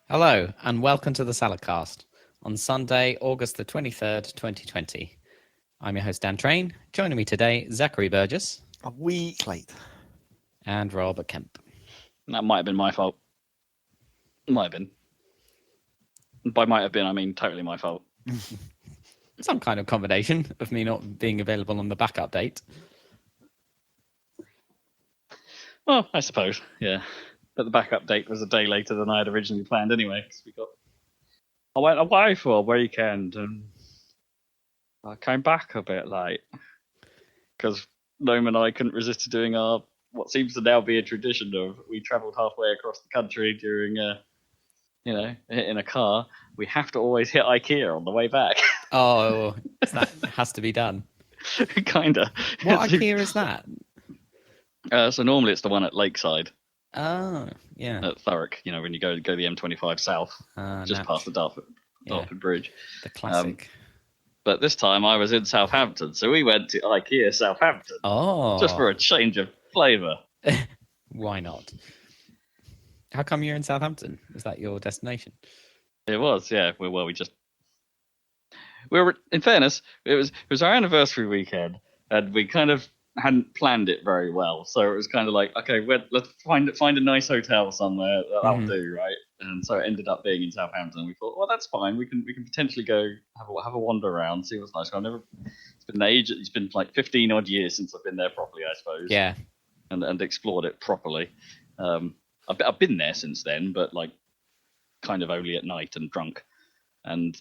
Hello, and welcome to the Saladcast on Sunday, August the 23rd, 2020. I'm your host, Dan Train. Joining me today, Zachary Burgess. A week late. And Robert Kemp. That might have been my fault. Might have been. By might have been, I mean totally my fault. Some kind of combination of me not being available on the backup date. Well, I suppose, yeah. But the backup date was a day later than I had originally planned anyway, because I went away for a weekend and I came back a bit late because Noam and I couldn't resist doing our what seems to now be a tradition of we travelled halfway across the country during in a car. We have to always hit IKEA on the way back. Oh, that has to be done. Kinda. What IKEA is that? So normally it's the one at Lakeside. Oh, yeah. At Thurrock, when you go the M25 south, just past the Dartford Bridge. The classic. But this time I was in Southampton, so we went to IKEA Southampton. Oh. Just for a change of flavour. Why not? How come you're in Southampton? Was that your destination? It was, yeah. We were, in fairness, it was our anniversary weekend, and we kind of hadn't planned it very well. So it was kind of like, okay, let's find a nice hotel somewhere. That'll do, right? And so it ended up being in Southampton. We thought, well, that's fine. We can potentially go have a wander around, see what's nice. It's been like 15 odd years since I've been there properly, I suppose. Yeah. And explored it properly. I've been there since then, but like kind of only at night and drunk. And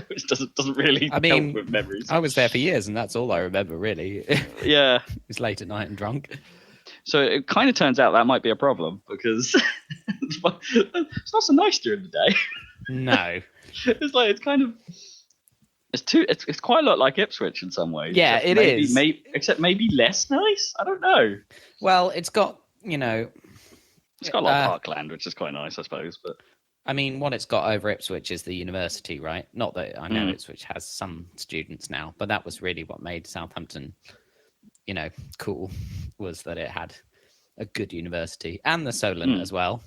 which doesn't really help with memories. I was there for years, and that's all I remember, really. Yeah. It was late at night and drunk. So it kind of turns out that might be a problem, because it's not so nice during the day. No. It's quite a lot like Ipswich in some ways. Yeah, it is. Except maybe less nice. I don't know. Well, it's got, it's got a lot of parkland, which is quite nice, I suppose. But I mean, what it's got over Ipswich is the university, right? Not that I know Ipswich has some students now, but that was really what made Southampton, cool, was that it had a good university, and the Solent as well.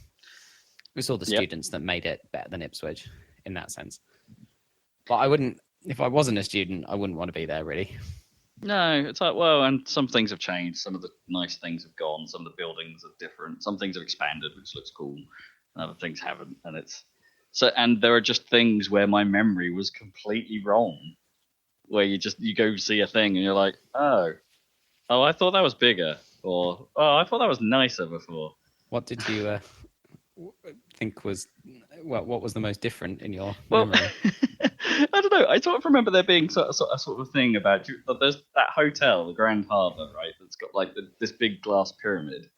We saw the students that made it better than Ipswich in that sense. But I wouldn't, if I wasn't a student, I wouldn't want to be there, really. No, it's like, well, and some things have changed. Some of the nice things have gone. Some of the buildings are different. Some things have expanded, which looks cool. And other things haven't. And there are just things where my memory was completely wrong. Where you go see a thing and you're like, oh, I thought that was bigger. Or, oh, I thought that was nicer before. What did you think was, what was the most different in your memory? I don't know. I sort of remember there being sort of a thing about there's that hotel, the Grand Harbour, right? That's got like this big glass pyramid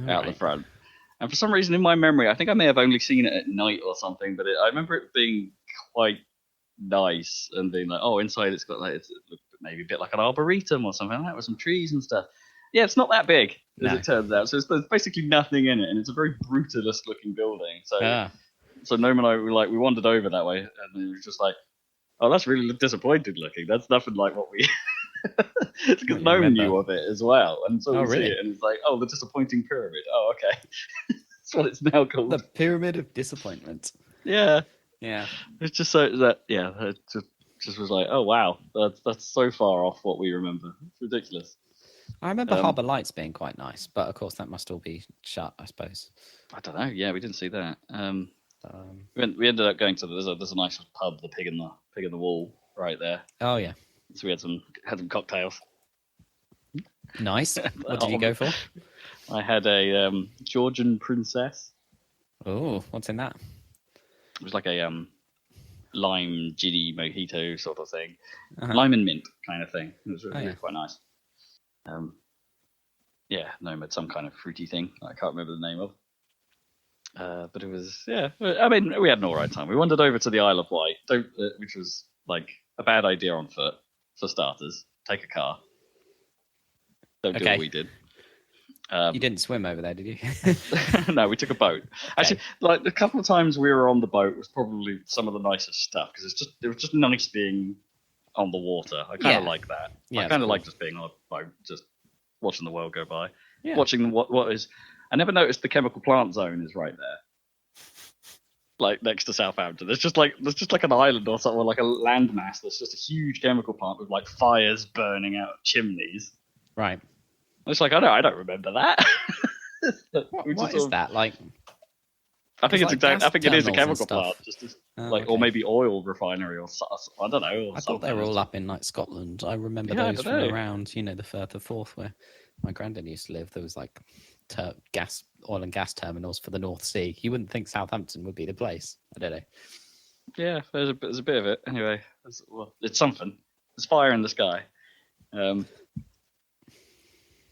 out the front. And for some reason in my memory, I think I may have only seen it at night or something, but I remember it being quite nice and being like, oh, inside it's got it's maybe a bit like an arboretum or something like that with some trees and stuff. Yeah, it's not that big as it turns out. So there's basically nothing in it, and it's a very brutalist looking building. So Noam and I we wandered over that way, and it was just like, oh, that's really disappointing looking. That's nothing like what we. It's because Noam knew of it as well, and so we see it, and it's like, oh, the disappointing pyramid. Oh, okay, that's what it's now called. The Pyramid of Disappointment. Yeah. It's just so that it just was like, oh wow, that's so far off what we remember. It's ridiculous. I remember Harbour Lights being quite nice, but of course that must all be shut, I suppose. I don't know. Yeah, we didn't see that. We ended up going to there's a nice pub, the Pig in the Wall, right there. Oh yeah. So we had some cocktails. Nice. What did you go for? I had a Georgian Princess. Oh, what's in that? It was like a lime ginny mojito sort of thing, lime and mint kind of thing. It was really quite nice. Noam had some kind of fruity thing I can't remember the name of. But it was I mean, we had an alright time. We wandered over to the Isle of Wight, which was like a bad idea on foot. For starters, take a car. Don't do what we did. You didn't swim over there, did you? No, we took a boat. Okay. Actually, like a couple of times we were on the boat was probably some of the nicest stuff because it was just nice being on the water. I kind of like that. I kind of like just being on a boat, just watching the world go by, watching what is. I never noticed the chemical plant zone is right there. like next to Southampton. There's just like an island or something, like a landmass. There's just a huge chemical plant with like fires burning out chimneys. Right. It's like I don't remember that. What is that like? I think it's like exactly. I think it is a terminals chemical and stuff. plant, just or maybe oil refinery or I don't know. I thought they were all up in like Scotland. I remember those from around, the Firth of Forth where my granddad used to live. There was like oil and gas terminals for the North Sea. You wouldn't think Southampton would be the place. I don't know. Yeah, there's a bit of it. Anyway, it's something. There's fire in the sky.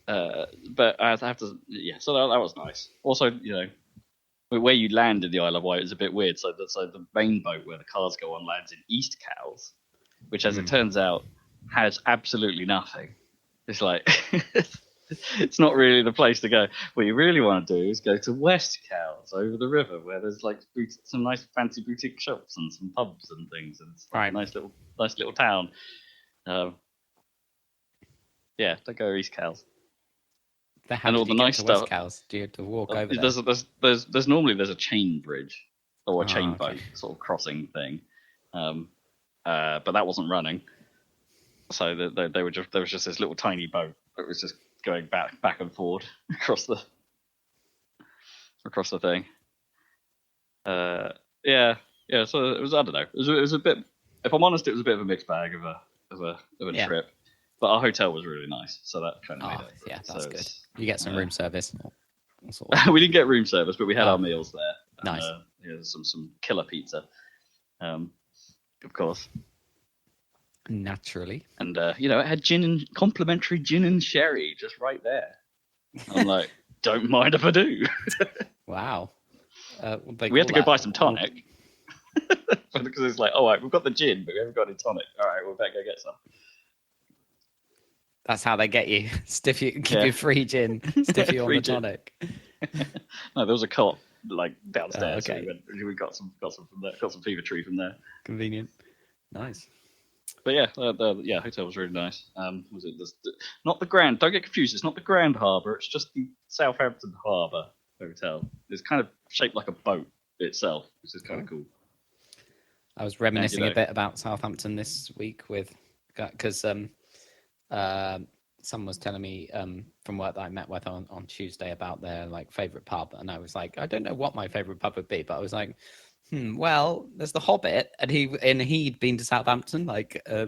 But I have to, so that was nice. Also, where you land in the Isle of Wight is a bit weird. So the main boat where the cars go on lands in East Cowes, which, as it turns out, has absolutely nothing. It's like it's not really the place to go. What you really want to do is go to West Cowes over the river, where there's like some nice fancy boutique shops and some pubs and things, and it's like a nice little town. Don't go East Cowes. And all the nice stuff. Do you have to walk over there? There's normally a chain bridge or a chain boat sort of crossing thing, but that wasn't running. So there was just this little tiny boat that was just going back and forward across the thing. So it was, I don't know. It was a bit. If I'm honest, it was a bit of a mixed bag of a trip. But our hotel was really nice, so that kind of made it. Yeah, that's good. You get some room service. We didn't get room service, but we had our meals there. Nice. Some killer pizza, of course. Naturally. And it had complimentary gin and sherry just right there. I'm like, don't mind if I do. Wow. We had to go buy some tonic because it's like, all right, we've got the gin, but we haven't got any tonic. All right, we'll better go get some. That's how they get you. Give you free gin, stiff you on the tonic. No, there was a co-op like downstairs. So we got some from there. Got some Fever Tree from there. Convenient. Nice. But the hotel was really nice. Was it not the Grand? Don't get confused. It's not the Grand Harbour. It's just the Southampton Harbour Hotel. It's kind of shaped like a boat itself, which is kind of cool. I was reminiscing a bit about Southampton this week because someone was telling me from work that I met with on Tuesday about their like favorite pub, and I was like, I don't know what my favorite pub would be, but I was like, well, there's the Hobbit, and he'd been to Southampton like a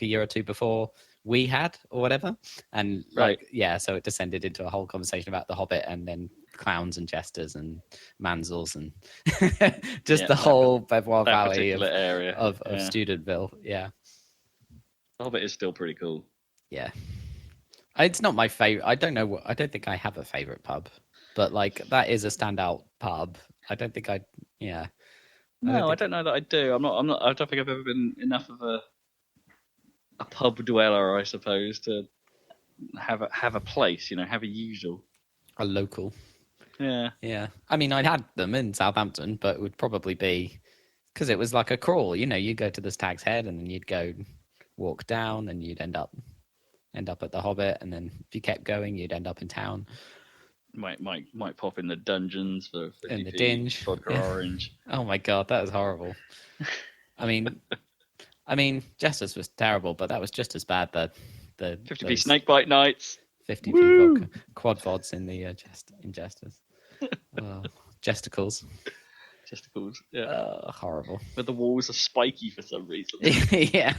year or two before we had or whatever, and so it descended into a whole conversation about the Hobbit and then clowns and jesters and Mansells and just the whole Belvoir Valley area of Studentville. Yeah. Hobbit is still pretty cool. Yeah. It's not my favorite. I don't know. I don't think I have a favorite pub, but like that is a standout pub. I don't think yeah. I don't know that I do. I'm not. I don't think I've ever been enough of a pub dweller, I suppose, to have a place. Have a usual. A local. Yeah. Yeah. I mean, I'd had them in Southampton, but it would probably be because it was like a crawl. You go to the Stag's Head and then you'd go walk down and you'd end up at the Hobbit, and then if you kept going you'd end up in town. Might pop in the dungeons for in the dinge vodka orange. Oh my god, that was horrible. I mean Jesters was terrible, but that was just as bad. The 50p snakebite nights, 50p vodka quad vods in the Jesters. Jesticles. Yeah. Horrible. But the walls are spiky for some reason. Yeah.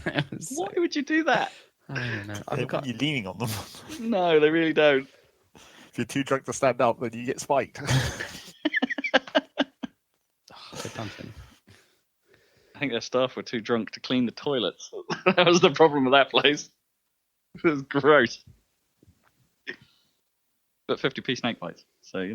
Why would you do that? I don't know. You're leaning on them. No, they really don't. If you're too drunk to stand up, then you get spiked. Something. I think their staff were too drunk to clean the toilets. That was the problem with that place. It was gross. But 50p snake bites, so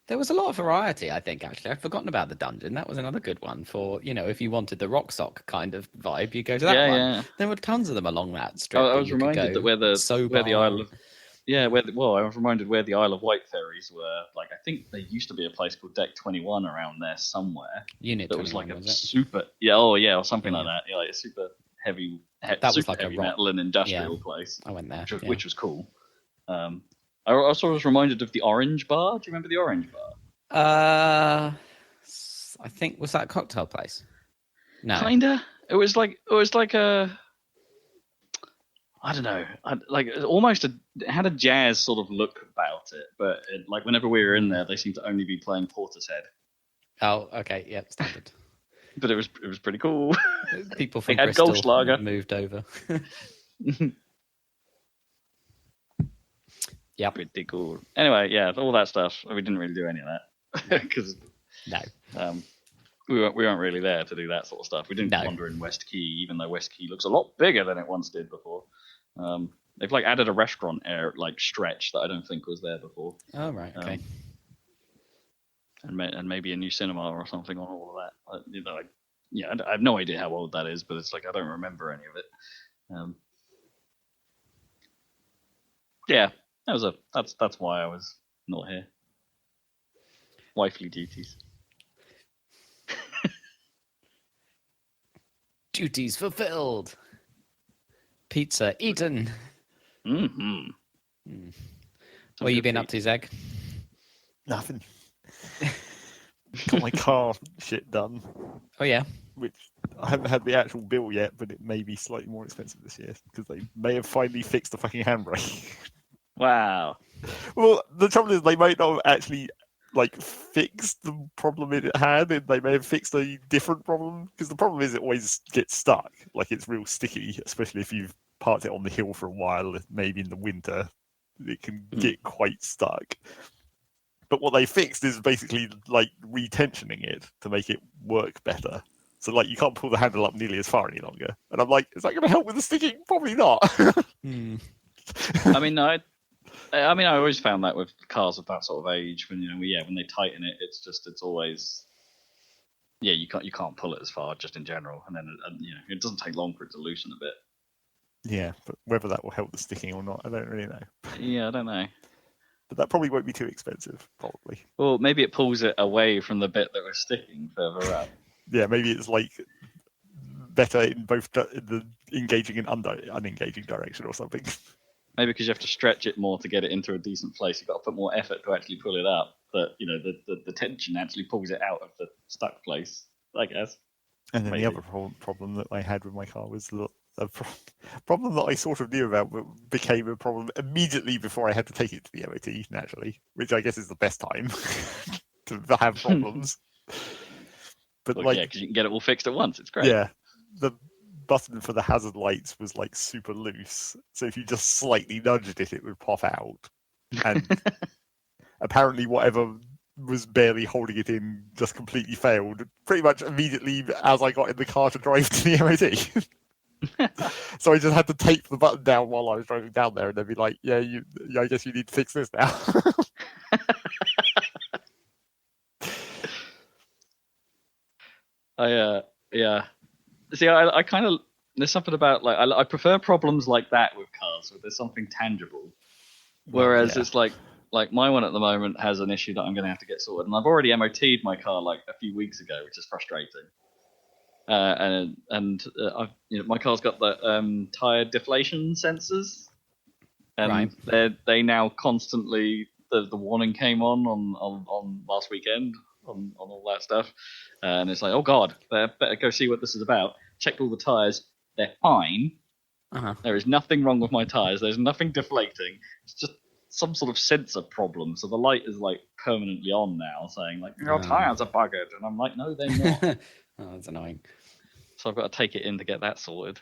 There was a lot of variety, I think, actually. I'd forgotten about the dungeon. That was another good one for, if you wanted the rock sock kind of vibe, you go to that one. Yeah. There were tons of them along that strip. I was reminded that where the Isle of... Yeah, I was reminded where the Isle of Wight ferries were. Like, I think there used to be a place called Deck 21 around there somewhere. Unit 21, was like a super... Yeah, or something like that. Yeah, like a super heavy... That was like heavy a metal and industrial place. I went there. Which was cool. I also was reminded of the Orange Bar. Do you remember the Orange Bar? I think was that a cocktail place? No. Kinda. It was like a. I don't know. It had a jazz sort of look about it, but like whenever we were in there, they seemed to only be playing Portishead. Oh, okay, yeah, standard. But it was pretty cool. People from They had Bristol Goldschlager. moved over. Yeah, Pretty cool. Anyway, yeah, all that stuff. We didn't really do any of that because no. We weren't really there to do that sort of stuff. We didn't wander in West Quay, even though West Quay looks a lot bigger than it once did before. They've like added a restaurant stretch that I don't think was there before. Oh right, okay. And maybe a new cinema or something on all of that. I have no idea how old that is, but it's like I don't remember any of it. Yeah, that's why I was not here. Wifely duties. Duties fulfilled. Pizza eaten. Mm-hmm. What have you been up to, Zeg? Nothing. Got my car shit done. Oh yeah. Which I haven't had the actual bill yet, but it may be slightly more expensive this year because they may have finally fixed the fucking handbrake. Wow. Well, the trouble is they might not have actually fixed the problem it had, and they may have fixed a different problem, because the problem is it always gets stuck. Like, it's real sticky, especially if you've parked it on the hill for a while, maybe in the winter. It can get quite stuck. But what they fixed is basically retensioning it to make it work better. So you can't pull the handle up nearly as far any longer. And I'm like, is that going to help with the sticking? Probably not. I mean, I always found that with cars of that sort of age, when when they tighten it, it's always you can't pull it as far just in general, and then it doesn't take long for it to loosen a bit. Yeah, but whether that will help the sticking or not, I don't really know. Yeah, I don't know. But that probably won't be too expensive, probably. Well, maybe it pulls it away from the bit that was sticking further up. Yeah, maybe it's better in both the engaging and unengaging direction or something. Maybe because you have to stretch it more to get it into a decent place. You've got to put more effort to actually pull it up. But, the tension actually pulls it out of the stuck place, I guess. And then the other problem that I had with my car was a problem that I sort of knew about, but became a problem immediately before I had to take it to the MOT, naturally, which I guess is the best time to have problems. But yeah, because you can get it all fixed at once. It's great. Yeah. The button for the hazard lights was super loose, so if you just slightly nudged it would pop out, and apparently whatever was barely holding it in just completely failed pretty much immediately as I got in the car to drive to the MOT. So I just had to tape the button down while I was driving down there, and they'd be like, I guess you need to fix this now. See, I kind of, there's something about I prefer problems like that with cars, where there's something tangible. Whereas it's like my one at the moment has an issue that I'm going to have to get sorted, and I've already MOT'd my car a few weeks ago, which is frustrating. My car's got the tire deflation sensors, and they now constantly the warning came on last weekend on all that stuff, and it's like, oh god, better go see what this is about. Checked all the tires, they're fine. There is nothing wrong with my tires. There's nothing deflating. It's just some sort of sensor problem. So the light is permanently on now, saying your tires are buggered, and I'm like, no, they're not. Oh, that's annoying. So I've got to take it in to get that sorted.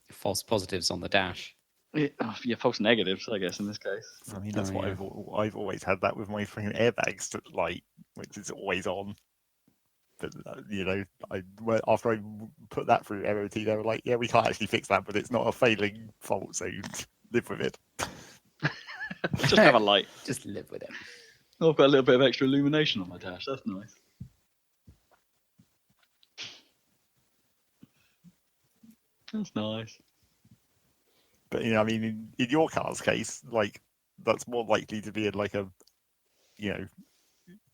False positives on the dash. Yeah, false negatives, I guess, in this case. I mean, that's what I've always had that with my freaking airbags light, which is always on. But after I put that through MOT, they were like, "Yeah, we can't actually fix that, but it's not a failing fault, so you live with it." Just have a light. Just live with it. Oh, I've got a little bit of extra illumination on my dash. That's nice. That's nice. But I mean, in your car's case, that's more likely to be in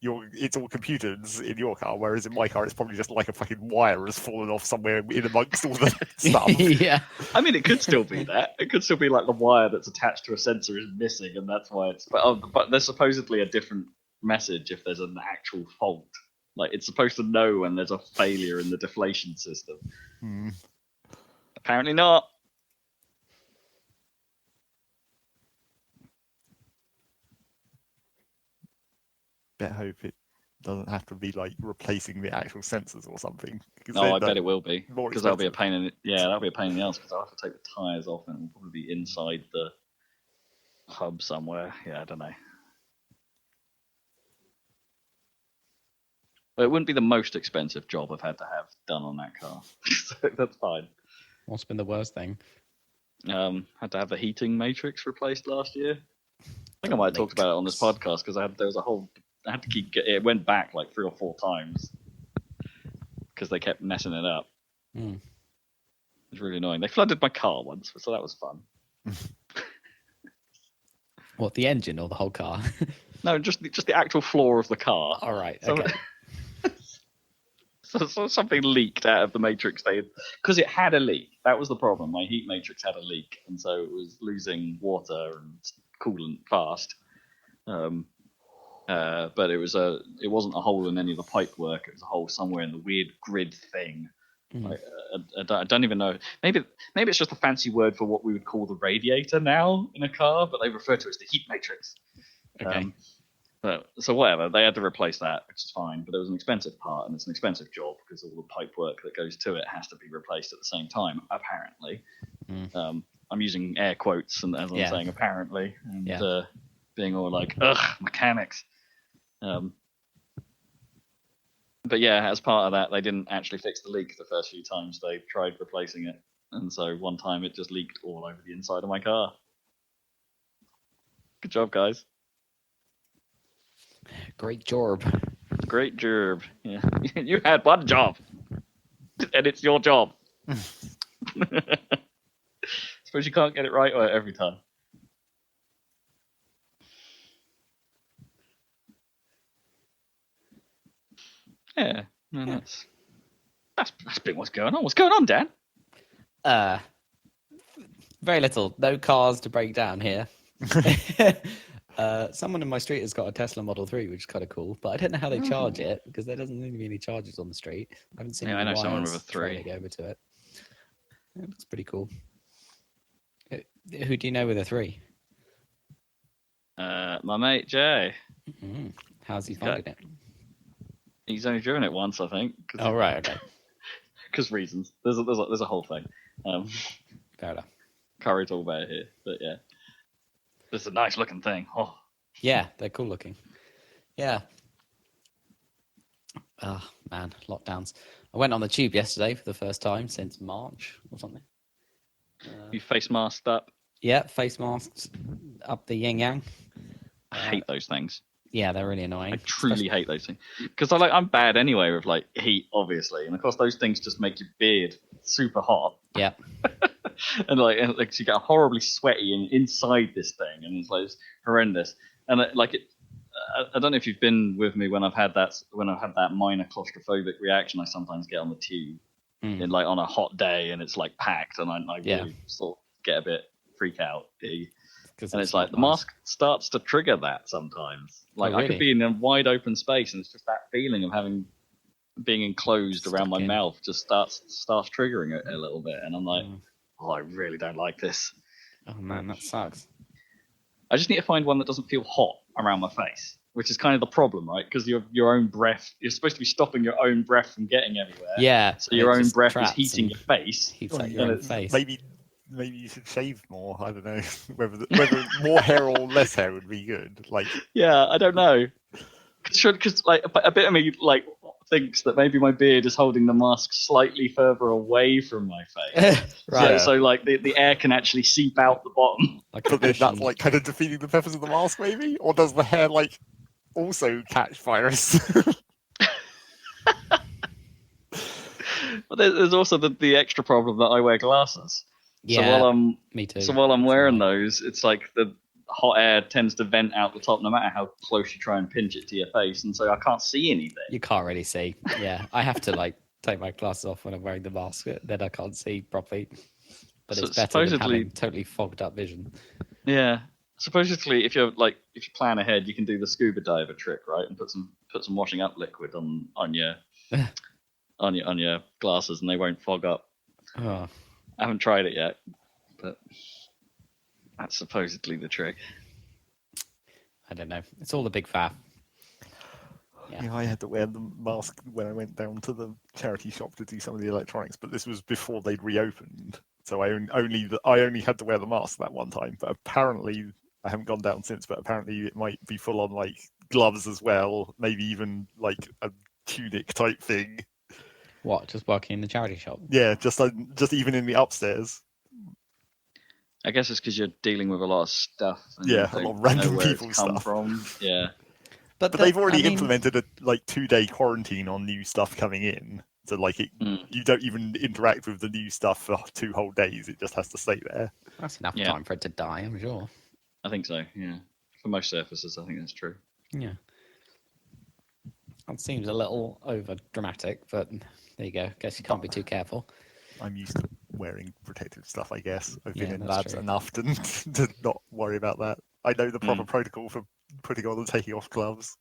it's all computers in your car, whereas in my car it's probably just a fucking wire has fallen off somewhere in amongst all the stuff. Yeah. I mean, it could still be that. It could still be the wire that's attached to a sensor is missing, and that's why it's. But there's supposedly a different message if there's an actual fault. Like, it's supposed to know when there's a failure in the deflation system. Apparently not. Bet hope it doesn't have to be like replacing the actual sensors or something. No, I bet it will be, more because that'll be a expensive. pain in that'll be a pain in the ass, because I'll have to take the tires off and it'll probably be inside the hub somewhere. Yeah, I don't know. But it wouldn't be the most expensive job I've had to have done on that car, so that's fine. What's been the worst thing? Had to have the heating matrix replaced last year. I think I might have talked about it on this podcast, because I had to keep it went back like 3 or 4 times because they kept messing it up. It was really annoying. They flooded my car once, so that was fun. What, the engine or the whole car? No, just the actual floor of the car. All right. So- Okay. So something leaked out of the matrix, because it had a leak. That was the problem. My heat matrix had a leak, and so it was losing water and coolant fast. But it wasn't a hole in any of the pipe work. It was a hole somewhere in the weird grid thing. I don't even know. Maybe it's just a fancy word for what we would call the radiator now in a car, but they refer to it as the heat matrix. Okay. So whatever, they had to replace that, which is fine. But it was an expensive part, and it's an expensive job because all the pipe work that goes to it has to be replaced at the same time. Apparently, I'm using air quotes and as I'm saying apparently, and being all like, "Ugh, mechanics." But yeah, as part of that, they didn't actually fix the leak the first few times they tried replacing it, and so one time it just leaked all over the inside of my car. Good job, guys. Great job. Great job. Yeah. You had one job, and it's your job. Suppose you can't get it right every time. Yeah, no, that's been what's going on. What's going on, Dan? Very little. No cars to break down here. Someone in my street has got a Tesla Model 3, which is kind of cool, but I don't know how they charge it because there doesn't seem to be any chargers on the street. I haven't seen. Yeah, I know someone with a 3 trailing over to it. It looks pretty cool. Who do you know with a 3? My mate Jay. How's he finding it? He's only driven it once, I think. Oh right, okay. Because reasons. There's a whole thing. Fair enough. Can't talk about it here, but yeah, it's a nice looking thing. Oh. Yeah, they're cool looking. Yeah. Oh man, lockdowns. I went on the tube yesterday for the first time since March or something. You face masked up? Yeah, face masks up the yin yang. I hate those things. Yeah, they're really annoying. I truly hate those things because I'm bad anyway with like heat, obviously, and of course those things just make your beard super hot. Yeah. and like you get horribly sweaty inside this thing, and it's like it's horrendous. And I don't know if you've been with me when I've had that minor claustrophobic reaction I sometimes get on the tube, in like on a hot day and it's like packed, and I really sort of get a bit freak out. And it's like the mask starts to trigger that sometimes. Like I could be in a wide open space, and it's just that feeling of being enclosed around my mouth just starts triggering it a little bit, and I'm like, oh, I really don't like this. Oh man, that sucks. I just need to find one that doesn't feel hot around my face, which is kind of the problem, right? Because your own breath, you're supposed to be stopping your own breath from getting everywhere. Yeah. So your own breath is heating your face. Heats up your own face. Maybe you should shave more. I don't know whether more hair or less hair would be good. Like, yeah, I don't know. Because like a bit of me like thinks that maybe my beard is holding the mask slightly further away from my face. Right. So like the air can actually seep out the bottom. but then that's like kind of defeating the purpose of the mask, maybe? Or does the hair like also catch virus? But there's also the extra problem that I wear glasses. Yeah, so me too. So while I'm wearing those, it's like the hot air tends to vent out the top no matter how close you try and pinch it to your face, and so I can't see anything. You can't really see. Yeah, I have to like take my glasses off when I'm wearing the mask, then I can't see properly. But it's better than having totally fogged up vision. Yeah, supposedly, if you plan ahead, you can do the scuba diver trick, right, and put some washing up liquid on your on your glasses, and they won't fog up. Oh, I haven't tried it yet, but that's supposedly the trick. I don't know. It's all a big faff. Yeah, I had to wear the mask when I went down to the charity shop to do some of the electronics, but this was before they'd reopened, so I only had to wear the mask that one time. But apparently, I haven't gone down since. But apparently, it might be full on like gloves as well, maybe even like a tunic type thing. What? Just working in the charity shop? Yeah, just even in the upstairs. I guess it's because you're dealing with a lot of stuff. And Yeah, a lot of random people stuff. From. Yeah. But they've already implemented a 2-day quarantine on new stuff coming in. So like you don't even interact with the new stuff for 2 whole days. It just has to stay there. That's enough time for it to die, I'm sure. I think so, yeah. For most surfaces, I think that's true. Yeah. That seems a little over dramatic, but there you go. Guess you can't be too careful. I'm used to wearing protective stuff, I guess. I've been in that's labs true. enough to not worry about that. I know the proper protocol for putting on and taking off gloves.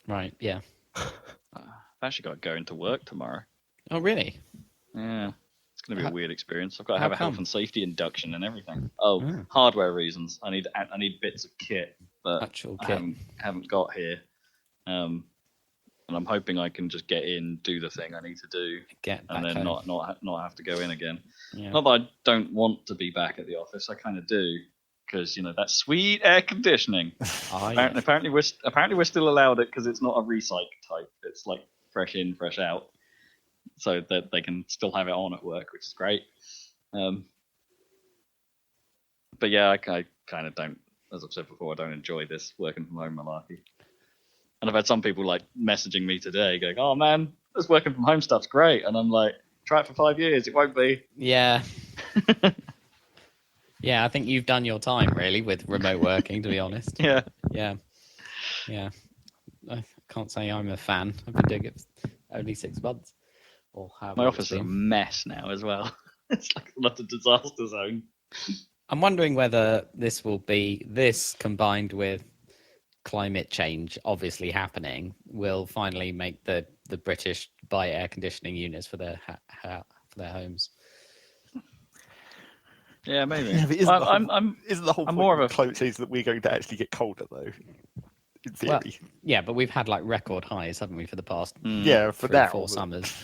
Right, yeah. I've actually got to go into work tomorrow. Oh, really? Yeah. It's going to be a weird experience. I've got to have a health and safety induction and everything. Oh. Hardware reasons. I need bits of kit that Actual kit. I haven't got here. And I'm hoping I can just get in, do the thing I need to do, and then home. not have to go in again. Yeah. Not that I don't want to be back at the office. I kind of do, because that sweet air conditioning. Apparently we're still allowed it because it's not a recycle type. It's like fresh in, fresh out, so that they can still have it on at work, which is great. But yeah, I kind of don't. As I've said before, I don't enjoy this working from home malarkey. And I've had some people like messaging me today going, "Oh man, this working from home stuff's great," and I'm like, "Try it for 5 years, it won't be." Yeah. Yeah, I think you've done your time really with remote working, to be honest. Yeah. I can't say I'm a fan. I've been doing it only 6 months. Or my office is a mess now as well. It's like not a disaster zone. I'm wondering whether this will be combined with climate change obviously happening will finally make the British buy air conditioning units for their homes. Yeah, maybe. Yeah, isn't the whole point more of climate change that we're going to actually get colder though? In theory. Well, yeah, but we've had like record highs, haven't we, for the past for 4 summers.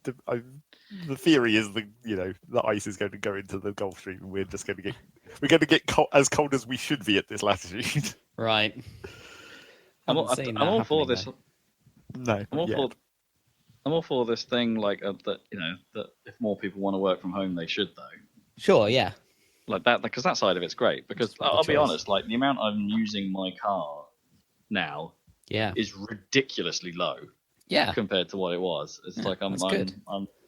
The theory is the ice is going to go into the Gulf Stream, and we're going to get as cold as we should be at this latitude. Right. I'm all for this. No, I'm all for this thing like that. That if more people want to work from home, they should though. Sure, yeah. Like that, because that side of it's great. Because I'll be honest, like the amount I'm using my car now, is ridiculously low. Yeah. Compared to what it was, it's like that's good.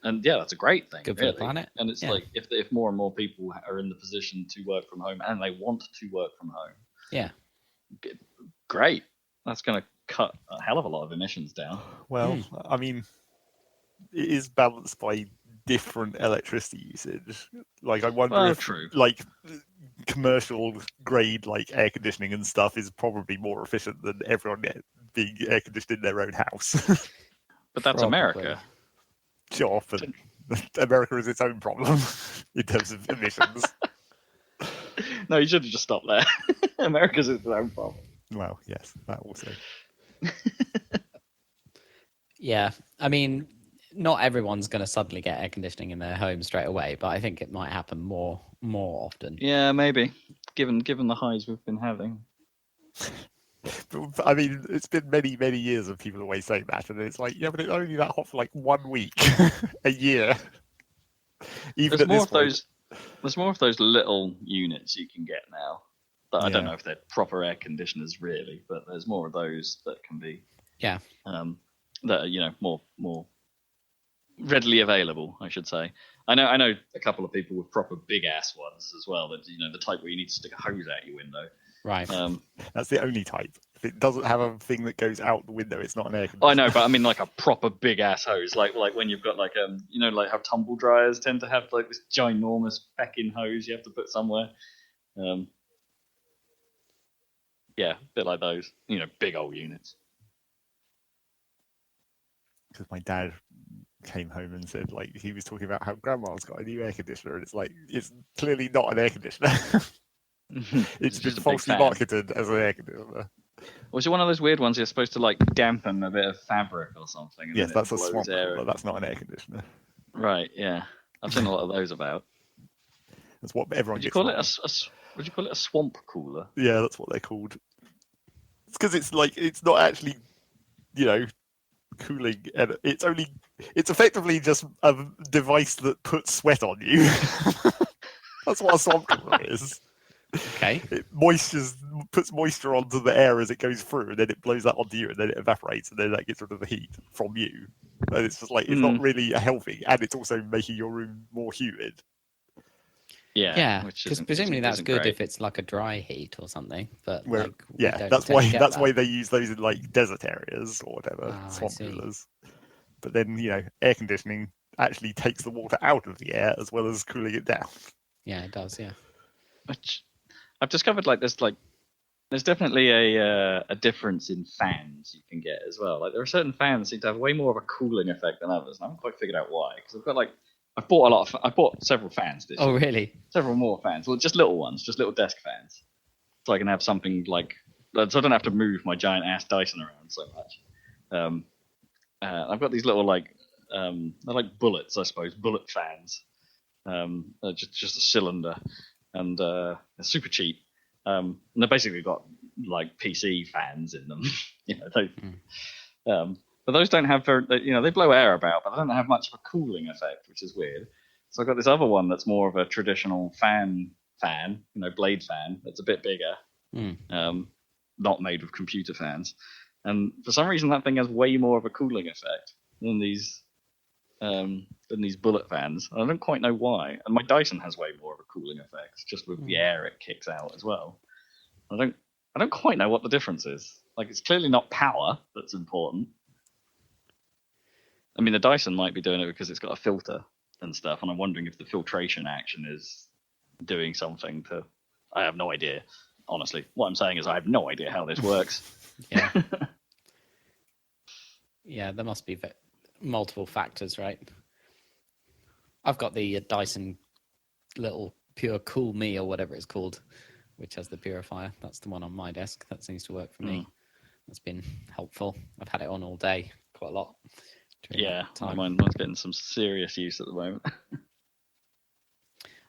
And that's a great thing. Good really. for the planet. And it's like if more and more people are in the position to work from home and they want to work from home, great. That's going to cut a hell of a lot of emissions down. Well, I mean, it is balanced by different electricity usage. Like, I wonder if, like, commercial grade, like, air conditioning and stuff is probably more efficient than everyone being air conditioned in their own house. But that's America. Sure, but America is its own problem in terms of emissions. No, you should have just stopped there. America's its own problem. Well, yes, that also. Yeah, I mean, not everyone's going to suddenly get air conditioning in their home straight away, but I think it might happen more often. Yeah, maybe. Given the highs we've been having. I mean, it's been many years of people always saying that, and it's like, yeah, but it's only that hot for like 1 week a year. Even there's more of those little units you can get now. But I don't know if they're proper air conditioners really, but there's more of those that can be that are more readily available, I should say. I know a couple of people with proper big ass ones as well. That the type where you need to stick a hose out your window. Right. That's the only type. If it doesn't have a thing that goes out the window, it's not an air conditioner. I know, but I mean like a proper big ass hose, like when you've got like like how tumble dryers tend to have like this ginormous feckin' hose you have to put somewhere. Yeah, a bit like those. Big old units. Because my dad came home and said, like, he was talking about how grandma's got a new air conditioner, and it's like, it's clearly not an air conditioner. It's been just a big falsely fan. marketed as an air conditioner. Was it one of those weird ones you're supposed to like dampen a bit of fabric or something? Yes, that's a blows swamp air. cooler. That's not an air conditioner. Right. Yeah, I've seen a lot of those about. That's what everyone Would you gets call wrong. would you call it a swamp cooler? Yeah, that's what they're called. It's because it's like, it's not actually, cooling, and it's effectively just a device that puts sweat on you. That's what a swamp cooler is. Okay. It puts moisture onto the air as it goes through, and then it blows that onto you, and then it evaporates, and then that gets rid of the heat from you. And it's just like, it's not really helping, and it's also making your room more humid. Yeah, which because isn't- presumably isn't- that's isn't good great. if it's like a dry heat or something. But Where, we don't that's tend to why get that. they use those in like desert areas or whatever, I swamp see. coolers. But then air conditioning actually takes the water out of the air as well as cooling it down. Yeah, it does. Yeah. Which I've discovered there's definitely a difference in fans you can get as well. Like there are certain fans that seem to have way more of a cooling effect than others, and I haven't quite figured out why. Because I bought several fans this year. Oh, really? Several more fans. Well, just little ones, just little desk fans, so I can have something like, so I don't have to move my giant ass Dyson around so much. I've got these little they're like bullets, I suppose, bullet fans. Just a cylinder, and they're super cheap. And they've basically got like PC fans in them. But those don't have they blow air about, but they don't have much of a cooling effect, which is weird. So I've got this other one that's more of a traditional fan, blade fan. That's a bit bigger, not made with computer fans. And for some reason, that thing has way more of a cooling effect than these bullet fans. I don't quite know why. And my Dyson has way more of a cooling effect, just with the air it kicks out as well. I don't quite know what the difference is. Like, it's clearly not power that's important. I mean, the Dyson might be doing it because it's got a filter and stuff, and I'm wondering if the filtration action is doing something to. I have no idea. Honestly, what I'm saying is I have no idea how this works. Yeah. Yeah, there must be multiple factors, right? I've got the Dyson little Pure Cool Me or whatever it's called, which has the purifier. That's the one on my desk. That seems to work for me. That's been helpful. I've had it on all day, quite a lot. Yeah, mine's getting some serious use at the moment.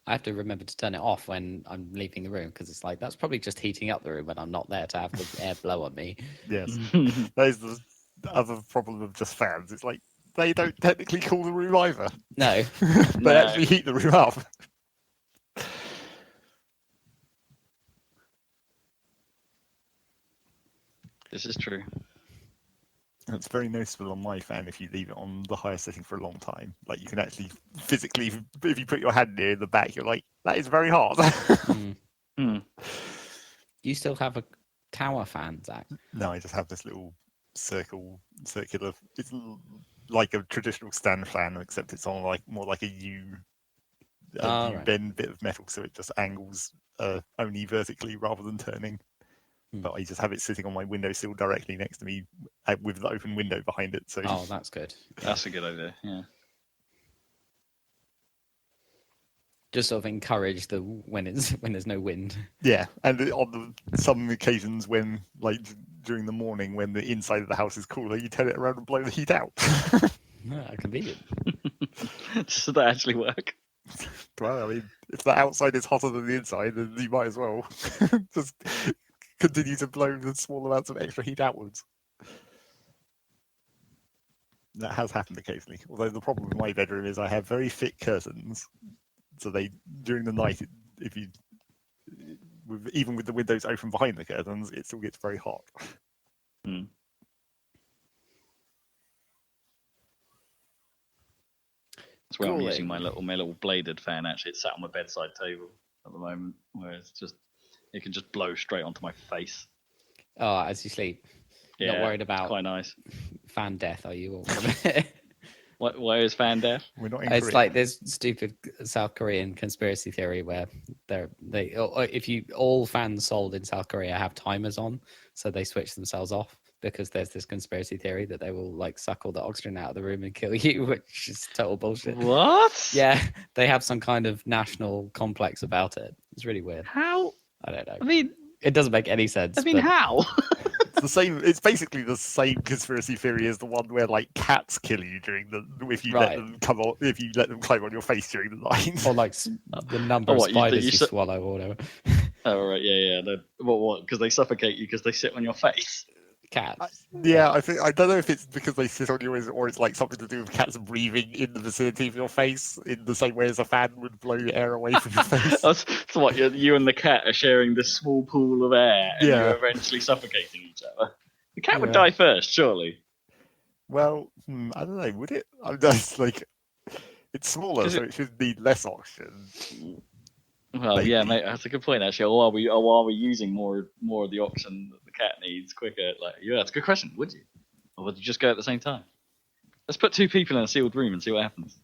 I have to remember to turn it off when I'm leaving the room, because it's like, that's probably just heating up the room when I'm not there to have the air blow on me. Yes. That is the other problem of just fans. It's like, they don't technically cool the room either. No. They actually heat the room up. This is true. It's very noticeable on my fan if you leave it on the highest setting for a long time. Like, you can actually physically, if you put your hand near the back, you're like, that is very hot. Do you still have a tower fan, Zach? No, I just have this little circular. It's like a traditional stand fan, except it's on like more like a U bend bit of metal, so it just angles only vertically rather than turning. But I just have it sitting on my windowsill directly next to me with the open window behind it. So that's good. That's a good idea. Yeah. Just sort of encourage when there's no wind. Yeah, and on some occasions when, like during the morning, when the inside of the house is cooler, you turn it around and blow the heat out. Convenient. Does that actually work? Well, I mean, if the outside is hotter than the inside, then you might as well just continue to blow the small amounts of extra heat outwards. That has happened occasionally. Although the problem with my bedroom is I have very thick curtains, so during the night, even with the windows open behind the curtains, it still gets very hot. That's where I'm using my little bladed fan. Actually, it's sat on my bedside table at the moment, where it can just blow straight onto my face. Oh, as you sleep. Yeah, Not worried about quite nice. fan death, are you? Why is fan deaf? We're not in It's Korea. like this stupid South Korean conspiracy theory where if you all fans sold in South Korea have timers on, so they switch themselves off because there's this conspiracy theory that they will like suck all the oxygen out of the room and kill you, which is total bullshit. What? Yeah, they have some kind of national complex about it. It's really weird. How? I don't know. I mean, It doesn't make any sense. but how? It's the same. It's basically the same conspiracy theory as the one where like cats kill you during the if you let Right. them come on if you let them climb on your face during the night. or like the number of what, you spiders you, su- swallow or whatever. Oh right, yeah. What? Because they suffocate you because they sit on your face. Cats. Yeah, I don't know if it's because they sit on yours or it's like something to do with cats breathing in the vicinity of your face in the same way as a fan would blow air away from your face. So what? You and the cat are sharing this small pool of air, and Yeah. you're eventually suffocating each other. The cat would Yeah. die first, surely. Well, I don't know. Would it? I'm just like it's smaller, Is so it should need less oxygen. Well, Maybe. yeah, mate, that's a good point actually. Or are we using more of the oxygen that the cat needs quicker? Like, yeah, that's a good question. Would you, or would you just go at the same time? Let's put two people in a sealed room and see what happens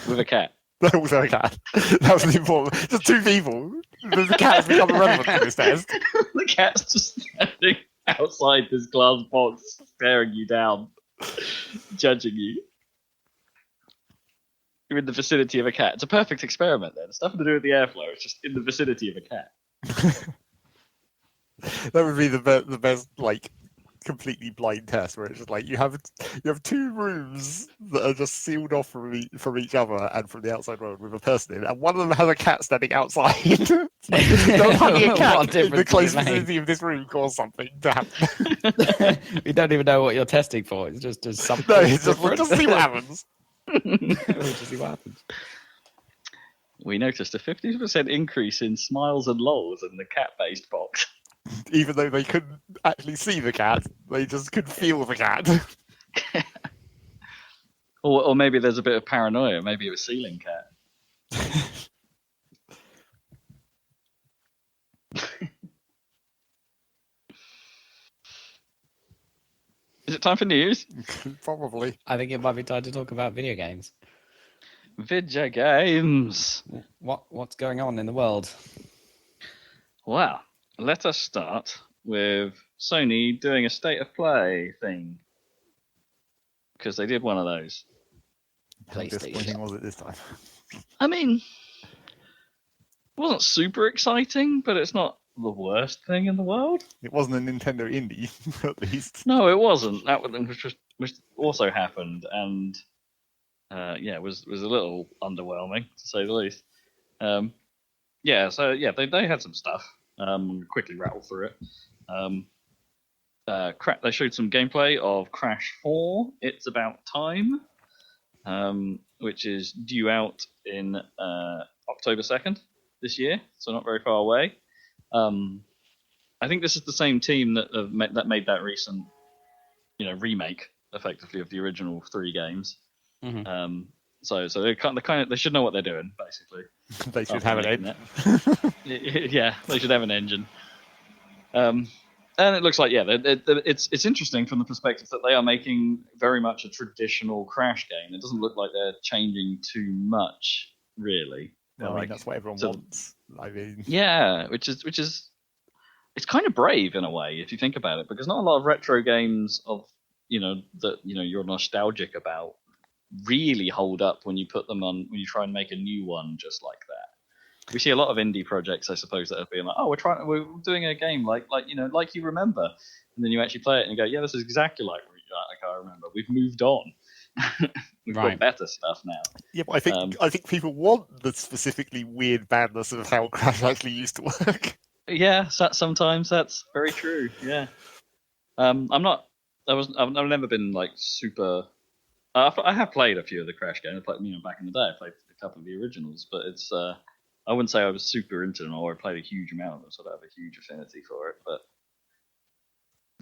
with a cat. That was a cat. That was the important. Just two people. The cat has become irrelevant to this test. The cat's just standing outside this glass box, staring you down, judging you. You're in the vicinity of a cat. It's a perfect experiment then. It's nothing to do with the airflow. It's just in the vicinity of a cat. That would be the best like completely blind test where it's just like you have two rooms that are just sealed off from each other and from the outside world with a person in, and one of them has a cat standing outside. Like, does having a cat What in the difference close does it make? vicinity of this room cause something to happen? You don't even know what you're testing for. It's just something. No, it's just, different. just see what happens. We'll just see what happens. We noticed a 50% increase in smiles and lols in the cat-based box. Even though they couldn't actually see the cat, they just could feel the cat. Or maybe there's a bit of paranoia. Maybe it was ceiling cat. Is it time for news? Probably. I think it might be time to talk about video games. Video games. What's going on in the world? Well, let us start with Sony doing a state of play thing. Because they did one of those. How disappointing was it this time? I mean, it wasn't super exciting, but it's not the worst thing in the world. It wasn't a Nintendo indie, at least. No, it wasn't. That which also happened, and it was a little underwhelming to say the least. They had some stuff. Quickly rattle through it. They showed some gameplay of Crash 4. It's About Time, which is due out in October 2nd this year, so not very far away. I think this is the same team that made that recent, remake, effectively, of the original 3 games. Mm-hmm. So they should know what they're doing, basically. They should have an engine. Yeah, they should have an engine. And it looks like, it's interesting from the perspective that they are making very much a traditional Crash game. It doesn't look like they're changing too much, really. I mean, that's what everyone wants. I mean, yeah, which is it's kind of brave in a way if you think about it, because not a lot of retro games of you're nostalgic about really hold up when you put them on, when you try and make a new one just like that. We see a lot of indie projects, I suppose, that have been like, we're doing a game like you remember, and then you actually play it and you go, yeah, this is exactly like I remember. We've moved on. We've got better stuff now. Yeah, but I think people want the specifically weird badness of how Crash actually used to work. Yeah, sometimes that's very true. Yeah, I've never been like super. I have played a few of the Crash games. I played, back in the day, I played a couple of the originals, but it's I wouldn't say I was super into them or I played a huge amount of them, so I don't have a huge affinity for it. But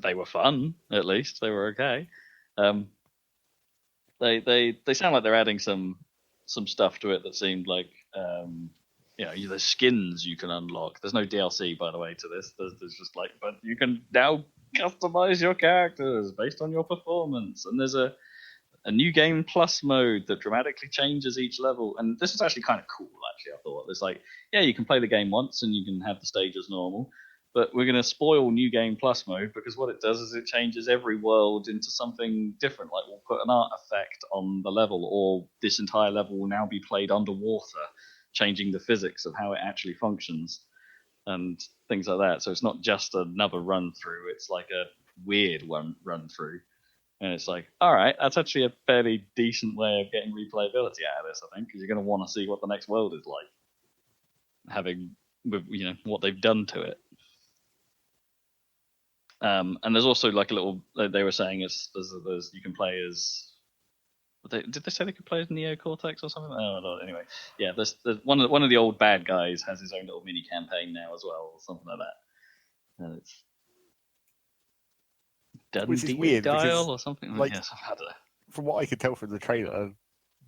they were fun, at least. They were okay. They sound like they're adding some stuff to it that seemed like there's skins you can unlock. There's no DLC, by the way, to this. There's just but you can now customize your characters based on your performance, and there's a new game plus mode that dramatically changes each level. And this is actually kind of cool, actually, I thought. It's like, yeah, you can play the game once and you can have the stage as normal, but we're going to spoil new game plus mode because what it does is it changes every world into something different. Like we'll put an art effect on the level, or this entire level will now be played underwater, changing the physics of how it actually functions and things like that. So it's not just another run through, it's like a weird run through. And it's like, all right, that's actually a fairly decent way of getting replayability out of this, I think, because you're going to want to see what the next world is like, having with what they've done to it. And there's also like a little. They were saying there's you can play as. Did they say they could play as Neo Cortex or something? Oh, no, anyway, yeah. There's one of the old bad guys has his own little mini campaign now as well, or something like that. And it's Which is weird Dial or something. Like, yes, I don't know. From what I could tell from the trailer,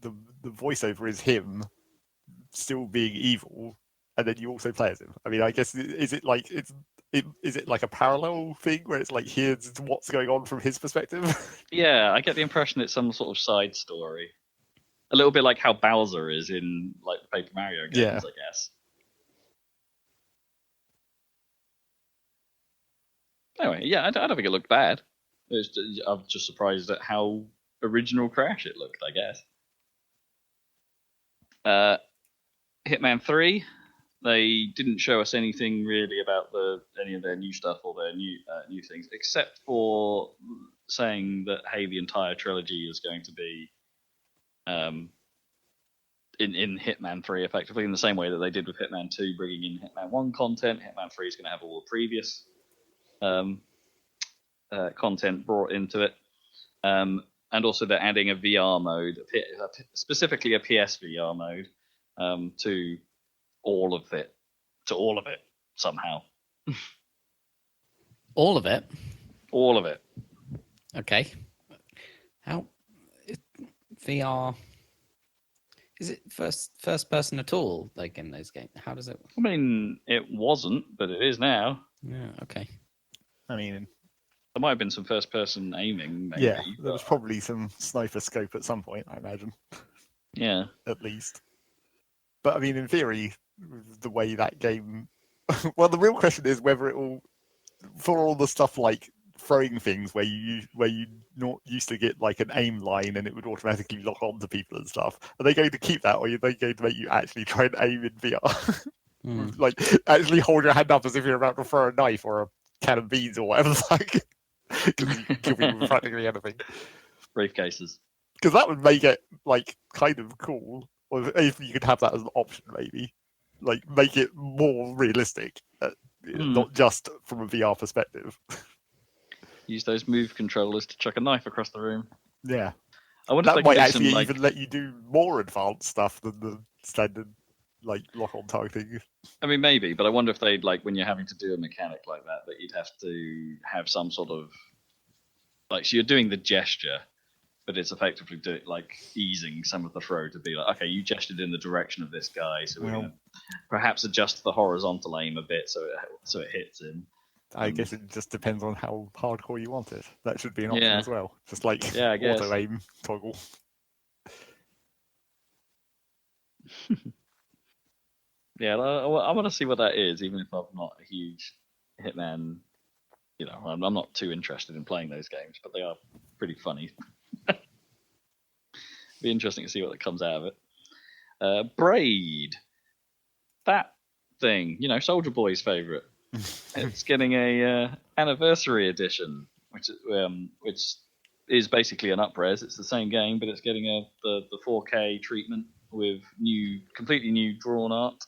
the voiceover is him still being evil, and then you also play as him. I mean, I guess is it like a parallel thing where it's like here's what's going on from his perspective? Yeah, I get the impression it's some sort of side story, a little bit like how Bowser is in like the Paper Mario games, Yeah. I guess. Anyway, yeah, I don't think it looked bad. I'm just surprised at how original Crash it looked, I guess. Hitman 3, they didn't show us anything really about any of their new stuff or their new things, except for saying that, hey, the entire trilogy is going to be in Hitman 3, effectively in the same way that they did with Hitman 2, bringing in Hitman 1 content. Hitman 3 is going to have all the previous content brought into it. And also they're adding a VR mode, specifically a PSVR mode, to all of it somehow. All of it? All of it. Okay. How VR? Is it first person at all? Like in those games, how does it? I mean, it wasn't, but it is now. Yeah. Okay. I mean, there might have been some first person aiming. Maybe, yeah, there was probably some sniper scope at some point, I imagine. Yeah. At least. But I mean, in theory, the way that game. Well, the real question is whether it will, for all the stuff like throwing things where you not used to get like an aim line and it would automatically lock on to people and stuff. Are they going to keep that, or are they going to make you actually try and aim in VR? Like actually hold your hand up as if you're about to throw a knife or a can of beans or whatever the fuck. Because you can kill people with practically anything. Briefcases. Because that would make it like kind of cool. Or if you could have that as an option, maybe like make it more realistic, not just from a VR perspective. Use those move controllers to chuck a knife across the room. Yeah, I wonder that if they might can actually some, even let you do more advanced stuff than the standard like lock-on targeting. I mean, maybe, but I wonder if they'd like when you're having to do a mechanic like that you'd have to have some sort of like, so you're doing the gesture, but it's effectively like easing some of the throw to be like, okay, you gestured in the direction of this guy, so we're going to perhaps adjust the horizontal aim a bit so it hits him. I guess it just depends on how hardcore you want it. That should be an option as well. Just like I guess. auto aim toggle. Yeah, I want to see what that is, even if I'm not a huge Hitman. I'm not too interested in playing those games, but they are pretty funny. Be interesting to see what comes out of it. Braid, that thing, Soldier Boy's favorite. It's getting a anniversary edition, which is basically an up-res. It's the same game, but it's getting the 4K treatment with completely new drawn art.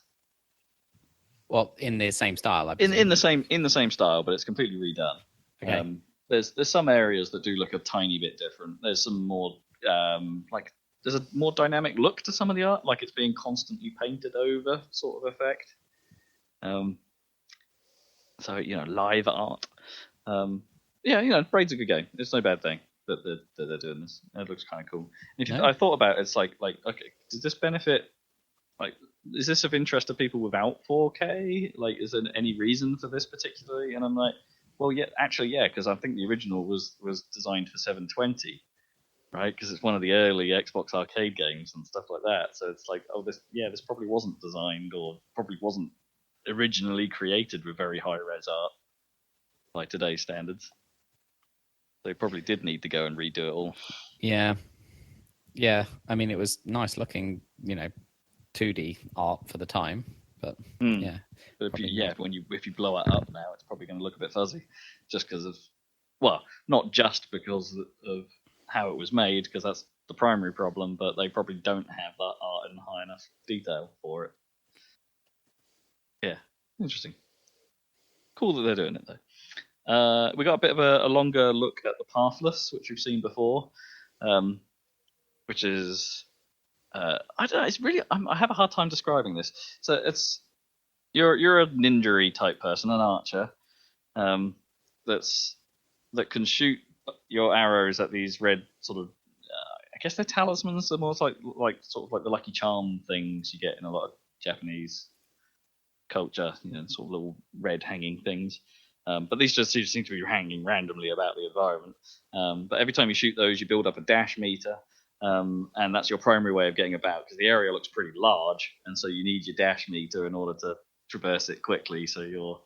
Well, in the same style, I presume. In the same style, but it's completely redone. Okay. There's some areas that do look a tiny bit different. There's some more there's a more dynamic look to some of the art, like it's being constantly painted over sort of effect. So live art. Braid's a good game. It's no bad thing that they're doing this. It looks kind of cool. I thought about it, it's like okay, does this benefit? Like, is this of interest to people without 4K? Like, is there any reason for this particularly? And I'm like, well, yeah, actually, yeah, because I think the original was designed for 720. right? Because it's one of the early Xbox arcade games and stuff like that. So it's like, this probably wasn't designed or probably wasn't originally created with very high res art by today's standards. They probably did need to go and redo it all. Yeah. I mean, it was nice looking, 2D art for the time, but yeah. But if you blow it up now, it's probably going to look a bit fuzzy, just because of, well, not just because of how it was made, because that's the primary problem, but they probably don't have that art in high enough detail for it. Yeah, interesting. Cool that they're doing it though. We got a bit of a longer look at the Pathless, which we've seen before, which is I don't know. It's really I have a hard time describing this. So you're a ninja-y type person, an archer, that can shoot your arrows at these red sort of I guess they're talismans. They're more like sort of like the lucky charm things you get in a lot of Japanese culture, sort of little red hanging things. But these just seem to be hanging randomly about the environment. But every time you shoot those, you build up a dash meter, and that's your primary way of getting about, because the area looks pretty large, and so you need your dash meter in order to traverse it quickly. So you're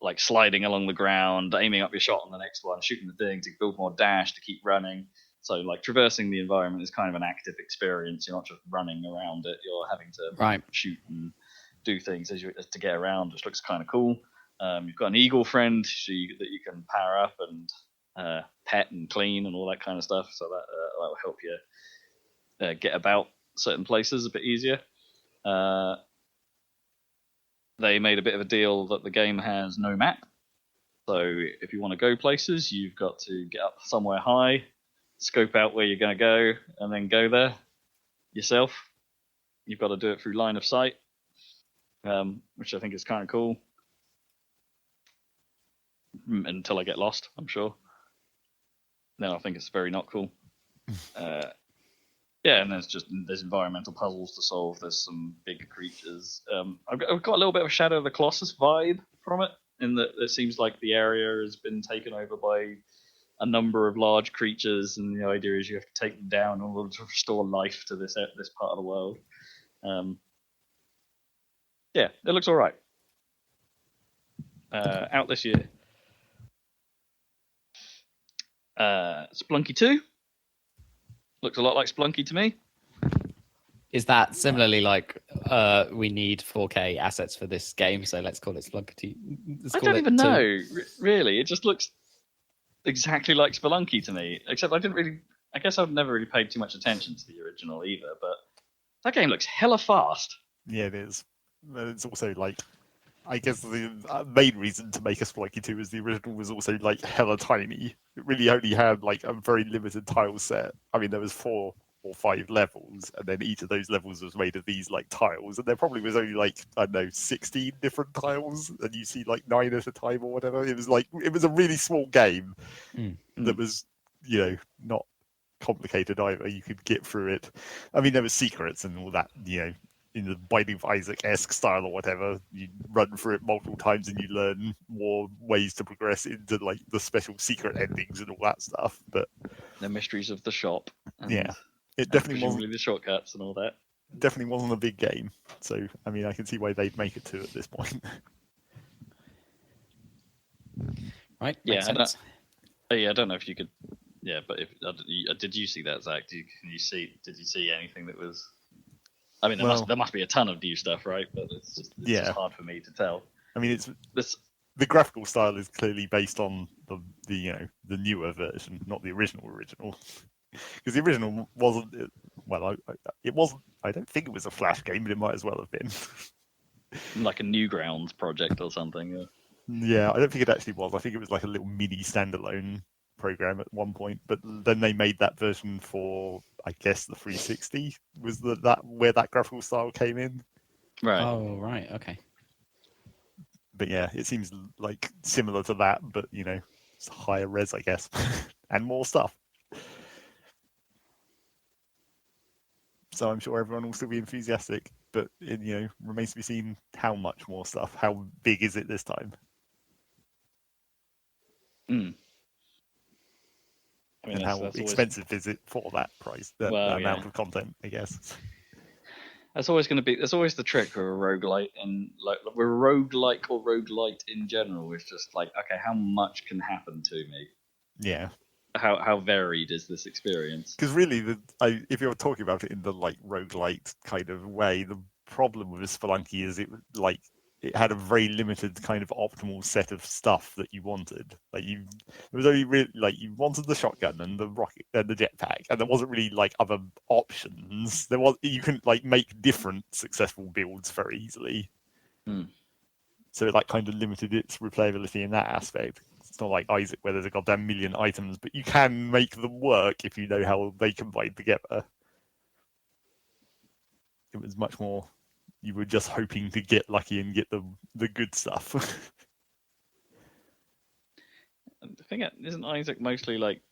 like sliding along the ground, aiming up your shot on the next one, shooting the thing to build more dash to keep running. So like traversing the environment is kind of an active experience. You're not just running around it. You're having to shoot and do things as to get around, which looks kind of cool. You've got an eagle friend that you can power up and pet and clean and all that kind of stuff. So that will help you get about certain places a bit easier. They made a bit of a deal that the game has no map. So if you want to go places, you've got to get up somewhere high, scope out where you're going to go, and then go there yourself. You've got to do it through line of sight, which I think is kind of cool. Until I get lost, I'm sure. Then I think it's very not cool. Yeah, and there's environmental puzzles to solve. There's some big creatures. I've got a little bit of a Shadow of the Colossus vibe from it, in that it seems like the area has been taken over by a number of large creatures, and the idea is you have to take them down in order to restore life to this part of the world. Yeah, it looks all right. Out this year. Splunky 2 looks a lot like Splunky to me. Is that similarly like we need 4K assets for this game, so let's call it Splunky 2? I don't even know, really. It just looks exactly like Spelunky to me, except I guess I've never really paid too much attention to the original either, but that game looks hella fast. Yeah, it is. It's also like, I guess the main reason to make a Spelunky 2 is the original was also like hella tiny. It really only had like a very limited tile set. I mean, there was 4 or 5 levels, and then each of those levels was made of these like tiles, and there probably was only like, I don't know, 16 different tiles, and you see like 9 at a time or whatever. It was a really small game that was, not complicated either. You could get through it. I mean, there were secrets and all that, in the Binding of Isaac-esque style or whatever. You run through it multiple times and you learn more ways to progress into like the special secret endings and all that stuff. But the mysteries of the shop. Yeah, it definitely wasn't the shortcuts and all that. Definitely wasn't a big game. So I mean, I can see why they'd make it to at this point. Right. Yeah. I don't know if you could. Yeah, but did you see that, Zach? Did you see anything that was? I mean, there must be a ton of new stuff, right? But it's just hard for me to tell. I mean, the graphical style is clearly based on the newer version, not the original. Because the original wasn't. It wasn't. I don't think it was a Flash game, but it might as well have been. Like a Newgrounds project or something. Yeah, I don't think it actually was. I think it was like a little mini standalone program at one point, but then they made that version for, I guess, the 360 was where that graphical style came in. Right. Oh, right. Okay. But yeah, it seems like similar to that, but it's higher res, I guess, and more stuff. So I'm sure everyone will still be enthusiastic, but it remains to be seen how much more stuff. How big is it this time? I mean, and how that's expensive is it for that price, that amount of content, I guess. That's always going to be. That's always the trick with a roguelite, and like with a roguelike or roguelite in general. It's just like, okay, how much can happen to me? Yeah. How varied is this experience? Because really, if you're talking about it in the like roguelite kind of way, the problem with Spelunky is it had a very limited kind of optimal set of stuff that you wanted. Like it was only really like you wanted the shotgun and the rocket and the jetpack, and there wasn't really like other options. You couldn't like make different successful builds very easily. So it like kind of limited its replayability in that aspect. It's not like Isaac where there's a goddamn million items, but you can make them work if you know how they combine together. It was much more, you were just hoping to get lucky and get the good stuff. The thing isn't Isaac mostly like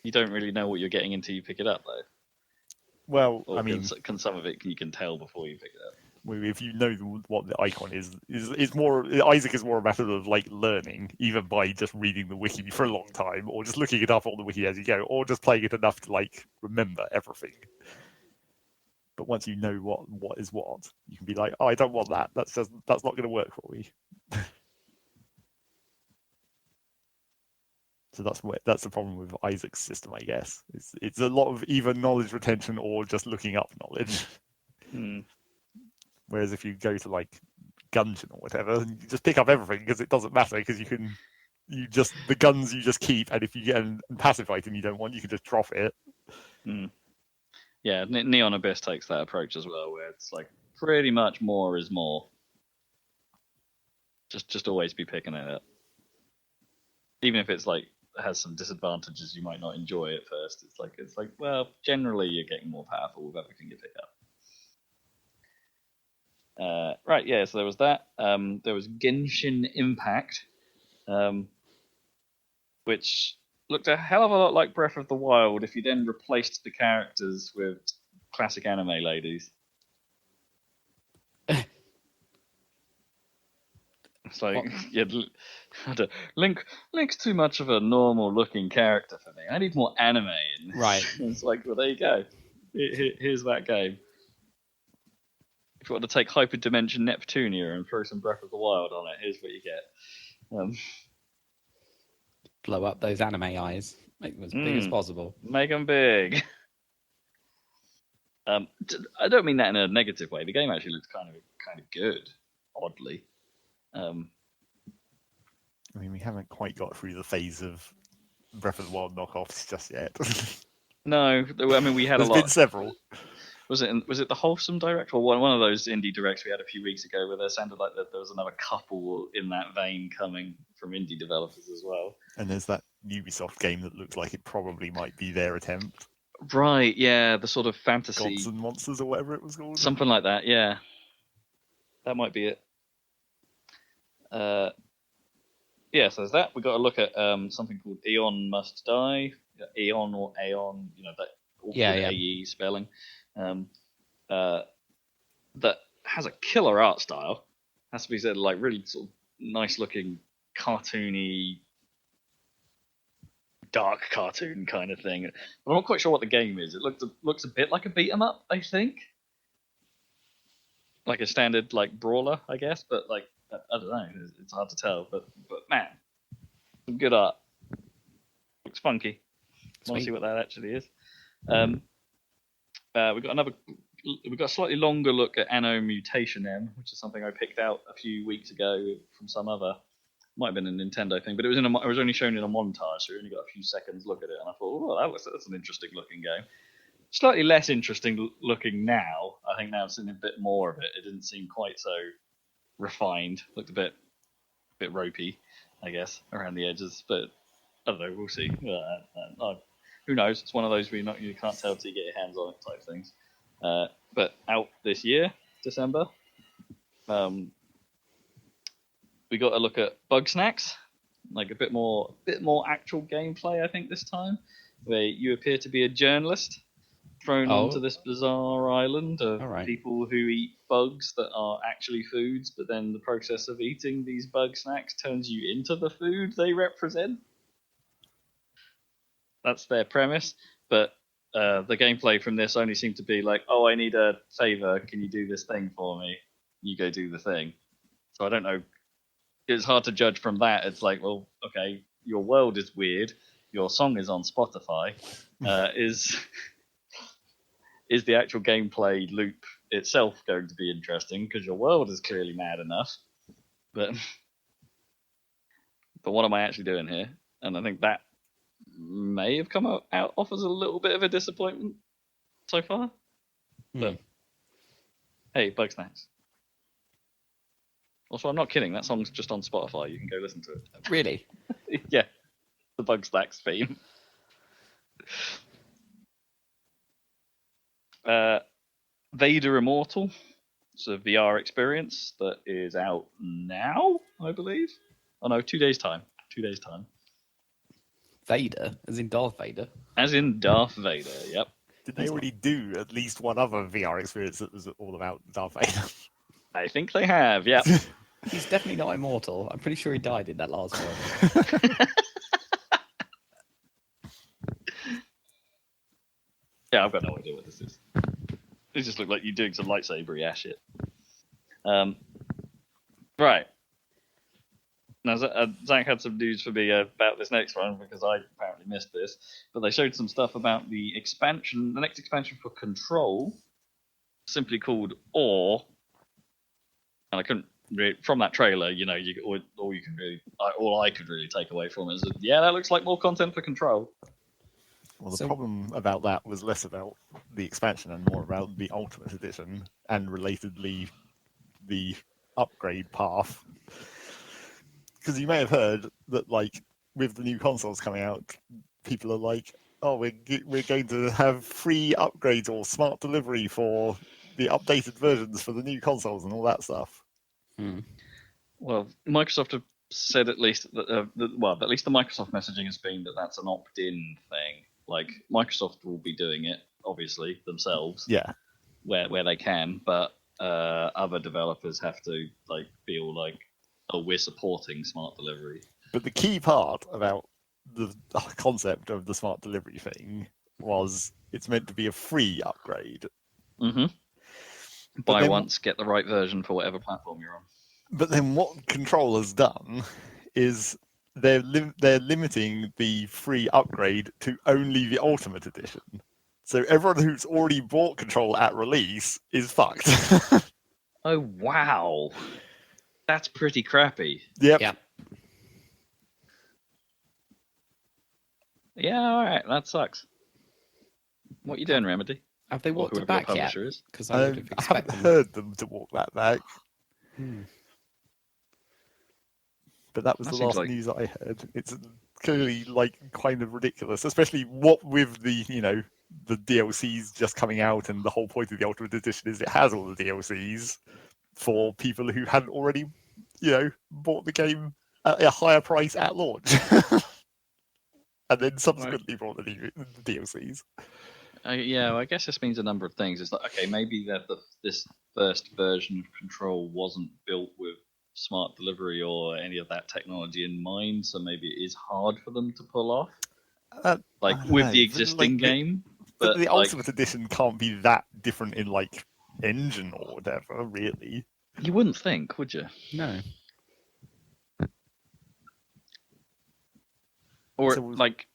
you don't really know what you're getting until you pick it up, though. Well, or I mean, can some of it you can tell before you pick it up? If you know what the icon is more, Isaac is more a matter of like learning, either by just reading the wiki for a long time, or just looking it up on the wiki as you go, or just playing it enough to like remember everything. But once you know what is what, you can be like, oh, I don't want that. That's not going to work for me. So that's the problem with Isaac's system, I guess. It's a lot of either knowledge retention or just looking up knowledge. Whereas if you go to like Gungeon or whatever, you just pick up everything because it doesn't matter, because the guns you just keep, and if you get a passive item you don't want, you can just drop it. Yeah, Neon Abyss takes that approach as well, where it's like pretty much more is more. Just always be picking it up, even if it's like has some disadvantages you might not enjoy at first. It's like well, generally you're getting more powerful with everything you pick up. Right, yeah, so there was that. There was Genshin Impact, which looked a hell of a lot like Breath of the Wild if you then replaced the characters with classic anime ladies. It's like, Link's too much of a normal-looking character for me. I need more anime in this. Right. It's like, well, there you go. Here's that game. If you want to take Hyperdimension Neptunia and throw some Breath of the Wild on it, here's what you get. Blow up those anime eyes. Make them as big as possible. Make them big. I don't mean that in a negative way. The game actually looks kind of good, oddly. I mean, we haven't quite got through the phase of Breath of the Wild knockoffs just yet. No, I mean we had There's been several. Was it the Wholesome Direct, or one of those indie directs we had a few weeks ago, where there sounded like that there was another couple in that vein coming from indie developers as well? And there's that Ubisoft game that looks like it probably might be their attempt. Right, yeah, the sort of fantasy Gods and Monsters or whatever it was called. Something like that, yeah. That might be it. Yeah, so there's that. We've got to look at something called Eon Must Die. Eon or Aeon, that awkward AE spelling. That has a killer art style. Has to be said, like really sort of nice looking, cartoony, dark cartoon kind of thing. But I'm not quite sure what the game is. It looks a bit like a beat 'em up, I think. Like a standard like brawler, I guess, but like I don't know. It's hard to tell. But man, some good art. Looks funky. Want to see what that actually is. We've got a slightly longer look at Anno Mutation M, which is something I picked out a few weeks ago from some other, might have been a Nintendo thing, but it was only shown in a montage, so we only got a few seconds look at it, and I thought, oh, that's an interesting looking game. Slightly less interesting looking now. I think now I've seen a bit more of it. It didn't seem quite so refined. Looked a bit ropey, I guess, around the edges, but I don't know. We'll see. Who knows? It's one of those where you can't tell till you get your hands on it type things. But out this year, December, we got to look at Bug Snacks, like a bit more actual gameplay. I think this time, where you appear to be a journalist thrown onto this bizarre island of people who eat bugs that are actually foods, but then the process of eating these bug snacks turns you into the food they represent. that's their premise. But the gameplay from this only seemed to be like, oh, I need a favor. Can you do this thing for me? You go do the thing. So I don't know. It's hard to judge from that. It's like, well, okay, your world is weird. Your song is on Spotify. Is the actual gameplay loop itself going to be interesting? Because your world is clearly mad enough. But what am I actually doing here? And I think that may have come out off as a little bit of a disappointment so far. But hey, Bugsnax. Also, I'm not kidding. That song's just on Spotify. You can go listen to it. Really? Yeah, the Bugsnax theme. Vader Immortal. It's a VR experience that is out now, I believe. Oh no, 2 days time. 2 days time. Vader, as in Darth Vader. As in Darth Vader. Yep. Did they already do at least one other VR experience that was all about Darth Vader? I think they have. Yep. He's definitely not immortal. I'm pretty sure he died in that last one. Yeah, I've got no idea what this is. It just looked like you doing some lightsaber ass shit. Right. Now, Zach had some news for me about this next one because I apparently missed this. But they showed some stuff about the expansion, the next expansion for Control, simply called Awe. And I couldn't really, from that trailer, you know, all I could really take away from it is that, yeah, that looks like more content for Control. Well, the problem about that was less about the expansion and more about the Ultimate Edition and relatedly the upgrade path. Because you may have heard that, like, with the new consoles coming out, people are like, "Oh, we're going to have free upgrades or smart delivery for the updated versions for the new consoles and all that stuff." Well, Microsoft have said at least that, at least the Microsoft messaging has been that that's an opt-in thing. Like, Microsoft will be doing it, obviously, themselves. Yeah. Where they can, but other developers have to, like, feel like, oh, we're supporting smart delivery. But the key part about the concept of the smart delivery thing was it's meant to be a free upgrade. Mm-hmm. Buy once, get the right version for whatever platform you're on. But then what Control has done is they're limiting the free upgrade to only the Ultimate Edition. So everyone who's already bought Control at release is fucked. Oh, wow. That's pretty crappy. Yep. Yeah, all right. That sucks. What are you doing, Remedy? Have they walked it back yet? Because I haven't heard them to walk that back. But that was the last news I heard. It's clearly, like, kind of ridiculous, especially what with the, you know, the DLCs just coming out, and the whole point of the Ultimate Edition is it has all the DLCs for people who hadn't already, you know, bought the game at a higher price at launch. And then subsequently bought the DLCs. Yeah, well, I guess this means a number of things. It's like, okay, maybe that this first version of Control wasn't built with smart delivery or any of that technology in mind, so maybe it is hard for them to pull off. With the existing game. But the Ultimate Edition can't be that different in, like, engine or whatever, really. You wouldn't think, would you? No. Or,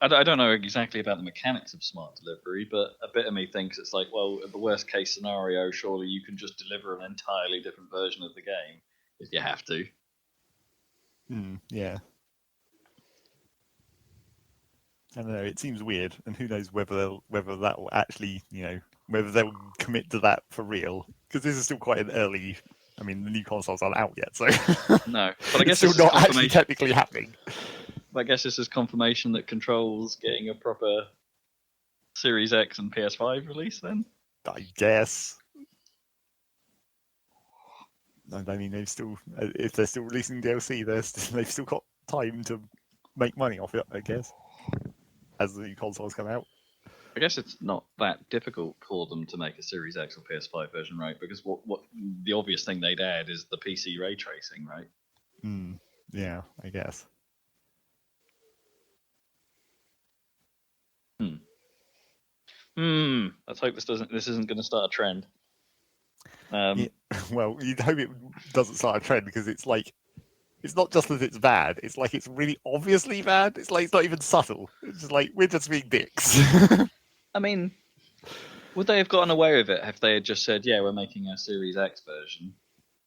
I don't know exactly about the mechanics of smart delivery, but a bit of me thinks it's like, well, in the worst case scenario, surely you can just deliver an entirely different version of the game if you have to. Yeah. I don't know, it seems weird, and who knows whether that will actually, you know, whether they'll commit to that for real, because this is still quite an early. I mean, the new consoles aren't out yet, so no. But I guess it's still not actually technically happening. I guess this is confirmation that Control's getting a proper Series X and PS5 release. Then I guess. I mean, if they're still releasing DLC, they've still got time to make money off it, I guess, as the new consoles come out. I guess it's not that difficult for them to make a Series X or PS5 version, right? Because what the obvious thing they'd add is the PC ray tracing, right? Yeah, I guess. Let's hope this isn't going to start a trend. Yeah, well, you'd hope it doesn't start a trend because it's like it's not just that it's bad; it's like it's really obviously bad. It's like it's not even subtle. It's just like we're just being dicks. I mean, would they have gotten away with it if they had just said, "Yeah, we're making a Series X version,"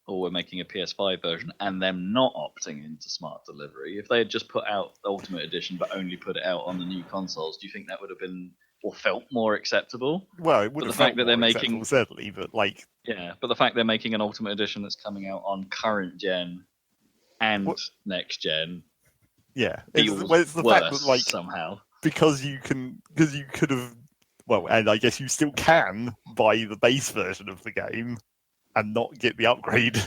or "We're making a PS5 version," and them not opting into smart delivery? If they had just put out the Ultimate Edition but only put it out on the new consoles, do you think that would have been or felt more acceptable? Well, it would But have the fact felt that they're more making acceptable, certainly, but like but the fact they're making an Ultimate Edition that's coming out on current gen and next gen, it's the fact that like somehow because you could have and I guess you still can buy the base version of the game and not get the upgrade.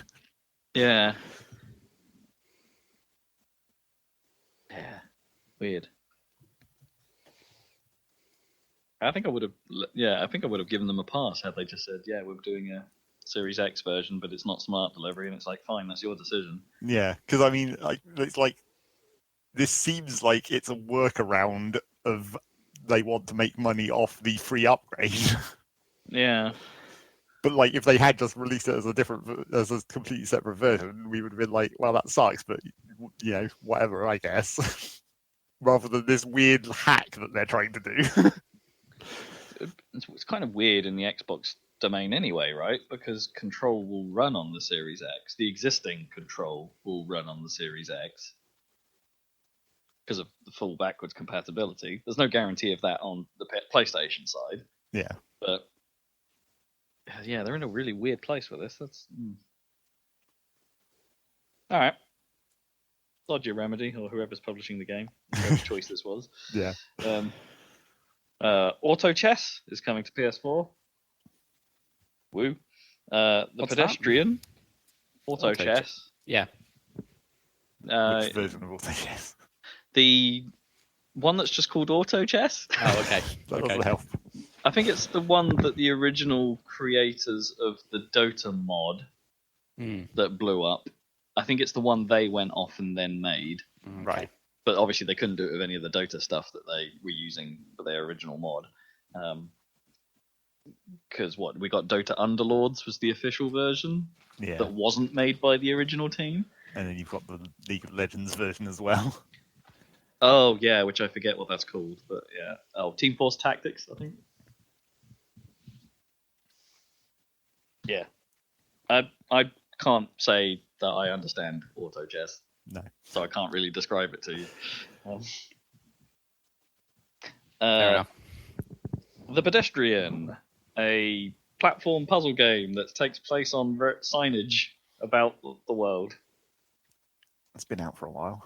Yeah, weird. I think I would have given them a pass had they just said, "Yeah, we're doing a Series X version, but it's not smart delivery," and it's like, fine, that's your decision. Yeah, because I mean, it's like this seems like it's a workaround of they want to make money off the free upgrade. Yeah, but like if they had just released it as a completely separate version, we would have been like, well, that sucks, but whatever, I guess. Rather than this weird hack that they're trying to do. it's kind of weird in the Xbox domain anyway, right? Because Control will run on the Series X. The existing Control will run on the Series X because of the full backwards compatibility. There's no guarantee of that on the PlayStation side. Yeah. But yeah, they're in a really weird place with this. That's all right. Dodgy Remedy or whoever's publishing the game, whoever's choice this was. Yeah. Auto Chess is coming to PS4. Woo. The What's Pedestrian. Auto Chess. Yeah. Which version of Auto Chess? The one that's just called Auto Chess. Oh, okay. That doesn't help. I think it's the one that the original creators of the Dota mod that blew up. I think it's the one they went off and then made. Okay. Right. But obviously they couldn't do it with any of the Dota stuff that they were using for their original mod. Because we got Dota Underlords was the official version that wasn't made by the original team. And then you've got the League of Legends version as well. Oh, yeah, which I forget what that's called. But yeah. Oh, Team Force Tactics, I think. Yeah. I can't say that I understand auto chess. No. So I can't really describe it to you. Fair enough. The Pedestrian, a platform puzzle game that takes place on signage about the world. It's been out for a while.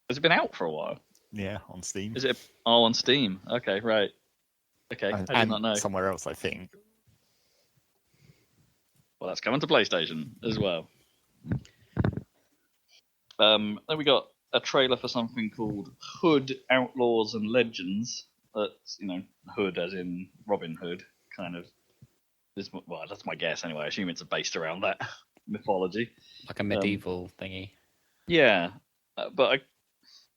Has it been out for a while? Yeah, on Steam. Is it? Oh, on Steam. Okay, right. Okay, I did not know. Somewhere else, I think. Well, that's coming to PlayStation as well. Then we got a trailer for something called Hood Outlaws and Legends. That's Hood as in Robin Hood, kind of. Well, that's my guess anyway. I assume it's based around that mythology, like a medieval thingy. Yeah, but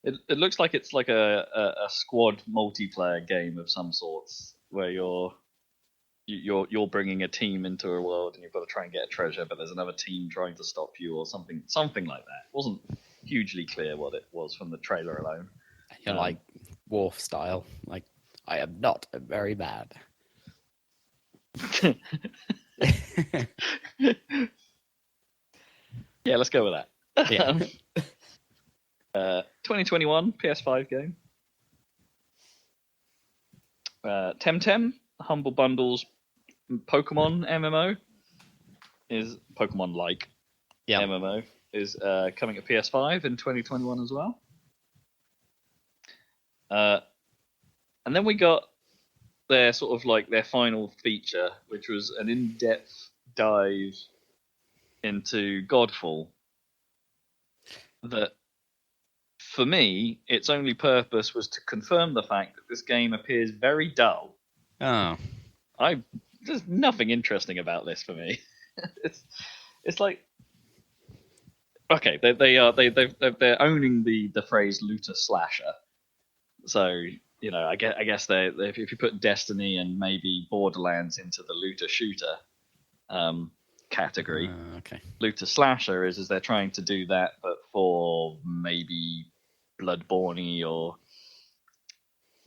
it looks like it's like a squad multiplayer game of some sorts where you're bringing a team into a world and you've got to try and get a treasure, but there's another team trying to stop you or something like that. It wasn't hugely clear what it was from the trailer alone. You're like Worf style, like I am not very bad. Yeah, let's go with that. Yeah. 2021 PS5 game. Temtem Humble Bundles Pokemon MMO is Pokemon-like MMO is coming at PS5 in 2021 as well. And then we got their sort of like their final feature, which was an in-depth dive into Godfall. That, for me, its only purpose was to confirm the fact that this game appears very dull. Oh. There's nothing interesting about this for me. It's like, okay, they're owning the phrase looter slasher. So I guess if you put Destiny and maybe Borderlands into the looter shooter category, okay. looter slasher is they're trying to do that, but for maybe Bloodborne-y or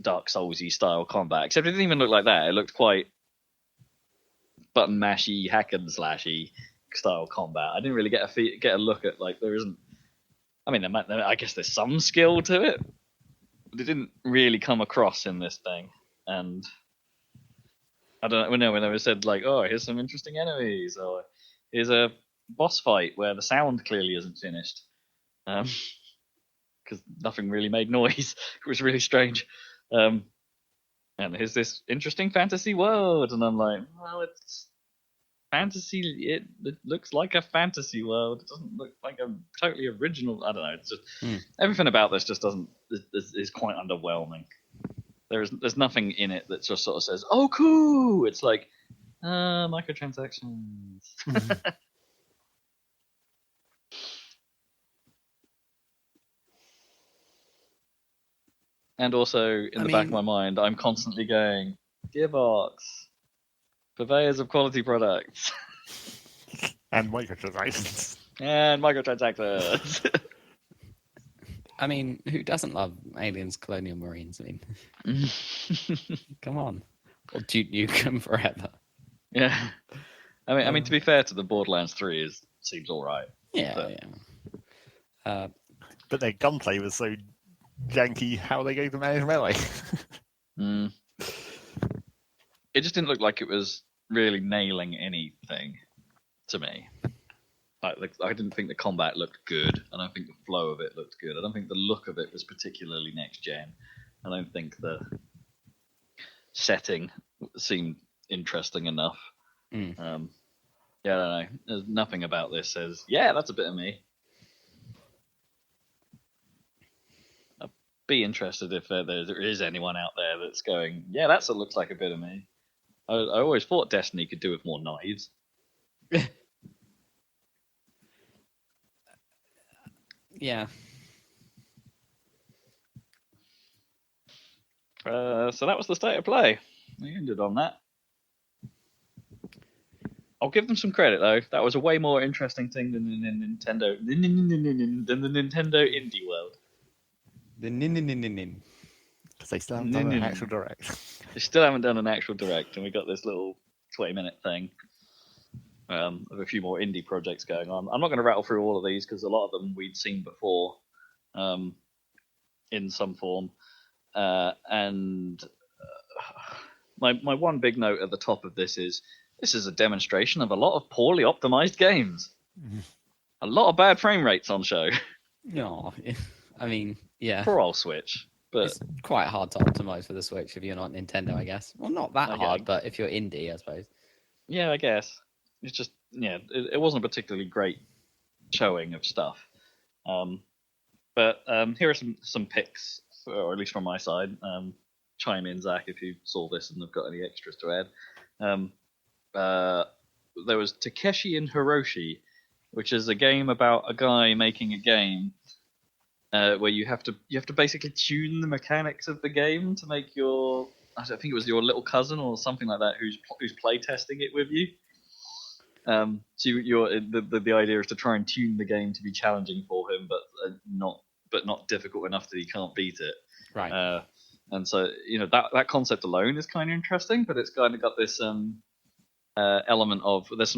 Dark Souls-y style combat. Except it didn't even look like that. It looked quite button mashy, hack and slashy style combat. I didn't really get a look at there isn't. I mean, I guess there's some skill to it, but it didn't really come across in this thing. And I don't know when they said oh, here's some interesting enemies, or here's a boss fight where the sound clearly isn't finished, because nothing really made noise. It was really strange. And here's this interesting fantasy world, and I'm like, well, it's fantasy. It looks like a fantasy world. It doesn't look like a totally original. I don't know. It's just everything about this just doesn't is quite underwhelming. There's nothing in it that just sort of says, "Oh, cool." It's like microtransactions. And also in the back of my mind, I'm constantly going, Gearbox, purveyors of quality products. And microtransactions. And microtransactions. I mean, who doesn't love Aliens, Colonial Marines? I mean, come on. Or Duke Nukem forever. Yeah. I mean, to be fair to the Borderlands 3 seems all right. Yeah, yeah. But their gunplay was so janky. How are they going to manage melee? It just didn't look like it was really nailing anything to me. I didn't think the combat looked good. I don't think the flow of it looked good. I don't think the look of it was particularly next gen. I don't think the setting seemed interesting enough. Yeah, I don't know. There's nothing about this says, yeah, that's a bit of me. I'd be interested if there is anyone out there that's going, yeah, that looks like a bit of me. I always thought Destiny could do with more knives. Yeah. So that was the state of play. We ended on that. I'll give them some credit though. That was a way more interesting thing than the Nintendo indie world. Because they still haven't done an actual direct. They still haven't done an actual direct, and we got this little 20-minute thing of a few more indie projects going on. I'm not going to rattle through all of these because a lot of them we'd seen before in some form. And my one big note at the top of this is a demonstration of a lot of poorly optimized games. A lot of bad frame rates on show. No, I mean, yeah. Poor old Switch. But it's quite hard to optimize for the Switch if you're not Nintendo, I guess. Well, not that hard, but if you're indie, I suppose. Yeah, I guess. It's just, it wasn't a particularly great showing of stuff. But here are some picks, or at least from my side. Chime in, Zach, if you saw this and have got any extras to add. There was Takeshi and Hiroshi, which is a game about a guy making a game where you have to basically tune the mechanics of the game to make I think it was your little cousin or something like that who's play testing it with you. So the idea is to try and tune the game to be challenging for him, but not difficult enough that he can't beat it. Right. And so that concept alone is kind of interesting, but it's kind of got this element of there's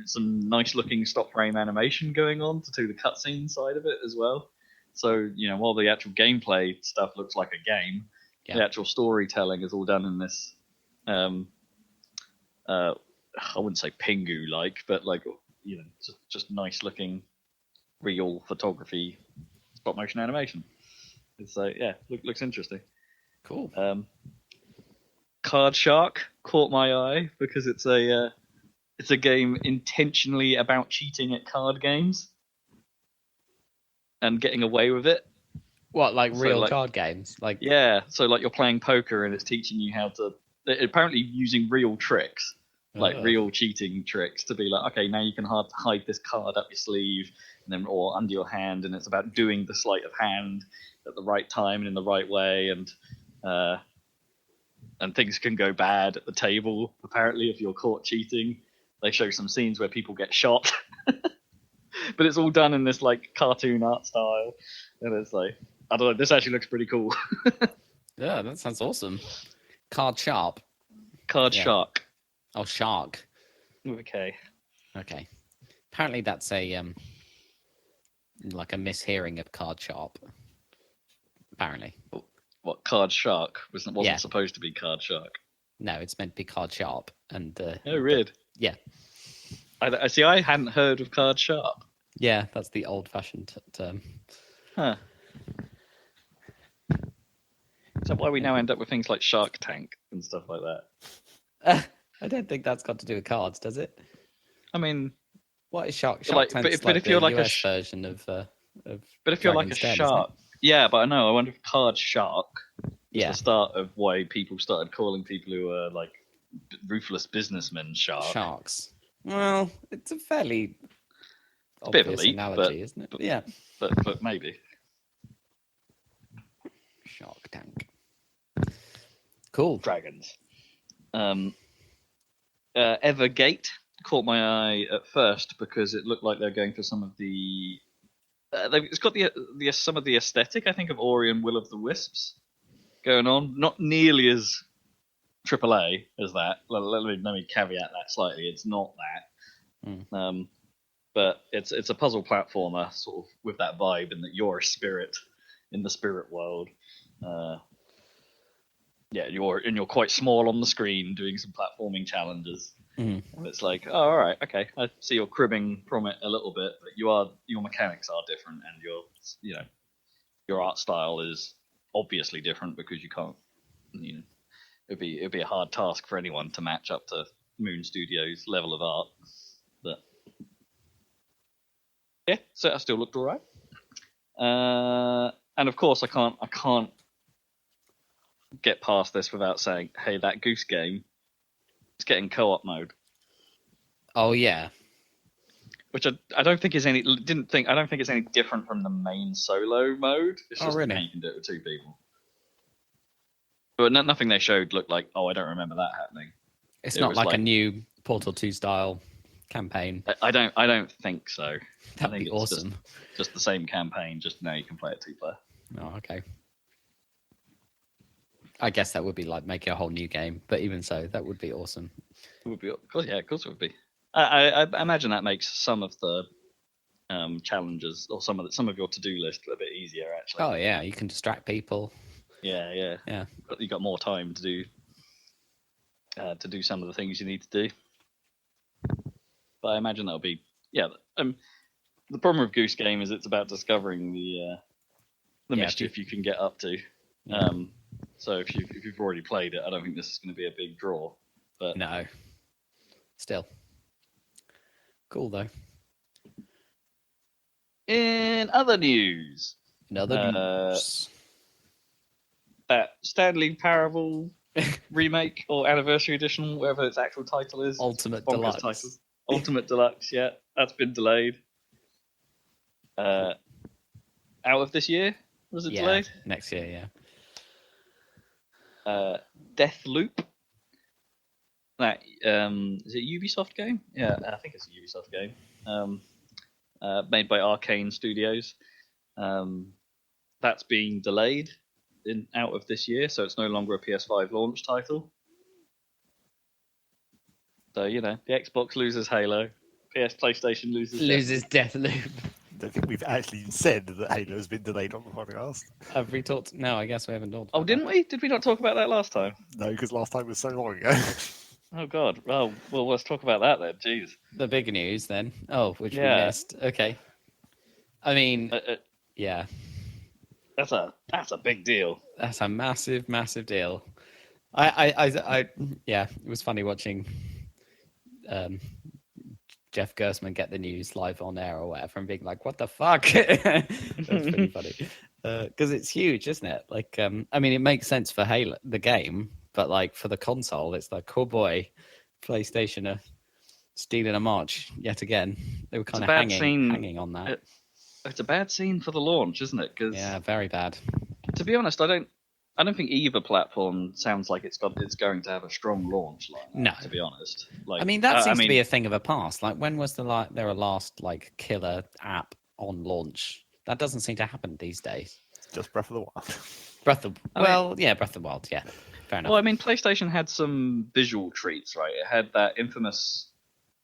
some nice looking stop frame animation going on to do the cutscene side of it as well. So while the actual gameplay stuff looks like a game, the actual storytelling is all done in this I wouldn't say Pingu like, but just nice looking real photography, stop motion animation. It's looks interesting. Cool. Card Shark caught my eye because it's a game intentionally about cheating at card games and getting away with it. What, like real card games? Like so you're playing poker and it's teaching you how to apparently using real tricks. Like real cheating tricks to be like, okay, now you can hide this card up your sleeve or under your hand, and it's about doing the sleight of hand at the right time and in the right way, and and things can go bad at the table. Apparently, if you're caught cheating, they show some scenes where people get shot, but it's all done in this like cartoon art style, and it's like, I don't know. This actually looks pretty cool. Yeah, that sounds awesome. Card Sharp. Card Yeah. Shark. Oh, Shark. Okay. Okay. Apparently that's a like a mishearing of Card Sharp. Apparently. What, Card Shark? Wasn't Yeah. supposed to be Card Shark. No, it's meant to be Card Sharp. And Oh, really? yeah. I see. I hadn't heard of Card Sharp. Yeah, that's the old-fashioned term. Huh. Is that why we now end up with things like Shark Tank and stuff like that? I don't think that's got to do with cards, does it? I mean, What is Shark Like, Tank's but if the you're like a US version of but if you're like a Dragon's Den, isn't it? shark, yeah. But I know. I wonder if Card Shark is Yeah. the start of why people started calling people who are like ruthless businessmen Sharks. Well, it's a fairly a bit of a obvious leap, analogy, isn't it? but- Yeah. But maybe. Shark Tank. Cool. Dragons. Evergate caught my eye at first because it looked like they're going for some of the. It's got the some of the aesthetic, I think, of Ori and Will of the Wisps going on. Not nearly as AAA as that. Let me caveat that slightly. It's not that. But it's a puzzle platformer, sort of with that vibe, and that you're a spirit in the spirit world. Yeah, you're quite small on the screen doing some platforming challenges. And it's like, oh, all right, okay, I see you're cribbing from it a little bit, but your mechanics are different, and your art style is obviously different because you can't, it'd be a hard task for anyone to match up to Moon Studios' level of art. But yeah, so I still looked all right. And of course, I can't get past this without saying, hey, that Goose Game is getting co-op mode. Oh yeah. Which I don't think is I don't think it's any different from the main solo mode. It's just really? that you can do it with two people. But nothing they showed looked like, oh, I don't remember that happening. It's It not was like a like- new Portal 2 style campaign. I don't think so. That'd think be it's awesome. Just the same campaign, just now you can play it 2-player. Oh, okay. I guess that would be like making a whole new game, but even so, that would be awesome. It would be, of course it would be. I imagine that makes some of the challenges or some of your to-do list a bit easier, actually. Oh yeah, you can distract people. Yeah. Yeah. But you got more time to do some of the things you need to do. But I imagine that'll be the problem with Goose Game is it's about discovering the mischief you can get up to. Yeah. So if you've already played it, I don't think this is going to be a big draw. But No. Still. Cool though. in other news, Another news. that Stanley Parable remake or anniversary edition, whatever its actual title is, Ultimate bonkers Deluxe. title. Ultimate Deluxe, yeah, that's been delayed. Out of this year, was it delayed? Next year, yeah. Death Loop. That is it a Ubisoft game? Yeah, I think it's a Ubisoft game. Made by Arcane Studios. That's being delayed out of this year, so it's no longer a PS5 launch title. So the Xbox loses Halo, PlayStation loses Death Loop. I don't think we've actually said that Halo has been delayed on the podcast. Have we talked? No, I guess we haven't talked. Oh, about didn't we? Did we not talk about that last time? No, because last time was so long ago. Oh God. Oh well, let's talk about that then. Jeez. that. The big news then. Oh, which we Yeah. missed. Okay. I mean, yeah, That's a big deal. that's a massive, massive deal. I yeah, it was funny watching Jeff Gersman get the news live on air or whatever and being like, what the fuck? That's pretty funny. Because it's huge, isn't it? Like, I mean, it makes sense for Halo, the game, but like for the console, it's like, oh boy, PlayStation are stealing a march yet again. They were kind of hanging on that. It's a bad scene for the launch, isn't it? Because Yeah, very bad. to be honest, I don't I don't think either platform sounds like it's going to have a strong launch lineup. No. To be honest. Like, I mean, that seems to be a thing of a past. Like, when was there a last like killer app on launch? That doesn't seem to happen these days. Just Breath of the Wild. Breath of the Wild. Yeah, fair enough. Well, I mean, PlayStation had some visual treats, right? It had that infamous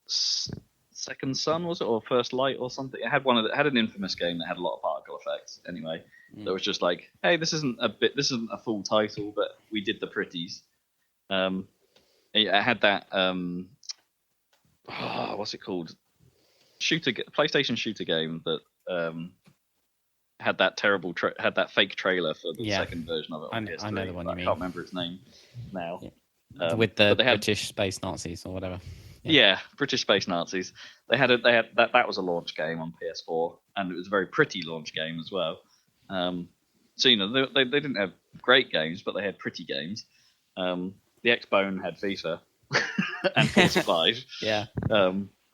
Second Sun, was it, or First Light, or something? It had had an infamous game that had a lot of particle effects. Anyway, that was just like, hey, this isn't a full title, but we did the pretties. It had that what's it called? PlayStation shooter game that had that terrible had that fake trailer for the second version of it. On PS3, I know the one you mean. I can't remember its name now. Yeah. With the British space Nazis or whatever. Yeah, British space Nazis. They had that was a launch game on PS4, and it was a very pretty launch game as well. So they didn't have great games, but they had pretty games. The Xbone had FIFA and Forza 5. Yeah.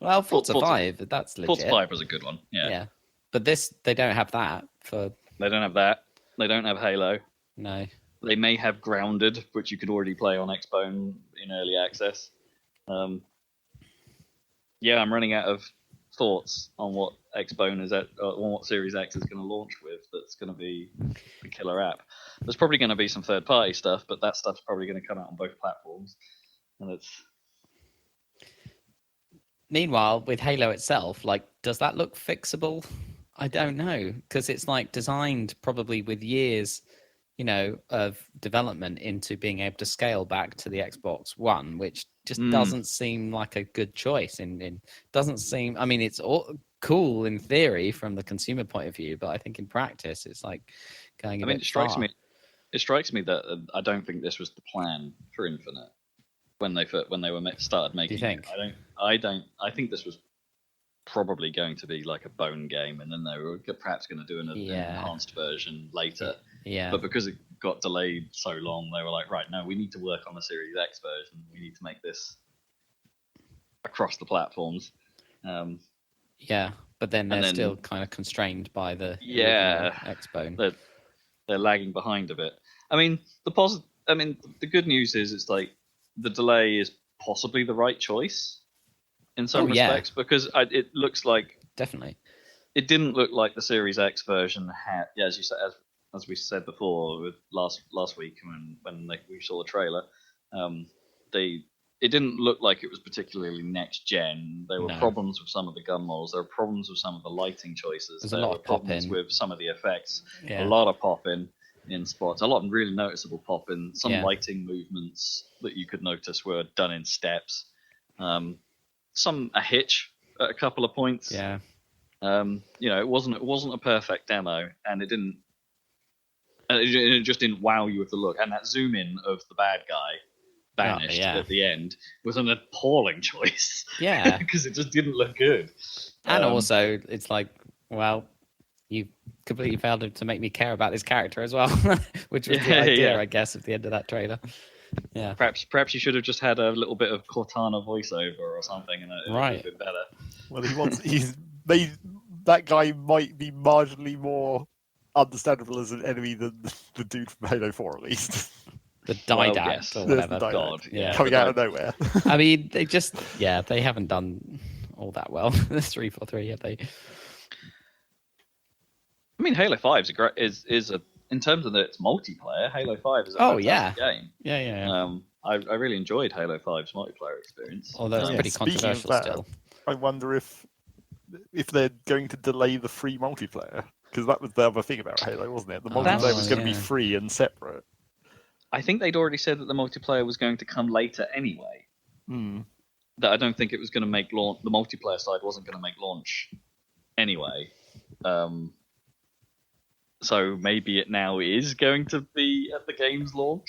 Well, Forza 5, that's legit. Forza 5 was a good one. Yeah. But they don't have that for. They don't have that. They don't have Halo. No. They may have Grounded, which you could already play on Xbone in early access. I'm running out of thoughts on what Xbone is on what Series X is going to launch with. That's going to be the killer app. There's probably going to be some third-party stuff, but that stuff's probably going to come out on both platforms, and it's. Meanwhile, with Halo itself, like, does that look fixable? I don't know, because it's like designed probably with years, of development into being able to scale back to the Xbox One, which just doesn't seem like a good choice. Doesn't seem. I mean, it's all cool in theory from the consumer point of view, but I think in practice, it's like going. It strikes me that I don't think this was the plan for Infinite when they started making. Do you think? It. I think this was probably going to be like a bone game, and then they were perhaps going to do an enhanced version later. Yeah. But because it got delayed so long, they were like, right, no, we need to work on the Series X version. We need to make this across the platforms. But then they're still kind of constrained by the Xbone. They're lagging behind a bit. I mean, the good news is it's like the delay is possibly the right choice in some respects because it looks like definitely it didn't look like the Series X version had, as you said, as we said before with last week when we saw the trailer, it didn't look like it was particularly next gen. There were problems with some of the gun models. There were problems with some of the lighting choices. There were problems with some of the effects. A lot of pop-in in spots. A lot of really noticeable pop-in. Some lighting movements that you could notice were done in steps. A hitch at a couple of points. Yeah. It wasn't a perfect demo, and it just didn't wow you with the look. And that zoom in of the bad guy vanished at the end was an appalling choice. Yeah, because it just didn't look good. And also, it's like, well, you completely failed to make me care about this character as well, which was the idea, I guess, at the end of that trailer. Yeah, perhaps you should have just had a little bit of Cortana voiceover or something, and it would have been better. Well, that guy might be marginally more understandable as an enemy than the dude from Halo 4, at least. The Didact or whatever. God, coming out of nowhere. I mean, they haven't done all that well. The 343, have they? I mean, Halo 5 is in terms of its multiplayer, Halo 5 is a fantastic game. Yeah. I really enjoyed Halo 5's multiplayer experience. Although it's pretty controversial still. I wonder if they're going to delay the free multiplayer, because that was the other thing about Halo, wasn't it? The multiplayer was going to be free and separate. I think they'd already said that the multiplayer was going to come later anyway. That I don't think it was going to make launch. The multiplayer side wasn't going to make launch anyway. So maybe it now is going to be at the game's launch.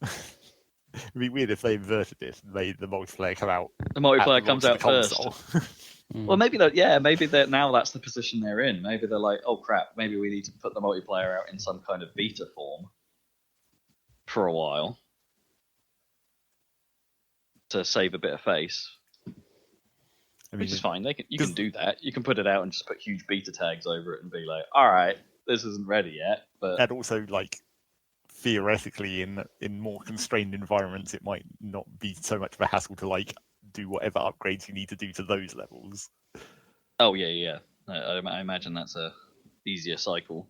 It'd be weird if they inverted it and made the multiplayer come out. The multiplayer comes out first. Well, maybe that now that's the position they're in. Maybe they're like, oh crap, maybe we need to put the multiplayer out in some kind of beta form for a while to save a bit of face. Which is fine. You can do that. You can put it out and just put huge beta tags over it and be like, all right, this isn't ready yet. But and also, like, theoretically in more constrained environments, it might not be so much of a hassle to like do whatever upgrades you need to do to those levels. Oh yeah. I imagine that's a easier cycle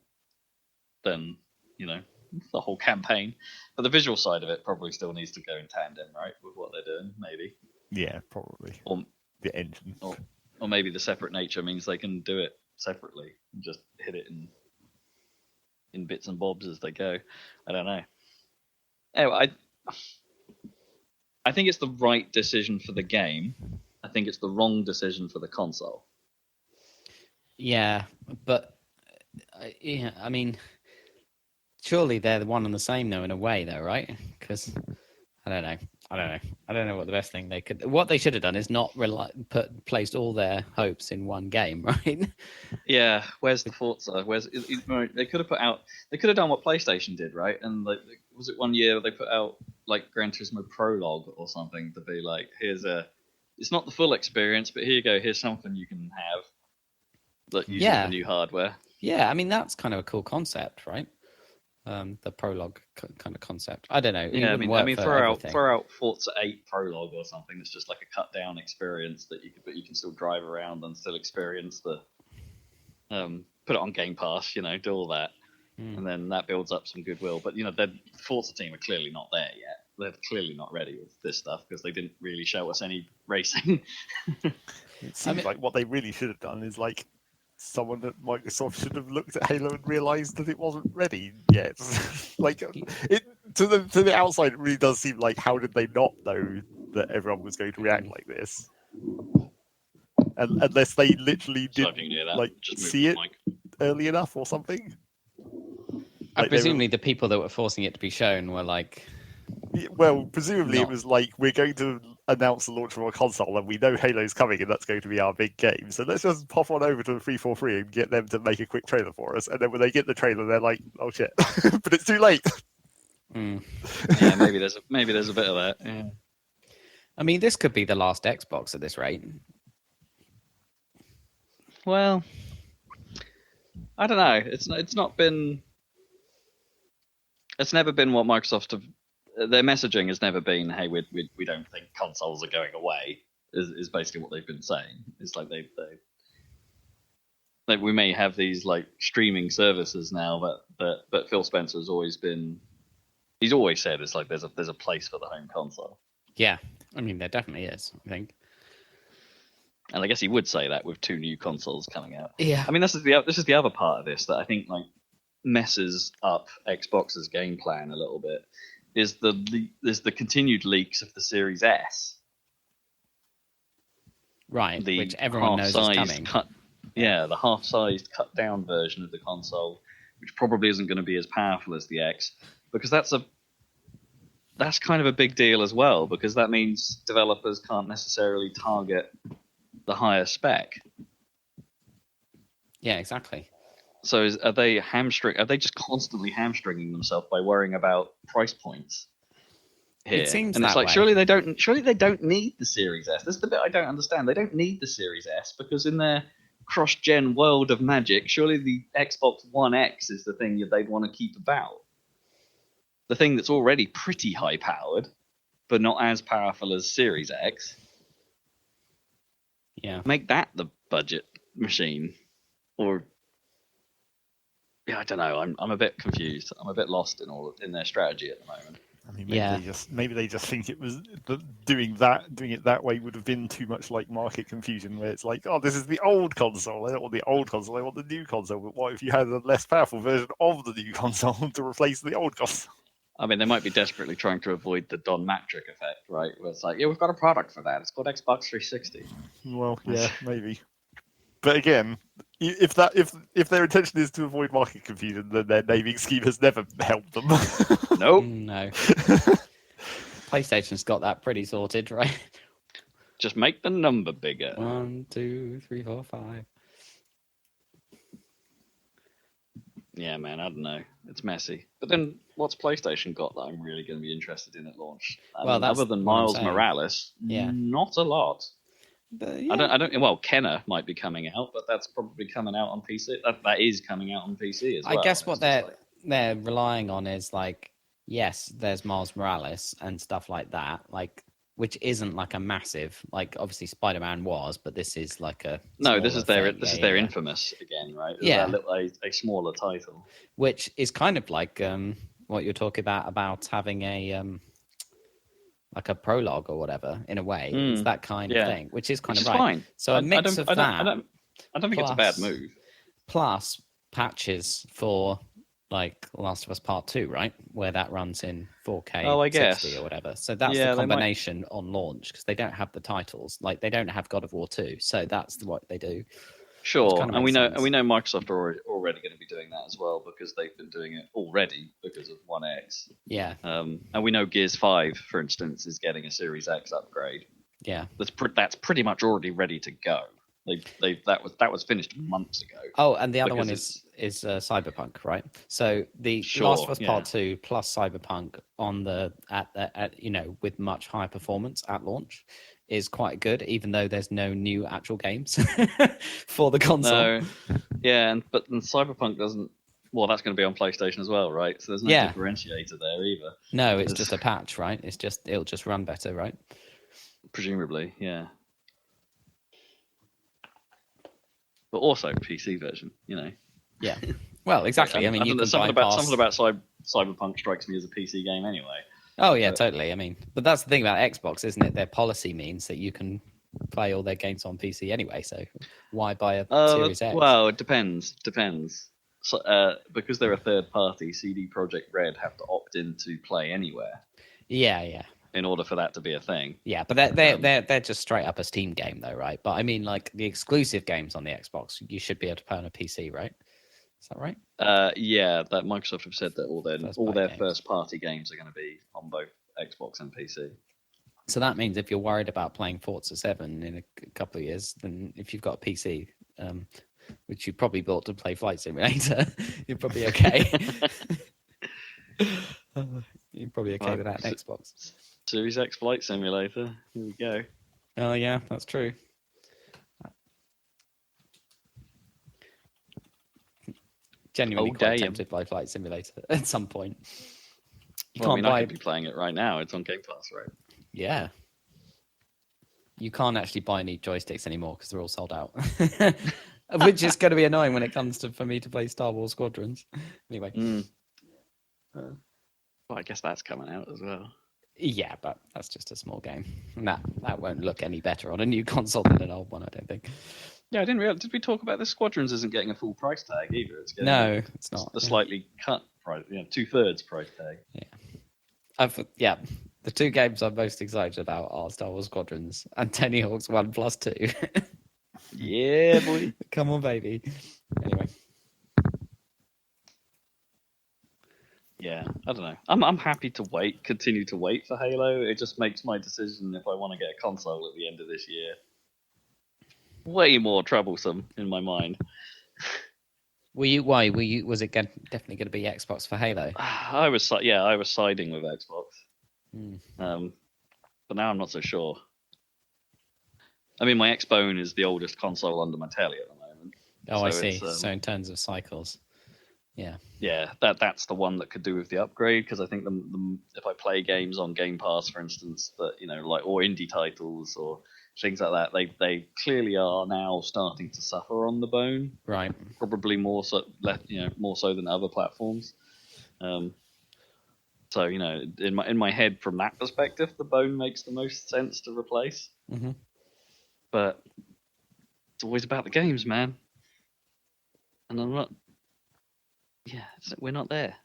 than the whole campaign. But the visual side of it probably still needs to go in tandem, right, with what they're doing, maybe. Yeah, probably. Or the engine. Or maybe the separate nature means they can do it separately and just hit it in bits and bobs as they go. I don't know. Anyway, I think it's the right decision for the game. I think it's the wrong decision for the console. Yeah, but I mean, surely they're the one and the same though, in a way, though, right? Because I don't know what the best thing they could. What they should have done is not placed all their hopes in one game, right? Yeah, where's the Forza? They could have put out? They could have done what PlayStation did, right? And like, was it one year they put out like Gran Turismo Prologue or something to be like, it's not the full experience, but here you go, here's something you can have that uses the new hardware. Yeah, I mean that's kind of a cool concept, right? The Prologue kind of concept. I don't know. Yeah, I mean, throw out Forza 8 Prologue or something that's just like a cut down experience that you can still drive around and still experience the. Put it on Game Pass, do all that, and then that builds up some goodwill. But the Forza team are clearly not there yet. They're clearly not ready with this stuff because they didn't really show us any racing. It seems like what they really should have done is like someone at Microsoft should have looked at Halo and realized that it wasn't ready yet. Like it to the outside, it really does seem like how did they not know that everyone was going to react like this? And unless they literally didn't see it early enough or something. Like presumably the people that were forcing it to be shown were like. Well, presumably it was like, we're going to announce the launch of our console and we know Halo's coming and that's going to be our big game. So let's just pop on over to the 343 and get them to make a quick trailer for us. And then when they get the trailer, they're like, oh shit, but it's too late. Yeah, maybe there's a bit of that. Yeah. I mean, this could be the last Xbox at this rate. Well, I don't know. It's never been what Microsoft have. Their messaging has never been, "Hey, we don't think consoles are going away." Is basically what they've been saying. It's like like we may have these like streaming services now, but Phil Spencer has always been. He's always said it's like there's a place for the home console. Yeah, I mean there definitely is. I think. And I guess he would say that with 2 new consoles coming out. Yeah. I mean, this is the other part of this that I think like messes up Xbox's game plan a little bit is the continued leaks of the Series S. Right, which everyone knows is coming. The half-sized, cut-down version of the console, which probably isn't going to be as powerful as the X, because that's kind of a big deal as well, because that means developers can't necessarily target the higher spec. Yeah, exactly. So are they just constantly hamstringing themselves by worrying about price points here? It seems and it's that like way. surely they don't need the Series S. This is the bit I don't understand. They don't need the Series S because in their cross-gen world of magic, surely the Xbox One X is the thing that they'd want to keep about. The thing that's already pretty high-powered, but not as powerful as Series X. Yeah. Make that the budget machine. Or yeah, I don't know. I'm a bit confused. I'm a bit lost in their strategy at the moment. I mean, maybe they just think it was doing it that way would have been too much like market confusion, where it's like, oh, this is the old console. I don't want the old console. I want the new console. But what if you had a less powerful version of the new console to replace the old console? I mean, they might be desperately trying to avoid the Don Matrick effect, right? Where it's like, yeah, we've got a product for that. It's called Xbox 360. Well, yeah, maybe. But again, if their intention is to avoid market confusion, then their naming scheme has never helped them. Nope. No. PlayStation's got that pretty sorted, right? Just make the number bigger. 1, 2, 3, 4, 5. Yeah, man, I don't know. It's messy. But then, what's PlayStation got that I'm really going to be interested in at launch? Other than Miles Morales, not a lot. But, yeah. I don't. Well, Kenner might be coming out, but that's probably coming out on PC. That is coming out on PC as well. I guess what they're relying on is like yes, there's Miles Morales and stuff like that, like which isn't like a massive, like obviously Spider-Man was, but this is like a No, this is their thing. their Infamous again, right? Yeah. A smaller title, which is kind of like what you're talking about having a like a prologue or whatever in a way. It's that kind of thing, which is kind of right. Fine. So a mix of that. I don't think it's a bad move. Plus patches for like Last of Us Part 2, right? Where that runs in 4K I 60 guess. or whatever. So that's the combination on launch because they don't have the titles. Like they don't have God of War 2. So that's what they do. Sure, and we know Microsoft are already going to be doing that as well because they've been doing it already because of One X. Yeah. And we know Gears 5, for instance, is getting a Series X upgrade. Yeah. That's pretty much already ready to go. That was finished months ago. Oh, and the other one is Cyberpunk, right? So the Last of Us Part 2 plus Cyberpunk on at with much higher performance at launch is quite good, even though there's no new actual games for the console. No. Yeah, but Cyberpunk doesn't. Well, that's going to be on PlayStation as well, right? So there's no differentiator there either. No, it's just a patch, right? It'll just run better, right? Presumably, yeah. But also PC version, Yeah. Well, exactly. I mean, you can something about Cyberpunk strikes me as a PC game anyway. Oh yeah, totally. I mean, but that's the thing about Xbox, isn't it? Their policy means that you can play all their games on PC anyway. So why buy a Series X? Well, it depends. So, because they're a third party, CD Projekt Red have to opt in to play anywhere. Yeah. In order for that to be a thing. Yeah, but they're just straight up a Steam game though, right? But I mean, like the exclusive games on the Xbox, you should be able to play on a PC, right? Is that right? Yeah, that Microsoft have said that all their first party games are going to be on both Xbox and PC. So that means if you're worried about playing Forza 7 in a couple of years, then if you've got a PC, which you probably bought to play Flight Simulator, you're probably okay. You're probably okay with that Xbox. Series X Flight Simulator. Here we go. Oh yeah, that's true. Genuinely quite tempted by Flight Simulator at some point. I could be playing it right now. It's on Game Pass, right? Yeah. You can't actually buy any joysticks anymore because they're all sold out. Which is going to be annoying when it comes for me to play Star Wars Squadrons. Anyway. Well, I guess that's coming out as well. Yeah, but that's just a small game. That won't look any better on a new console than an old one, I don't think. Yeah, I didn't realize. Did we talk about this? Squadrons isn't getting a full price tag either. It's not. The slightly cut price, 2/3 price tag. Yeah. The two games I'm most excited about are Star Wars Squadrons and Tony Hawk's 1+2. Yeah, boy. Come on, baby. Anyway. Yeah, I don't know. I'm happy to continue to wait for Halo. It just makes my decision if I want to get a console at the end of this year way more troublesome in my mind. Why? Was it definitely going to be Xbox for Halo? I was siding with Xbox. But now I'm not so sure. I mean, my Xbone is the oldest console under my telly at the moment. Oh, so I see. So in terms of cycles, yeah, that's the one that could do with the upgrade because I think if I play games on Game Pass, for instance, that or indie titles or things like that, they clearly are now starting to suffer on the bone. Right. Probably more so than other platforms. So in my head, from that perspective, the bone makes the most sense to replace. Mm-hmm. But it's always about the games, man. And I'm not. Yeah, we're not there.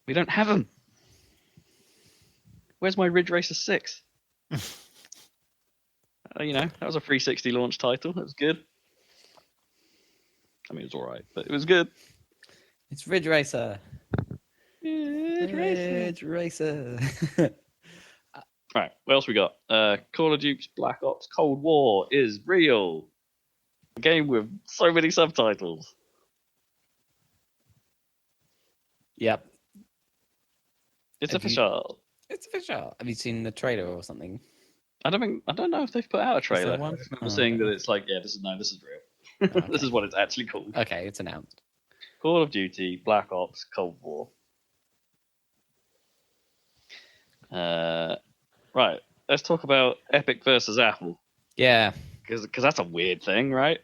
We don't have them. Where's my Ridge Racer 6? That was a 360 launch title. That was good. I mean, it was all right, but it was good. It's Ridge Racer. Ridge Racer. Right, what else we got? Call of Duty Black Ops Cold War is real. A game with so many subtitles. Yep. It's official. It's official. Have you seen the trailer or something? I don't know if they've put out a trailer. I remember seeing that it's like, this is real. Okay. This is what it's actually called. Okay, it's announced. Call of Duty Black Ops Cold War. Right. Let's talk about Epic versus Apple. Yeah. Because that's a weird thing, right?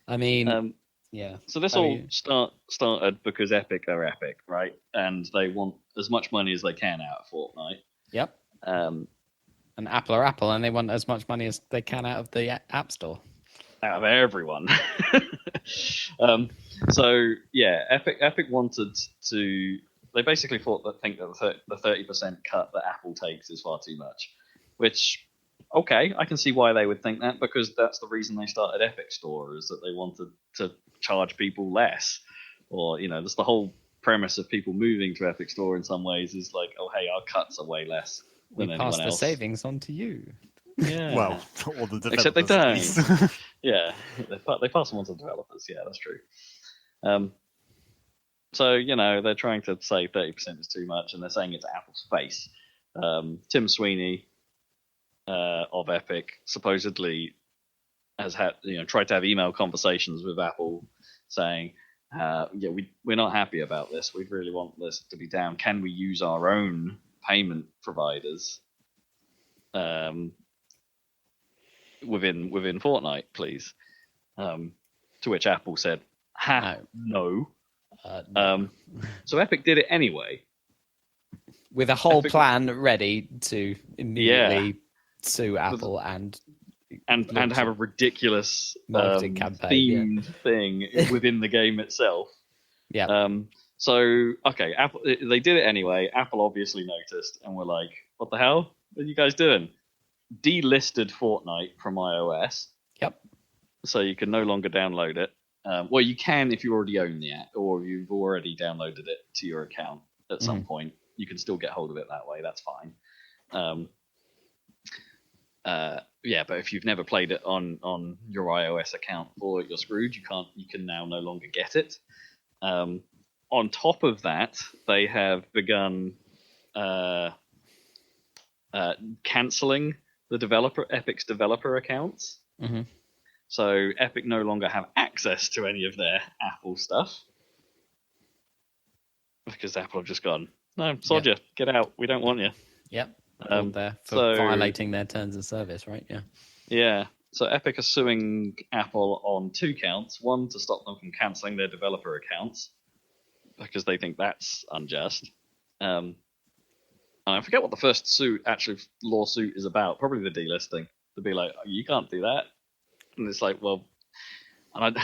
I mean, yeah. So this all started because Epic are Epic, right? And they want as much money as they can out of Fortnite. Yep. And Apple are Apple, and they want as much money as they can out of the App Store. Out of everyone. So yeah, Epic wanted to. They basically think that the 30% cut that Apple takes is far too much, which. Okay, I can see why they would think that, because that's the reason they started Epic Store, is that they wanted to charge people less. Or, that's the whole premise of people moving to Epic Store in some ways, is like, oh, hey, our cuts are way less than anyone else. We pass the savings on to you. Yeah. Well, all the developers. Except they don't. Yeah, they pass them on to the developers. Yeah, that's true. So, they're trying to say 30% is too much, and they're saying it's Apple's face. Tim Sweeney of Epic supposedly has had, tried to have email conversations with Apple saying, we're not happy about this. We really want this to be down. Can we use our own payment providers within Fortnite, please? To which Apple said, no. So Epic did it anyway. With a whole plan ready to immediately sue Apple and have a ridiculous marketing campaign thing within the game itself. Yeah. So okay, Apple, they did it anyway. Apple obviously noticed and were like, "What the hell? What are you guys doing?" Delisted Fortnite from iOS. Yep. So you can no longer download it. Well, you can if you already own the app or you've already downloaded it to your account at some point. You can still get hold of it that way. That's fine. But if you've never played it on your iOS account, or you're screwed. You can now no longer get it. On top of that, they have begun canceling the Epic's developer accounts. Mm-hmm. So Epic no longer have access to any of their Apple stuff because Apple have just gone, no, sod you, get out. We don't want you. Yep. There for violating their terms of service, right? Yeah. Yeah. So Epic are suing Apple on 2 counts. One, to stop them from cancelling their developer accounts because they think that's unjust. I forget what the first lawsuit is about. Probably the delisting. To be like, you can't do that. And it's like, well, and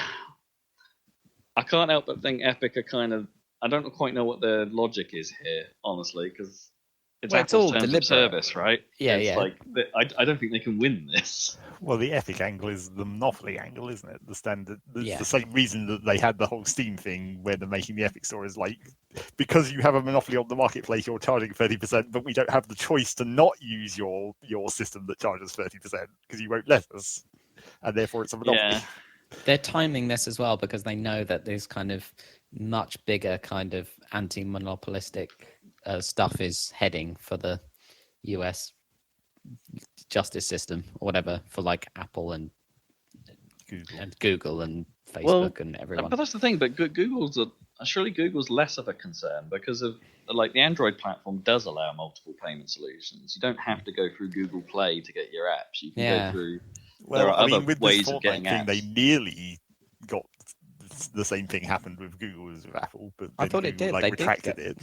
I can't help but think Epic are kind of. I don't quite know what the logic is here, honestly, because it's Apple's terms of service, right? Yeah, it's like I don't think they can win this. Well, the Epic angle is the monopoly angle, isn't it? The standard. It's the same reason that they had the whole Steam thing where they're making the Epic Store is like, because you have a monopoly on the marketplace, you're charging 30%, but we don't have the choice to not use your system that charges 30% because you won't let us, and therefore it's a monopoly. Yeah. They're timing this as well because they know that there's kind of much bigger kind of anti-monopolistic stuff is heading for the US justice system or whatever for like Apple and Google and Facebook and everyone. But that's the thing. But surely Google's less of a concern because of like the Android platform does allow multiple payment solutions. You don't have to go through Google Play to get your apps. You can go through. Well, there are other with ways this of getting thing, apps. they nearly got the same thing happened with Google as with Apple, but I thought Google, it did. They retracted it.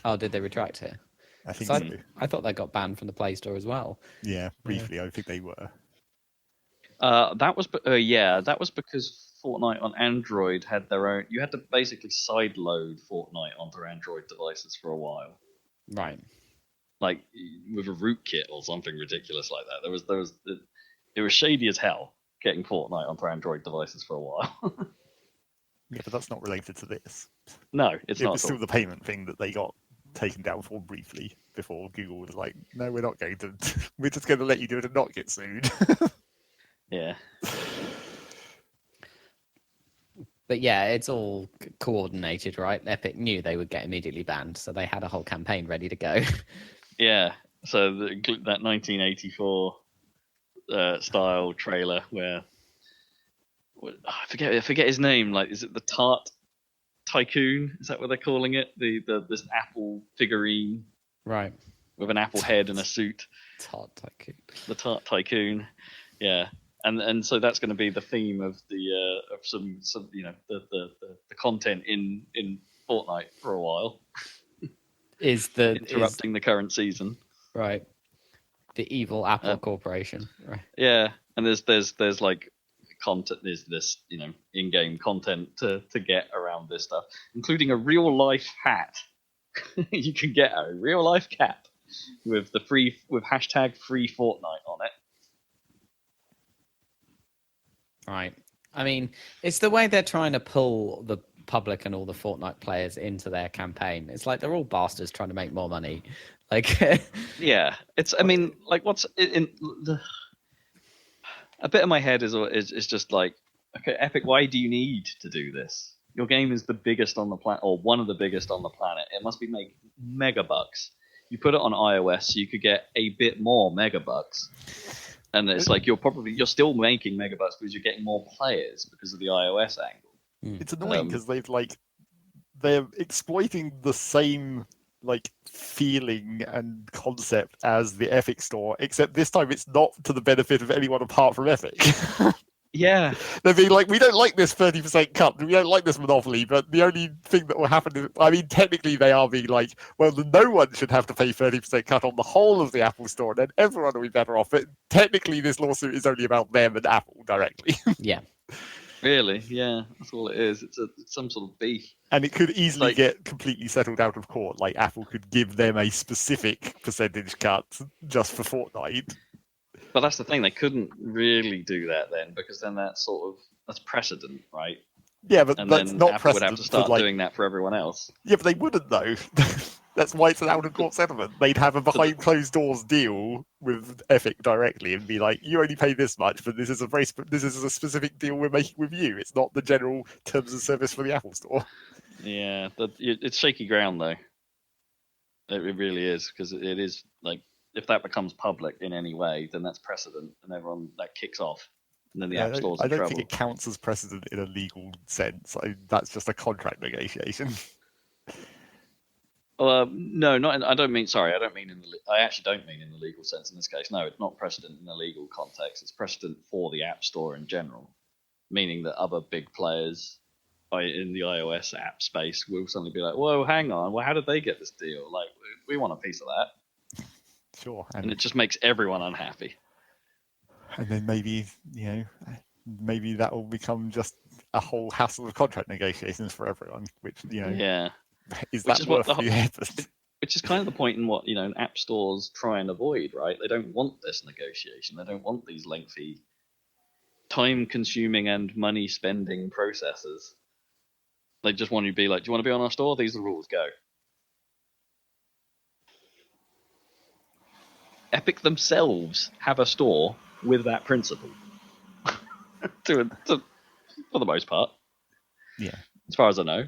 Oh, did they retract it? I think so. I thought they got banned from the Play Store as well. Yeah, briefly, I think they were. That was because Fortnite on Android had their own. You had to basically sideload Fortnite onto Android devices for a while, right? Like with a rootkit or something ridiculous like that. It was shady as hell getting Fortnite onto Android devices for a while. Yeah, but that's not related to this. No, it's not. It was still the payment thing that they got taken down for briefly before Google was like, no, we're not going to. We're just going to let you do it and not get sued. Yeah. But yeah, it's all coordinated, right? Epic knew they would get immediately banned, so they had a whole campaign ready to go. Yeah. So that 1984 style trailer where I forget his name. Like, is it the Tart Tycoon? Is that what they're calling it? This Apple figurine, right? with an apple head and a suit. Tart Tycoon. The Tart Tycoon, yeah. And so that's going to be the theme of the of some the content in Fortnite for a while. Is interrupting the current season, right? The evil Apple Corporation, right? Yeah, and there's like content. There's this in-game content to get around this stuff, including a real life hat. You can get a real life cap with hashtag free Fortnite on it. Right. I mean, it's the way they're trying to pull the public and all the Fortnite players into their campaign. It's like they're all bastards trying to make more money. Like, yeah, it's. I mean, like, what's in the? A bit of my head is just like, okay, Epic, why do you need to do this? Your game is the biggest on the planet, or one of the biggest on the planet. It must be making mega bucks. You put it on iOS, so you could get a bit more mega bucks. And it's like you're still making megabucks because you're getting more players because of the iOS angle. It's annoying because they're exploiting the same feeling and concept as the Epic Store, except this time it's not to the benefit of anyone apart from Epic. Yeah. They're being like, we don't like this 30% cut, we don't like this monopoly, but the only thing that will happen is, I mean, technically they are being like, well, no one should have to pay 30% cut on the whole of the Apple Store, and then everyone will be better off. But technically this lawsuit is only about them and Apple directly. Yeah. Really? Yeah, that's all it is. It's some sort of beef. And it could easily get completely settled out of court. Like, Apple could give them a specific percentage cut just for Fortnite. But that's the thing, they couldn't really do that then, because then that's precedent, right? Yeah, but and that's then not Apple precedent. would have to start doing that for everyone else. Yeah, but they wouldn't though. That's why it's an out-of-court settlement. They'd have a behind-closed-doors deal with Epic directly and be like, you only pay this much, but this is a specific deal we're making with you. It's not the general terms of service for the Apple Store. Yeah, it's shaky ground though. It really is, because it is like, if that becomes public in any way, then that's precedent, and everyone that kicks off, and then the App Store's in trouble. I don't think it counts as precedent in a legal sense. That's just a contract negotiation. No, I don't mean. Sorry, I actually don't mean in the legal sense in this case. No, it's not precedent in the legal context. It's precedent for the App Store in general, meaning that other big players in the iOS app space will suddenly be like, "Whoa, hang on! Well, how did they get this deal? Like, we want a piece of that." Sure. And it just makes everyone unhappy. And then maybe that will become just a whole hassle of contract negotiations for everyone, which, yeah. Is that worth the effort? Which is kind of the point in what, app stores try and avoid, right? They don't want this negotiation. They don't want these lengthy, time-consuming and money-spending processes. They just want you to be like, do you want to be on our store? These are the rules, go. Epic themselves have a store with that principle, for the most part. Yeah, as far as I know,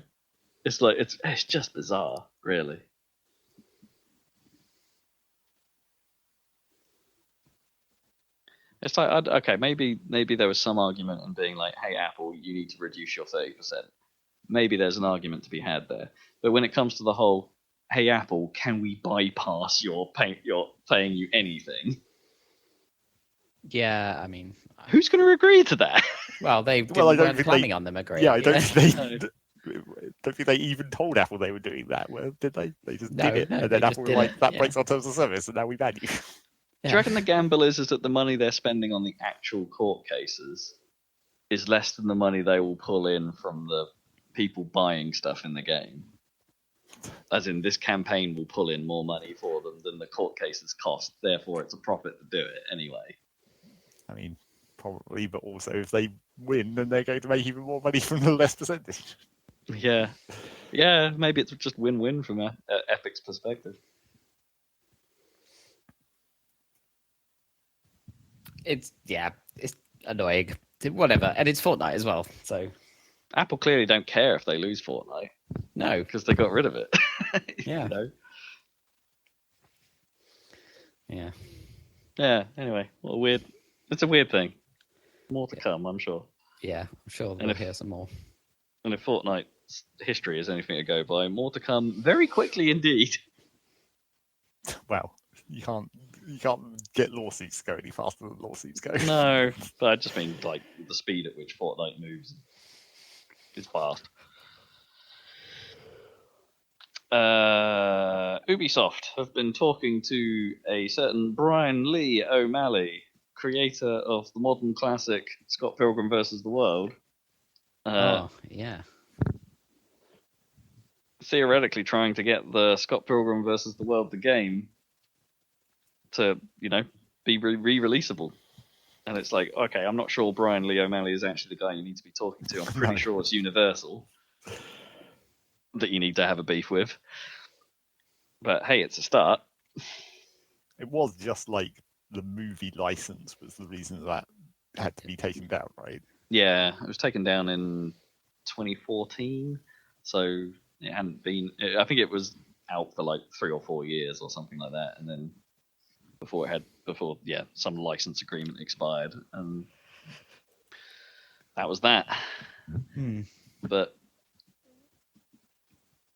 it's like it's just bizarre, really. It's like, okay, maybe there was some argument in being like, hey, Apple, you need to reduce your 30%. Maybe there's an argument to be had there, but when it comes to the whole, hey, Apple, can we bypass your paying you anything? Yeah, I mean, who's going to agree to that? Well, weren't planning on them agreeing. Yeah, I don't think they even told Apple they were doing that. Well, did they? They just did it, and then Apple were like, "That breaks our terms of service, and now we ban you." Do you reckon the gamble is that the money they're spending on the actual court cases is less than the money they will pull in from the people buying stuff in the game? As in, this campaign will pull in more money for them than the court cases cost. Therefore, it's a profit to do it anyway. I mean, probably, but also if they win, then they're going to make even more money from the less percentage. Yeah, maybe it's just win-win from Epic's perspective. It's annoying. Whatever, and it's Fortnite as well, so. Apple clearly don't care if they lose Fortnite. No, because they got rid of it. Yeah. Yeah. Yeah. Anyway, weird. It's a weird thing. More to come, I'm sure. Yeah, I'm sure we'll hear some more. And if Fortnite's history is anything to go by, more to come very quickly indeed. Well, You can't get lawsuits to go any faster than lawsuits go. No, but I just mean like the speed at which Fortnite moves is fast. Ubisoft have been talking to a certain Brian Lee O'Malley, creator of the modern classic Scott Pilgrim vs. the World. Yeah. Theoretically trying to get the Scott Pilgrim vs. the World, the game, to, be re-releasable. And it's like, okay, I'm not sure Brian Lee O'Malley is actually the guy you need to be talking to. I'm pretty sure it's Universal that you need to have a beef with. But hey, it's a start. It was just like the movie license was the reason that had to be taken down, right? Yeah, it was taken down in 2014, so it hadn't been. I think it was out for like 3 or 4 years or something like that, and then before some license agreement expired, and that was that. But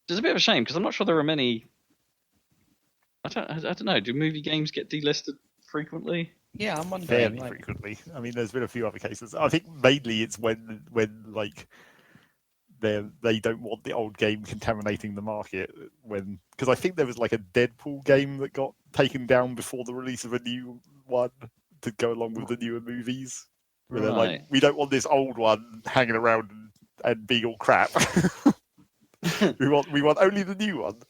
it's a bit of a shame because I'm not sure there are many. I don't know. Do movie games get delisted frequently? Yeah, I'm wondering. Fairly frequently. I mean, there's been a few other cases. I think mainly it's when like they don't want the old game contaminating the market. Because I think there was like a Deadpool game that got taken down before the release of a new one to go along with the newer movies. Where they're like, we don't want this old one hanging around and being all crap. we want only the new one.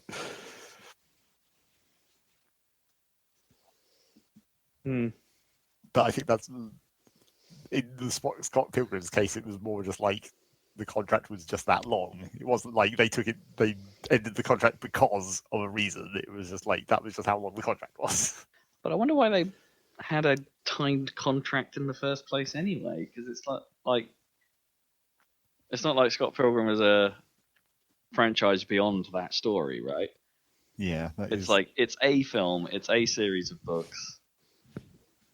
But I think that's in the Scott Pilgrim's case. It was more just like the contract was just that long. It wasn't like they ended the contract because of a reason. It was just like that was just how long the contract was. But I wonder why they had a timed contract in the first place anyway. Because it's like it's not like Scott Pilgrim is a franchise beyond that story, right? Yeah, like it's a film, it's a series of books.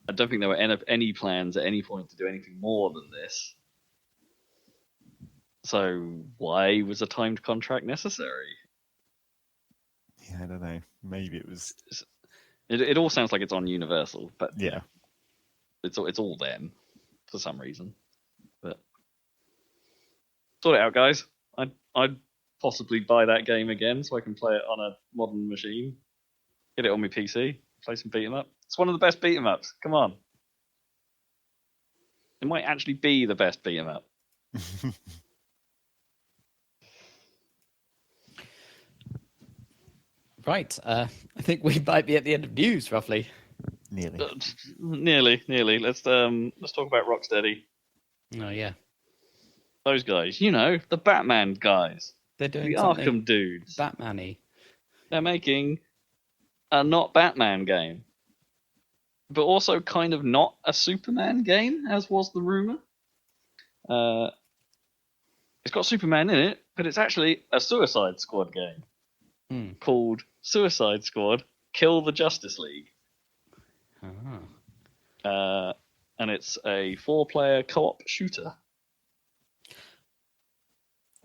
I don't think there were any plans at any point to do anything more than this. So why was a timed contract necessary? Yeah, I don't know. Maybe it was. It all sounds like it's on Universal, but yeah, it's all them for some reason. But sort it out, guys. I'd possibly buy that game again so I can play it on a modern machine. Get it on my PC. Play some beat 'em up. It's one of the best beat 'em ups. Come on. It might actually be the best beat 'em up. Right. I think we might be at the end of news, roughly. Nearly. Let's talk about Rocksteady. Oh yeah. Those guys, the Batman guys. They're doing the something Arkham dudes. Batman-y. They're making a not Batman game, but also kind of not a Superman game, as was the rumor. It's got Superman in it, but it's actually a Suicide Squad game called Suicide Squad: Kill the Justice League. And it's a 4-player co-op shooter.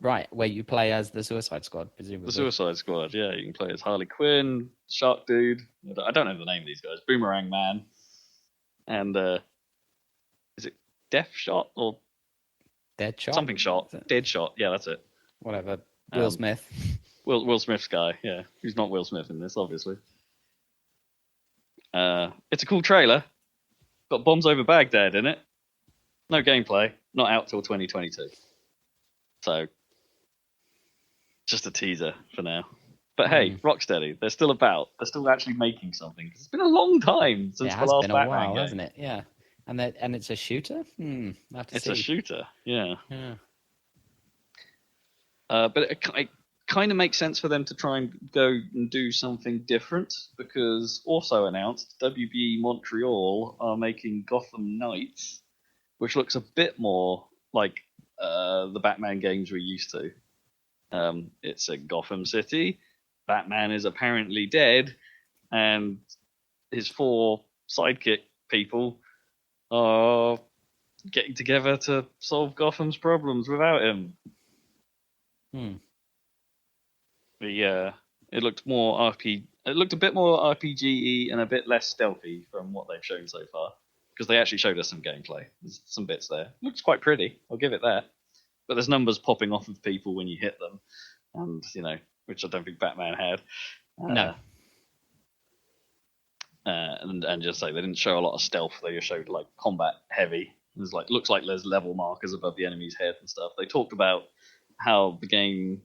Right, where you play as the Suicide Squad, presumably. The Suicide Squad, yeah. You can play as Harley Quinn, Shark Dude. I don't know the name of these guys. Boomerang Man. And, is it Death Shot or... Deadshot? Something Shot. Deadshot, yeah, that's it. Whatever. Will Smith. Will Smith's guy, yeah. Who's not Will Smith in this, obviously. It's a cool trailer. Got Bombs Over Baghdad in it. No gameplay. Not out till 2022. So... just a teaser for now. But hey, Rocksteady, they're still about. They're still actually making something. It's been a long time since the last Batman game. It has been a while, hasn't it? Yeah. And it's a shooter? It's a shooter, yeah. Yeah. But it kind of makes sense for them to try and go and do something different, because also announced, WB Montreal are making Gotham Knights, which looks a bit more like the Batman games we're used to. It's a Gotham City. Batman is apparently dead, and his 4 sidekick people are getting together to solve Gotham's problems without him. But yeah, it looked more It looked a bit more RPG-y and a bit less stealthy from what they've shown so far. Because they actually showed us some gameplay. There's some bits there. Looks quite pretty. I'll give it that. But there's numbers popping off of people when you hit them, and which I don't think Batman had. No. And just say they didn't show a lot of stealth. They just showed like combat heavy. There's looks like there's level markers above the enemy's head and stuff. They talked about how the game.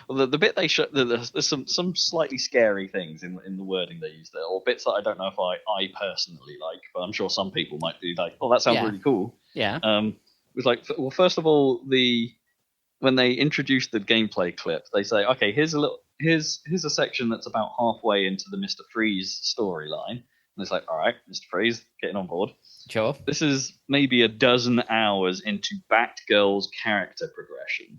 Well, the bit they show, there's some slightly scary things in the wording they use there, or bits that I don't know if I personally like, but I'm sure some people might be like, oh, that sounds really cool. Yeah. It was like, well, first of all, when they introduced the gameplay clip, they say, okay, here's a section that's about halfway into the Mr. Freeze storyline, and it's like, all right, Mr. Freeze, getting on board. Sure. This is maybe a dozen hours into Batgirl's character progression,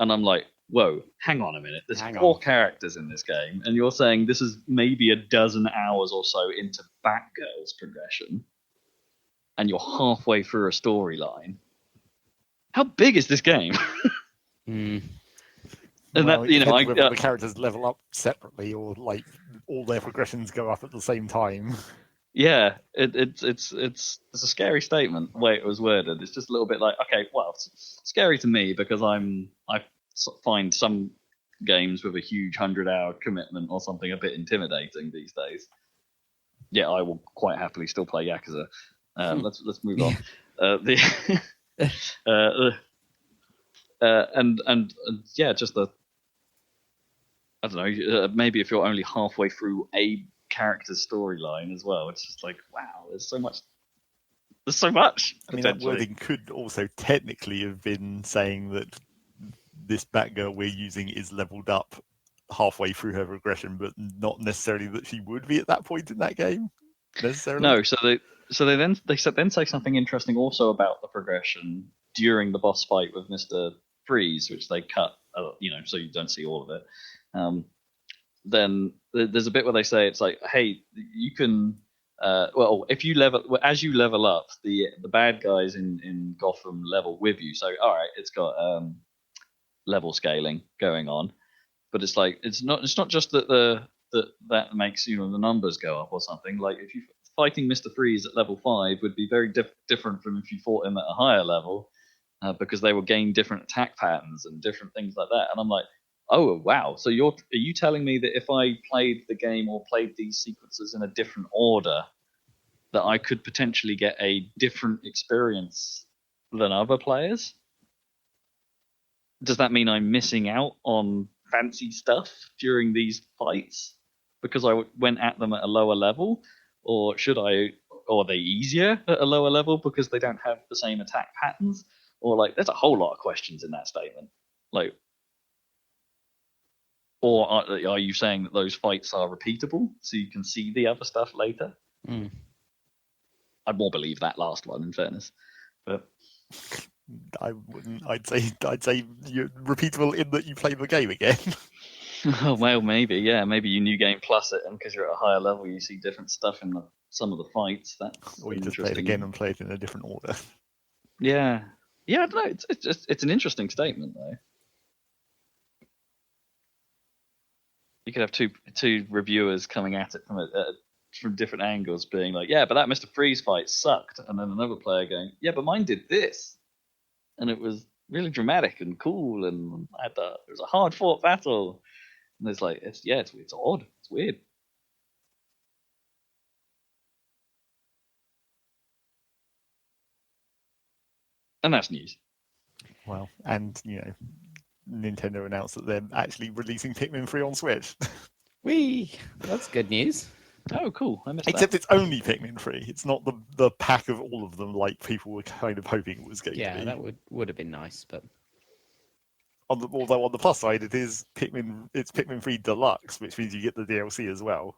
and I'm like, whoa, hang on a minute. There's 4 characters in this game, and you're saying this is maybe a dozen hours or so into Batgirl's progression, and you're halfway through a storyline. How big is this game? And well, whether the characters level up separately or like all their progressions go up at the same time. Yeah, it's a scary statement the way it was worded. It's just a little bit like, okay, well, it's scary to me because I find some games with a huge 100-hour commitment or something a bit intimidating these days. Yeah, I will quite happily still play Yakuza. Let's move on. And yeah, just I don't know. Maybe if you're only halfway through a character's storyline as well, it's just like, wow, there's so much. There's so much. I mean, that wording could also technically have been saying that this Batgirl we're using is leveled up halfway through her progression, but not necessarily that she would be at that point in that game. Necessarily. No, so they then say something interesting also about the progression during the boss fight with Mr. Freeze, which they cut, so you don't see all of it. Then there's a bit where they say it's like, hey, you can, if you as you level up, the bad guys in Gotham level with you. So all right, it's got level scaling going on, but it's like it's not just that that makes the numbers go up or something. Like if you fighting Mr. Freeze at level 5 would be very different from if you fought him at a higher level, because they will gain different attack patterns and different things like that. And I'm like, oh wow! So are you telling me that if I played the game or played these sequences in a different order, that I could potentially get a different experience than other players? Does that mean I'm missing out on fancy stuff during these fights because I went at them at a lower level? Or are they easier at a lower level because they don't have the same attack patterns? Or like, there's a whole lot of questions in that statement. Like, or are you saying that those fights are repeatable so you can see the other stuff later? I'd more believe that last one, in fairness. But I wouldn't. I'd say you're repeatable in that you play the game again. Oh, well, maybe, yeah. Maybe you new game plus it, and because you're at a higher level, you see different stuff in some of the fights. That's or you just play it again and play it in a different order. Yeah, I don't know. It's an interesting statement, though. You could have two reviewers coming at it from different angles, being like, "Yeah, but that Mr. Freeze fight sucked," and then another player going, "Yeah, but mine did this, and it was really dramatic and cool, and it was a hard fought battle." And it's like, it's odd, it's weird. And that's news. Well, and Nintendo announced that they're actually releasing Pikmin 3 on Switch. Whee! That's good news. Oh, cool. I missed Except that. it's only Pikmin 3. It's not the pack of all of them like people were kind of hoping it was going to be. Yeah, that would have been nice, but although on the plus side, it's Pikmin 3 Deluxe, which means you get the DLC as well.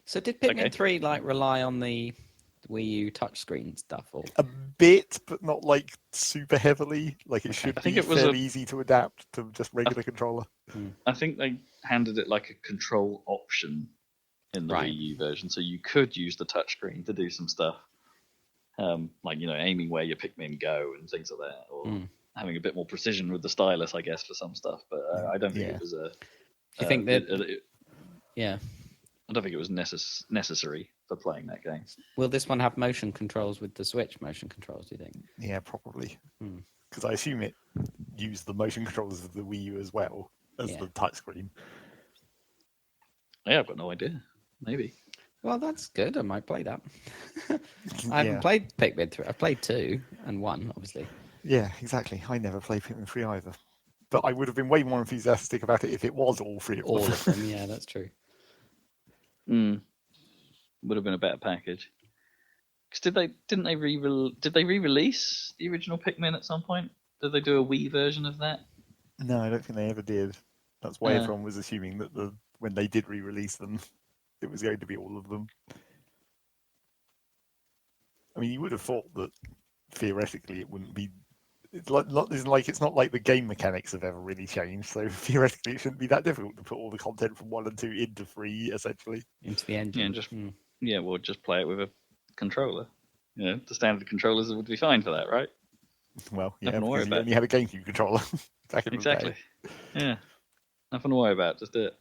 So did Pikmin 3 rely on the Wii U touchscreen stuff? Or A bit, but not super heavily. It should be fairly easy to adapt to just regular controller. I think they handed it like a control option in the Wii U version, so you could use the touchscreen to do some stuff, aiming where your Pikmin go and things like that, or having a bit more precision with the stylus, I guess, for some stuff. But I don't think it was a. Do you think that Yeah. I don't think it was necessary for playing that game. Will this one have motion controls with the Switch motion controls, do you think? Yeah, probably. Hmm. Because I assume it used the motion controls of the Wii U as well as Yeah. the touchscreen. Yeah, I've got no idea. Maybe. Well, that's good. I might play that. I haven't Yeah. played Pikmin 3. I've played 2 and 1, obviously. Yeah, exactly. I never played Pikmin 3 either. But I would have been way more enthusiastic about it if it was all three of them. All of them, yeah, that's true. Would have been a better package. Because did they re-release the original Pikmin at some point? Did they do a Wii version of that? No, I don't think they ever did. That's why everyone was assuming that when they did re-release them, it was going to be all of them. I mean, you would have thought that theoretically it wouldn't be. It's not like the game mechanics have ever really changed. So theoretically, it shouldn't be that difficult to put all the content from 1 and 2 into 3, essentially. Into the engine. Yeah, we'll just play it with a controller. You know, the standard controllers would be fine for that, right? Well, yeah, Nothing to worry because you about. only had a GameCube controller back in Exactly. the day. Yeah. Nothing to worry about. Just do it.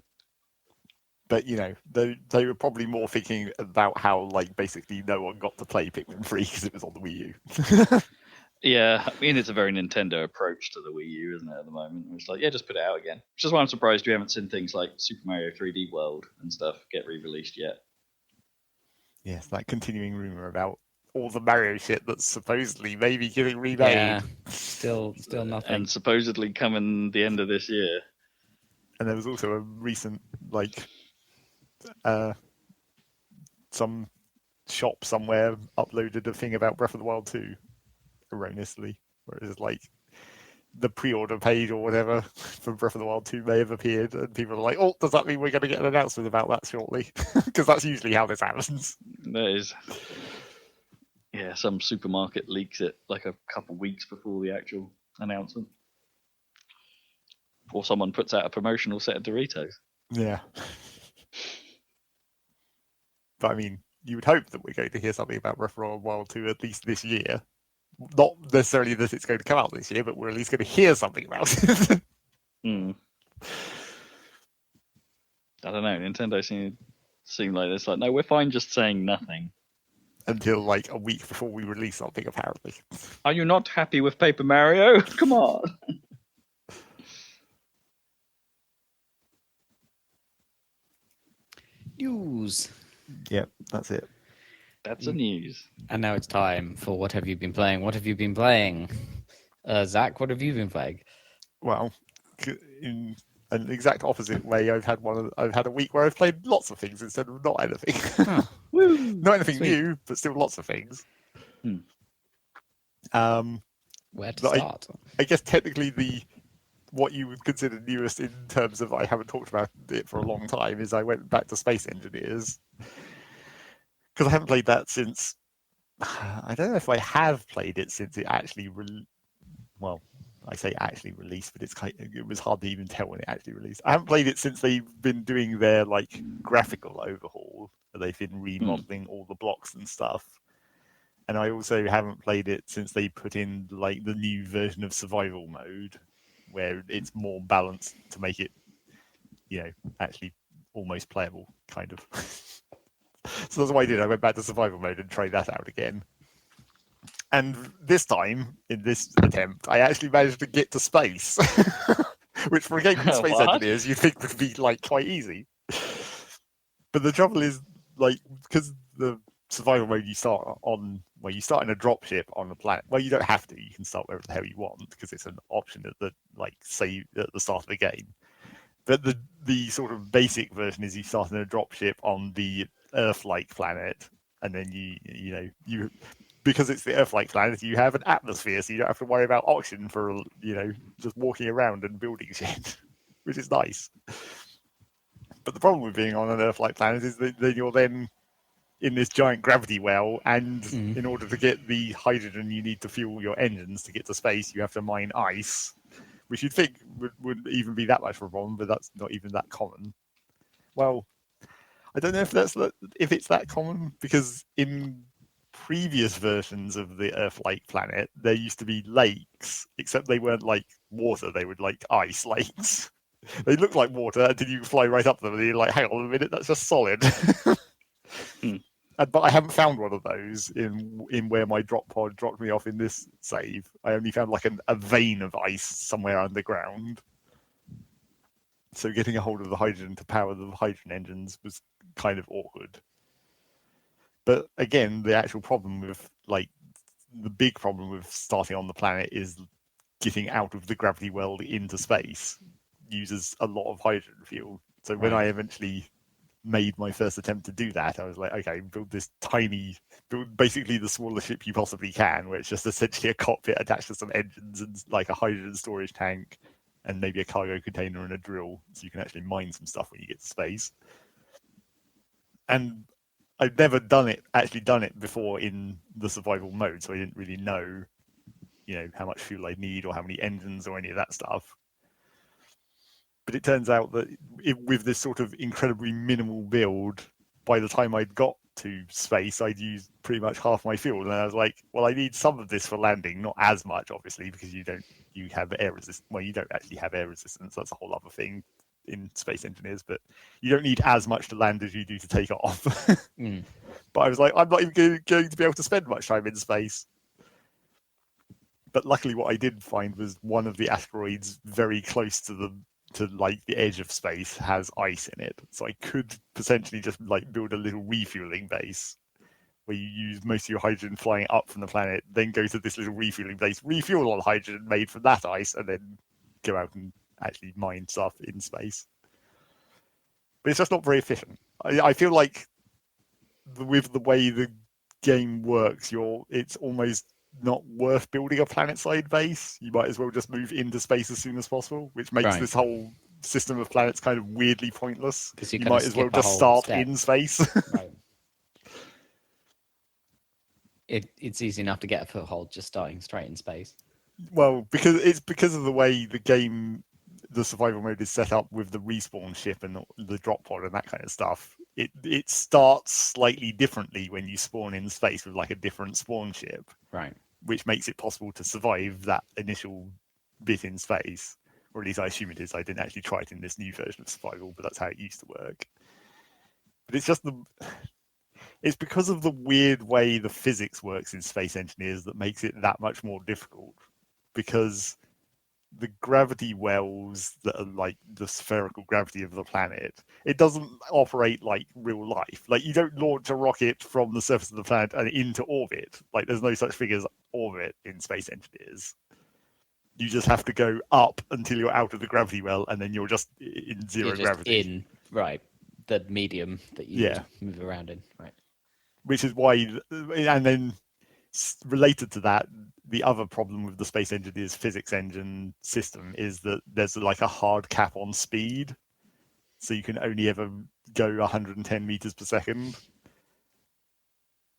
But they were probably more thinking about how basically no one got to play Pikmin 3 because it was on the Wii U. Yeah, I mean it's a very Nintendo approach to the Wii U, isn't it? At the moment, it's like, yeah, just put it out again. Which is why I'm surprised you haven't seen things like Super Mario 3D World and stuff get re-released yet. Yes, that continuing rumor about all the Mario shit that's supposedly maybe getting remade. Yeah, still nothing. And supposedly coming the end of this year. And there was also a recent some shop somewhere uploaded a thing about Breath of the Wild 2 erroneously, where it was the pre-order page or whatever for Breath of the Wild 2 may have appeared, and people are like, "Oh, does that mean we're going to get an announcement about that shortly?" Because that's usually how this happens. That is, yeah. Some supermarket leaks it like a couple weeks before the actual announcement, or someone puts out a promotional set of Doritos. Yeah. But I mean, you would hope that we're going to hear something about Breath of the Wild 2 at least this year. Not necessarily that it's going to come out this year, but we're at least going to hear something about it. I don't know. Nintendo seem like this. Like, no, we're fine just saying nothing. Until a week before we release something, apparently. Are you not happy with Paper Mario? Come on. News. Yep, that's it. That's the news. And now it's time for What Have You Been Playing? What have you been playing? Zach, what have you been playing? Well, in an exact opposite way, I've had a week where I've played lots of things instead of not anything. Oh, not anything sweet. new, but still lots of things. Where to start? I guess technically what you would consider newest in terms of I haven't talked about it for a long time is I went back to Space Engineers. Because I haven't played that since. I don't know if I have played it since it actually. Well, I say actually released, but it was hard to even tell when it actually released. I haven't played it since they've been doing their graphical overhaul. They've been remodeling all the blocks and stuff. And I also haven't played it since they put in the new version of survival mode, where it's more balanced to make it, actually almost playable, kind of. So that's what I did. I went back to survival mode and tried that out again. And this time, in this attempt, I actually managed to get to space, which for a game called Space Engineers, you'd think would be quite easy. But the trouble is, because the survival mode you start in a dropship on a planet. Well, you don't have to. You can start wherever the hell you want because it's an option at the at the start of the game. But the sort of basic version is you start in a dropship on the Earth-like planet, and then you because it's the Earth-like planet, you have an atmosphere, so you don't have to worry about oxygen for just walking around and building shit, which is nice. But the problem with being on an Earth-like planet is that you're then in this giant gravity well, and in order to get the hydrogen you need to fuel your engines to get to space, you have to mine ice, which you'd think wouldn't even be that much of a problem, but that's not even that common. Well, I don't know if it's that common, because in previous versions of the Earth-like planet, there used to be lakes, except they weren't like water; they were like ice lakes. They look like water until you fly right up them and you're like, hang on a minute, that's just solid. But I haven't found one of those in where my drop pod dropped me off in this save. I only found like a vein of ice somewhere underground. So getting a hold of the hydrogen to power the hydrogen engines was kind of awkward. But again, the actual problem with the big problem with starting on the planet is getting out of the gravity well into space uses a lot of hydrogen fuel. So when I eventually made my first attempt to do that, I was like, okay, build basically the smallest ship you possibly can, where it's just essentially a cockpit attached to some engines and like a hydrogen storage tank and maybe a cargo container and a drill, so you can actually mine some stuff when you get to space. And I've never done it before in the survival mode, so I didn't really know, how much fuel I'd need or how many engines or any of that stuff. But it turns out that with this sort of incredibly minimal build, by the time I'd got to space, I'd used pretty much half my fuel. And I was like, well, I need some of this for landing, not as much, obviously, because you have air resistance. Well, you don't actually have air resistance. That's a whole other thing in Space Engineers, but you don't need as much to land as you do to take off. But I was like, I'm not even going to be able to spend much time in space. But luckily what I did find was one of the asteroids very close to the edge of space has ice in it. So I could potentially just build a little refueling base where you use most of your hydrogen flying up from the planet, then go to this little refueling base, refuel all the hydrogen made from that ice, and then go out and actually mine stuff in space. But it's just not very efficient. I feel like with the way the game works, it's almost not worth building a planet-side base. You might as well just move into space as soon as possible, which makes this whole system of planets kind of weirdly pointless. Because you might as well just start in space. Right. It's easy enough to get a foothold just starting straight in space. Well, because of the way the survival mode is set up with the respawn ship and the drop pod and that kind of stuff. It starts slightly differently when you spawn in space with a different spawn ship. Right. Which makes it possible to survive that initial bit in space. Or at least I assume it is. I didn't actually try it in this new version of survival, but that's how it used to work. But it's just it's because of the weird way the physics works in Space Engineers that makes it that much more difficult. Because the gravity wells that are the spherical gravity of the planet, it doesn't operate like real life. You don't launch a rocket from the surface of the planet and into orbit. There's no such thing as orbit in Space Engineers. You just have to go up until you're out of the gravity well, and then you're just in zero gravity. The medium that you move around in. Right. Which is why, and then related to that, the other problem with the Space Engineers physics engine system is that there's a hard cap on speed. So you can only ever go 110 meters per second.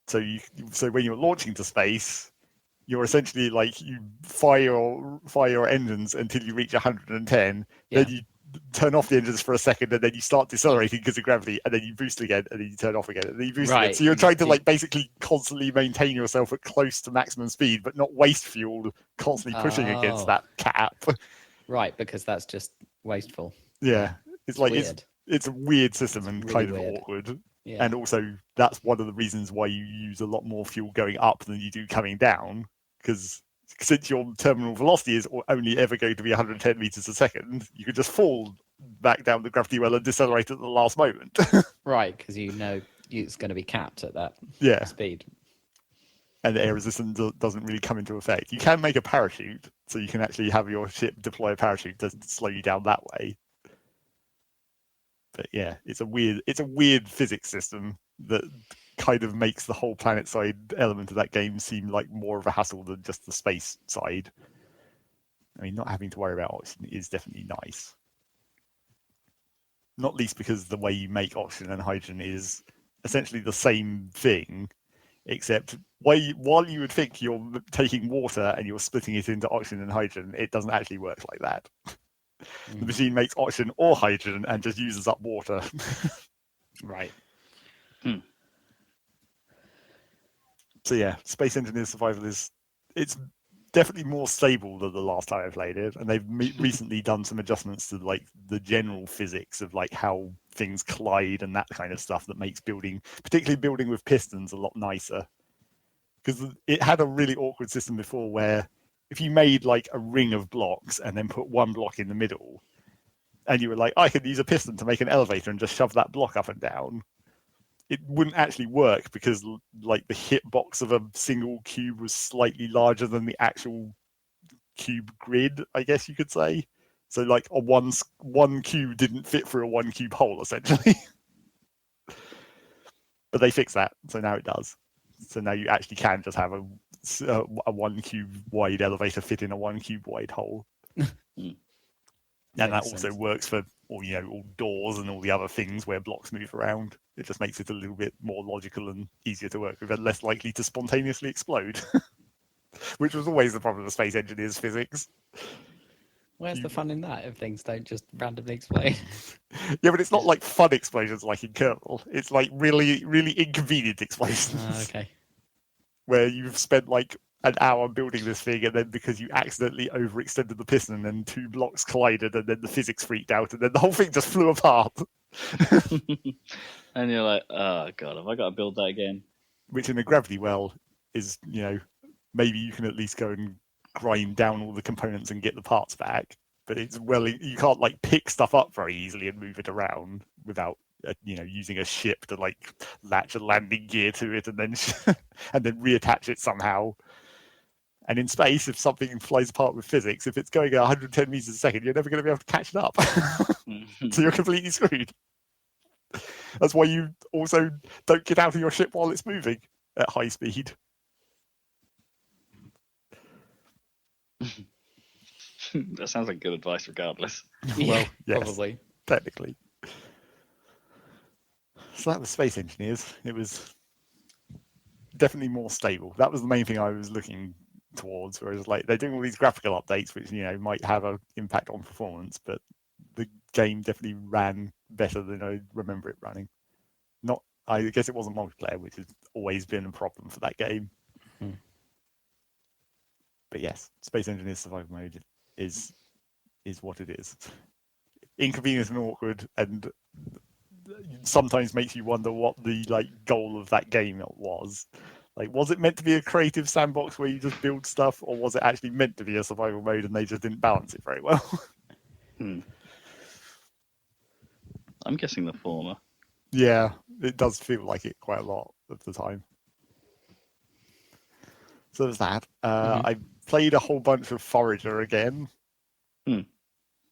So when you're launching to space, you're essentially you fire your engines until you reach 110. Then you turn off the engines for a second, and then you start decelerating because of gravity, and then you boost again, and then you turn off again, and then you boost again. So you're trying to basically constantly maintain yourself at close to maximum speed, but not waste fuel constantly pushing against that cap. Right, because that's just wasteful. Yeah, it's weird. It's a weird system and really kind of awkward. Yeah. And also, that's one of the reasons why you use a lot more fuel going up than you do coming down, because since your terminal velocity is only ever going to be 110 meters a second, you could just fall back down the gravity well and decelerate at the last moment. Right, because it's going to be capped at that speed. And the air resistance doesn't really come into effect. You can make a parachute, so you can actually have your ship deploy a parachute to slow you down that way. But yeah, it's a weird physics system that kind of makes the whole planet side element of that game seem like more of a hassle than just the space side. I mean, not having to worry about oxygen is definitely nice. Not least because the way you make oxygen and hydrogen is essentially the same thing, except while you would think you're taking water and you're splitting it into oxygen and hydrogen, it doesn't actually work like that. The machine makes oxygen or hydrogen and just uses up water. Right. So yeah, Space Engineer Survival it's definitely more stable than the last time I played it, and they've recently done some adjustments to like the general physics of like how things collide and that kind of stuff that makes building, particularly building with pistons, a lot nicer. Because it had a really awkward system before where if you made like a ring of blocks and then put one block in the middle, and you were like, I could use a piston to make an elevator and just shove that block up and down, it wouldn't actually work because like the hitbox of a single cube was slightly larger than the actual cube grid, I guess you could say. So like a one cube didn't fit through a one cube hole essentially. But they fixed that, so now it does. So now you actually can just have a one cube wide elevator fit in a one cube wide hole. And that also works for all doors and all the other things where blocks move around. It just makes it a little bit more logical and easier to work with and less likely to spontaneously explode. Which was always the problem of Space Engineers physics. Where's the fun in that if things don't just randomly explode? Yeah, but it's not like fun explosions like in Kerbal. It's like really, really inconvenient explosions. Okay. Where you've spent like an hour building this thing, and then because you accidentally overextended the piston, and then two blocks collided, and then the physics freaked out, and then the whole thing just flew apart. And you're like, oh god, have I got to build that again? Which in a gravity well is, maybe you can at least go and grind down all the components and get the parts back. But you can't like pick stuff up very easily and move it around without using a ship to like latch a landing gear to it and then and then reattach it somehow. And in space, if something flies apart with physics, if it's going at 110 meters a second, you're never going to be able to catch it up. So you're completely screwed. That's why you also don't get out of your ship while it's moving at high speed. That sounds like good advice regardless. Well, yes, probably. Technically. So that was Space Engineers. It was definitely more stable. That was the main thing I was looking towards, whereas like they're doing all these graphical updates which might have an impact on performance, but the game definitely ran better than I remember it running. I guess it wasn't multiplayer, which has always been a problem for that game. But yes, Space Engineers Survival Mode is what it is. Inconvenient and awkward, and sometimes makes you wonder what the goal of that game was. Like, was it meant to be a creative sandbox where you just build stuff, or was it actually meant to be a survival mode and they just didn't balance it very well? I'm guessing the former. Yeah, it does feel like it quite a lot of the time. So there's that. I played a whole bunch of Forager again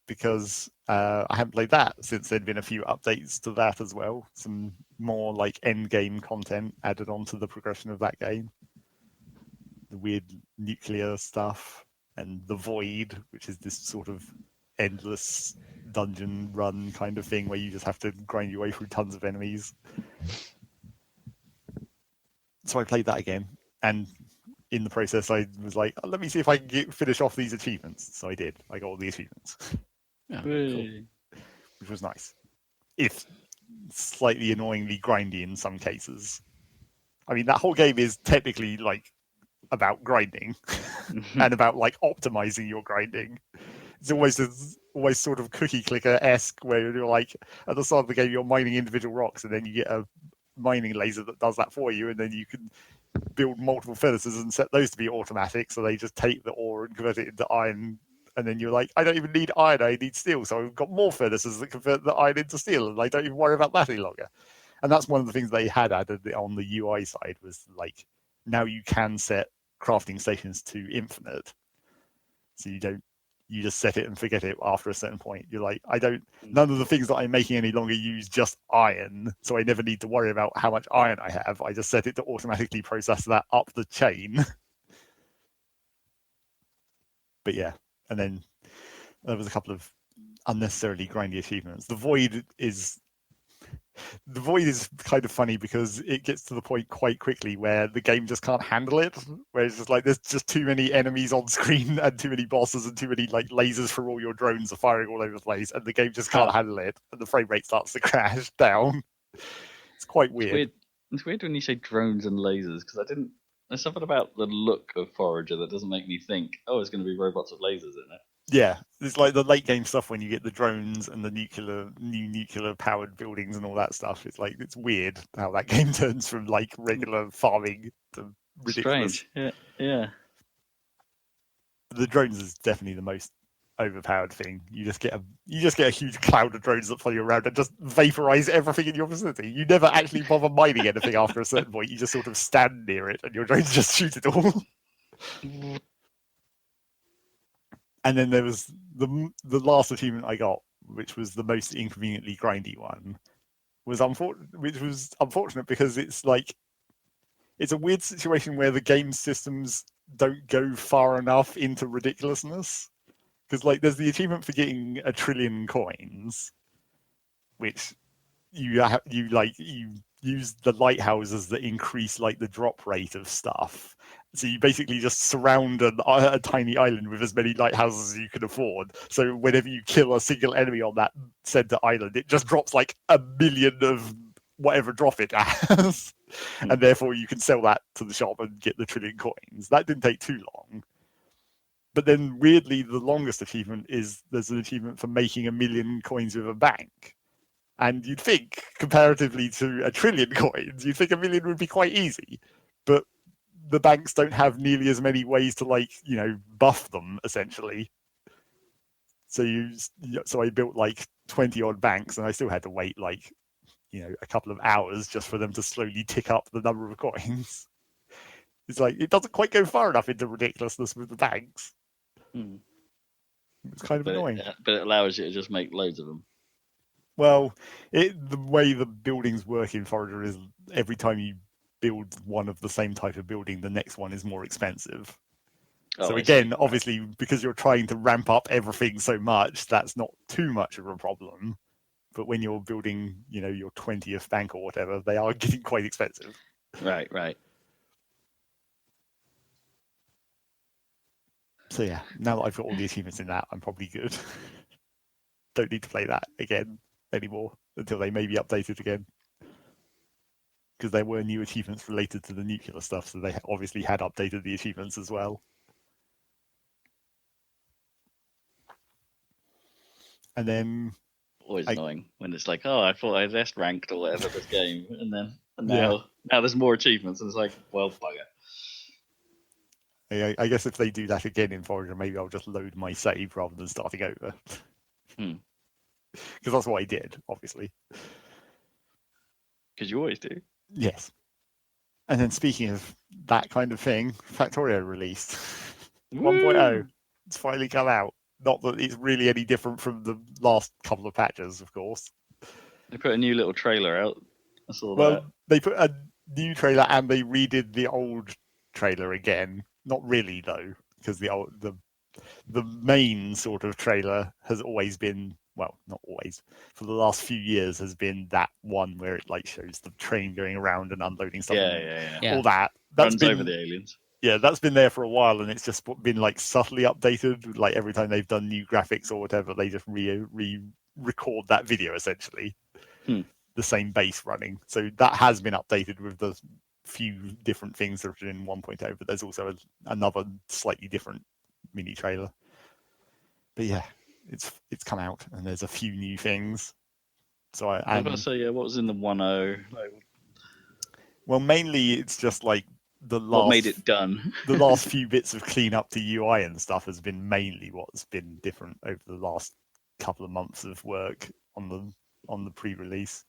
because I haven't played that since there'd been a few updates to that as well. Some more end game content added onto the progression of that game. The weird nuclear stuff and the Void, which is this sort of endless dungeon run kind of thing where you just have to grind your way through tons of enemies. So I played that again, and in the process I was like, let me see if I can finish off these achievements. So I did. I got all the achievements. Cool. Which was nice, if slightly annoyingly grindy in some cases. I mean, that whole game is technically about grinding and about optimizing your grinding. It's always sort of cookie clicker-esque, where you're at the start of the game you're mining individual rocks, and then you get a mining laser that does that for you, and then you can build multiple furnaces and set those to be automatic, so they just take the ore and convert it into iron. And then you're like, I don't even need iron, I need steel, so I've got more furnaces that convert the iron into steel, and I don't even worry about that any longer. And that's one of the things they had added on the UI side, was now you can set crafting stations to infinite, so you just set it and forget it after a certain point. You're like, none of the things that I'm making any longer use just iron, so I never need to worry about how much iron I have. I just set it to automatically process that up the chain. But yeah, and then there was a couple of unnecessarily grindy achievements. The Void is kind of funny because it gets to the point quite quickly where the game just can't handle it, where it's just there's just too many enemies on screen and too many bosses and too many lasers for all your drones are firing all over the place, and the game just can't handle it, and the frame rate starts to crash down. It's quite weird. It's weird when you say drones and lasers, because I didn't There's something about the look of Forager that doesn't make me think, oh, it's going to be robots with lasers in it. Yeah, it's like the late game stuff when you get the drones and the new nuclear powered buildings and all that stuff. It's like it's weird how that game turns from like regular farming to ridiculous. Strange. Yeah. The drones is definitely the most overpowered thing. You just get a huge cloud of drones that follow you around and just vaporize everything in your vicinity. You never actually bother mining anything after a certain point. You just sort of stand near it and your drones just shoot it all. And then there was the last achievement I got, which was the most inconveniently grindy one, which was unfortunate because it's like it's a weird situation where the game systems don't go far enough into ridiculousness. Because like there's the achievement for getting 1 trillion coins, which you use the lighthouses that increase like the drop rate of stuff. So you basically just surround a tiny island with as many lighthouses as you can afford. So whenever you kill a single enemy on that center island, it just drops like 1 million of whatever drop it has. And therefore you can sell that to the shop and get the 1 trillion coins. That didn't take too long. But then weirdly, the longest achievement is there's an achievement for making 1 million coins with a bank. And you'd think, comparatively to 1 trillion coins, you'd think 1 million would be quite easy. But the banks don't have nearly as many ways to buff them, essentially. So I built like 20 odd banks and I still had to wait a couple of hours just for them to slowly tick up the number of coins. It's like, it doesn't quite go far enough into ridiculousness with the banks. It's kind of annoying. But it allows you to just make loads of them. Well, the way the buildings work in Forager is every time you build one of the same type of building, the next one is more expensive. So again, obviously, because you're trying to ramp up everything so much, that's not too much of a problem. But when you're building, your 20th bank or whatever, they are getting quite expensive. Right. So yeah, now that I've got all the achievements in that, I'm probably good. Don't need to play that again anymore until they may be updated again. Because there were new achievements related to the nuclear stuff, so they obviously had updated the achievements as well. And then always annoying when it's like, oh, I thought I less ranked or whatever this game, and now there's more achievements, and it's like, well, bugger. I guess if they do that again in Forager, maybe I'll just load my save rather than starting over. Because that's what I did, obviously. Because you always do. Yes. And then speaking of that kind of thing, Factorio released 1.0. It's finally come out. Not that it's really any different from the last couple of patches, of course. They put a new little trailer out. I saw that. Well, they put a new trailer and they redid the old trailer again. Not really though, because the main sort of trailer has always been, well, not always, for the last few years has been that one where it like shows the train going around and unloading stuff. Yeah. All that. Runs over the aliens. Yeah, that's been there for a while, and it's just been like subtly updated. Like every time they've done new graphics or whatever, they just re-record that video essentially. The same base running. So that has been updated with the few different things that are in 1.0, but there's also another slightly different mini trailer. But yeah, it's come out, and there's a few new things. So I was going to say, what was in the 1.0? Well, mainly it's just like what made it done. The last few bits of clean up to UI and stuff has been mainly what's been different over the last couple of months of work on the pre-release.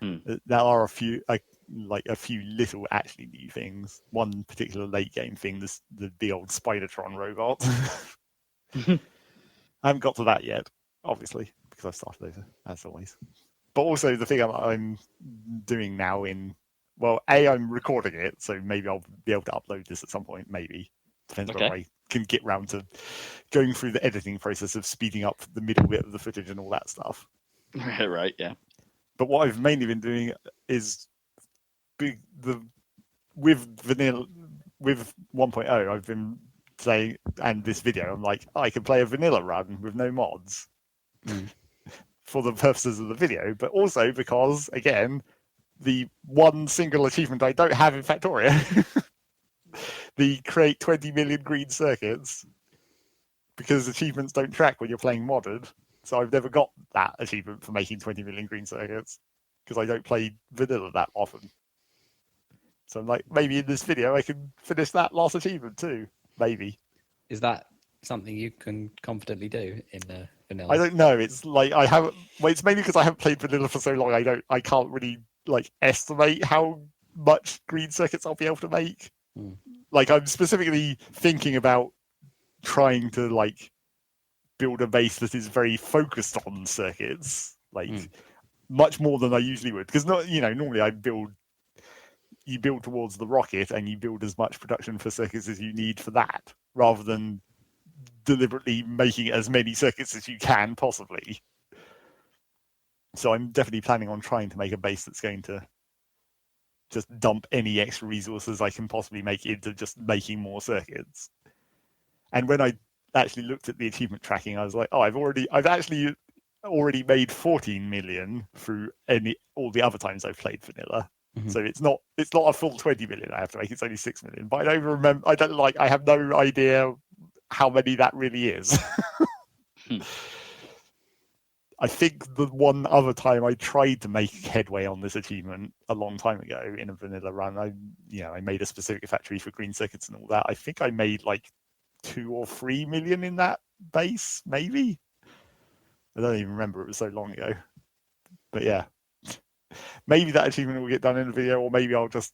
There are a few little actually new things. One particular late game thing, the big old Spidertron robot. I haven't got to that yet, obviously, because I've started over, as always. But also the thing I'm doing now I'm recording it, so maybe I'll be able to upload this at some point, maybe. Depends whether I can get round to going through the editing process of speeding up the middle bit of the footage and all that stuff. Right, yeah. But what I've mainly been doing is with 1.0, I've been saying, and this video, I'm like, I can play a vanilla run with no mods for the purposes of the video, but also because, again, the one single achievement I don't have in Factorio. the create 20 million green circuits, because achievements don't track when you're playing modded. So I've never got that achievement for making 20 million green circuits because I don't play vanilla that often. So I'm like, maybe in this video I can finish that last achievement too. Maybe. Is that something you can confidently do in vanilla? I don't know. It's like I haven't. Well, it's mainly because I haven't played vanilla for so long. I can't really like estimate how much green circuits I'll be able to make. Like I'm specifically thinking about trying to like build a base that is very focused on circuits, like much more than I usually would. Because normally you build towards the rocket and you build as much production for circuits as you need for that, rather than deliberately making as many circuits as you can possibly. So I'm definitely planning on trying to make a base that's going to just dump any extra resources I can possibly make into just making more circuits. And when I actually looked at the achievement tracking, I was like, oh, I've actually already made 14 million through all the other times I've played vanilla. So it's not a full 20 million I have to make, it's only 6 million. But I have no idea how many that really is. I think the one other time I tried to make headway on this achievement a long time ago in a vanilla run, I made a specific factory for green circuits and all that. I think I made like 2 or 3 million in that base, maybe. I don't even remember, it was so long ago. But yeah, maybe that achievement will get done in a video, or maybe I'll just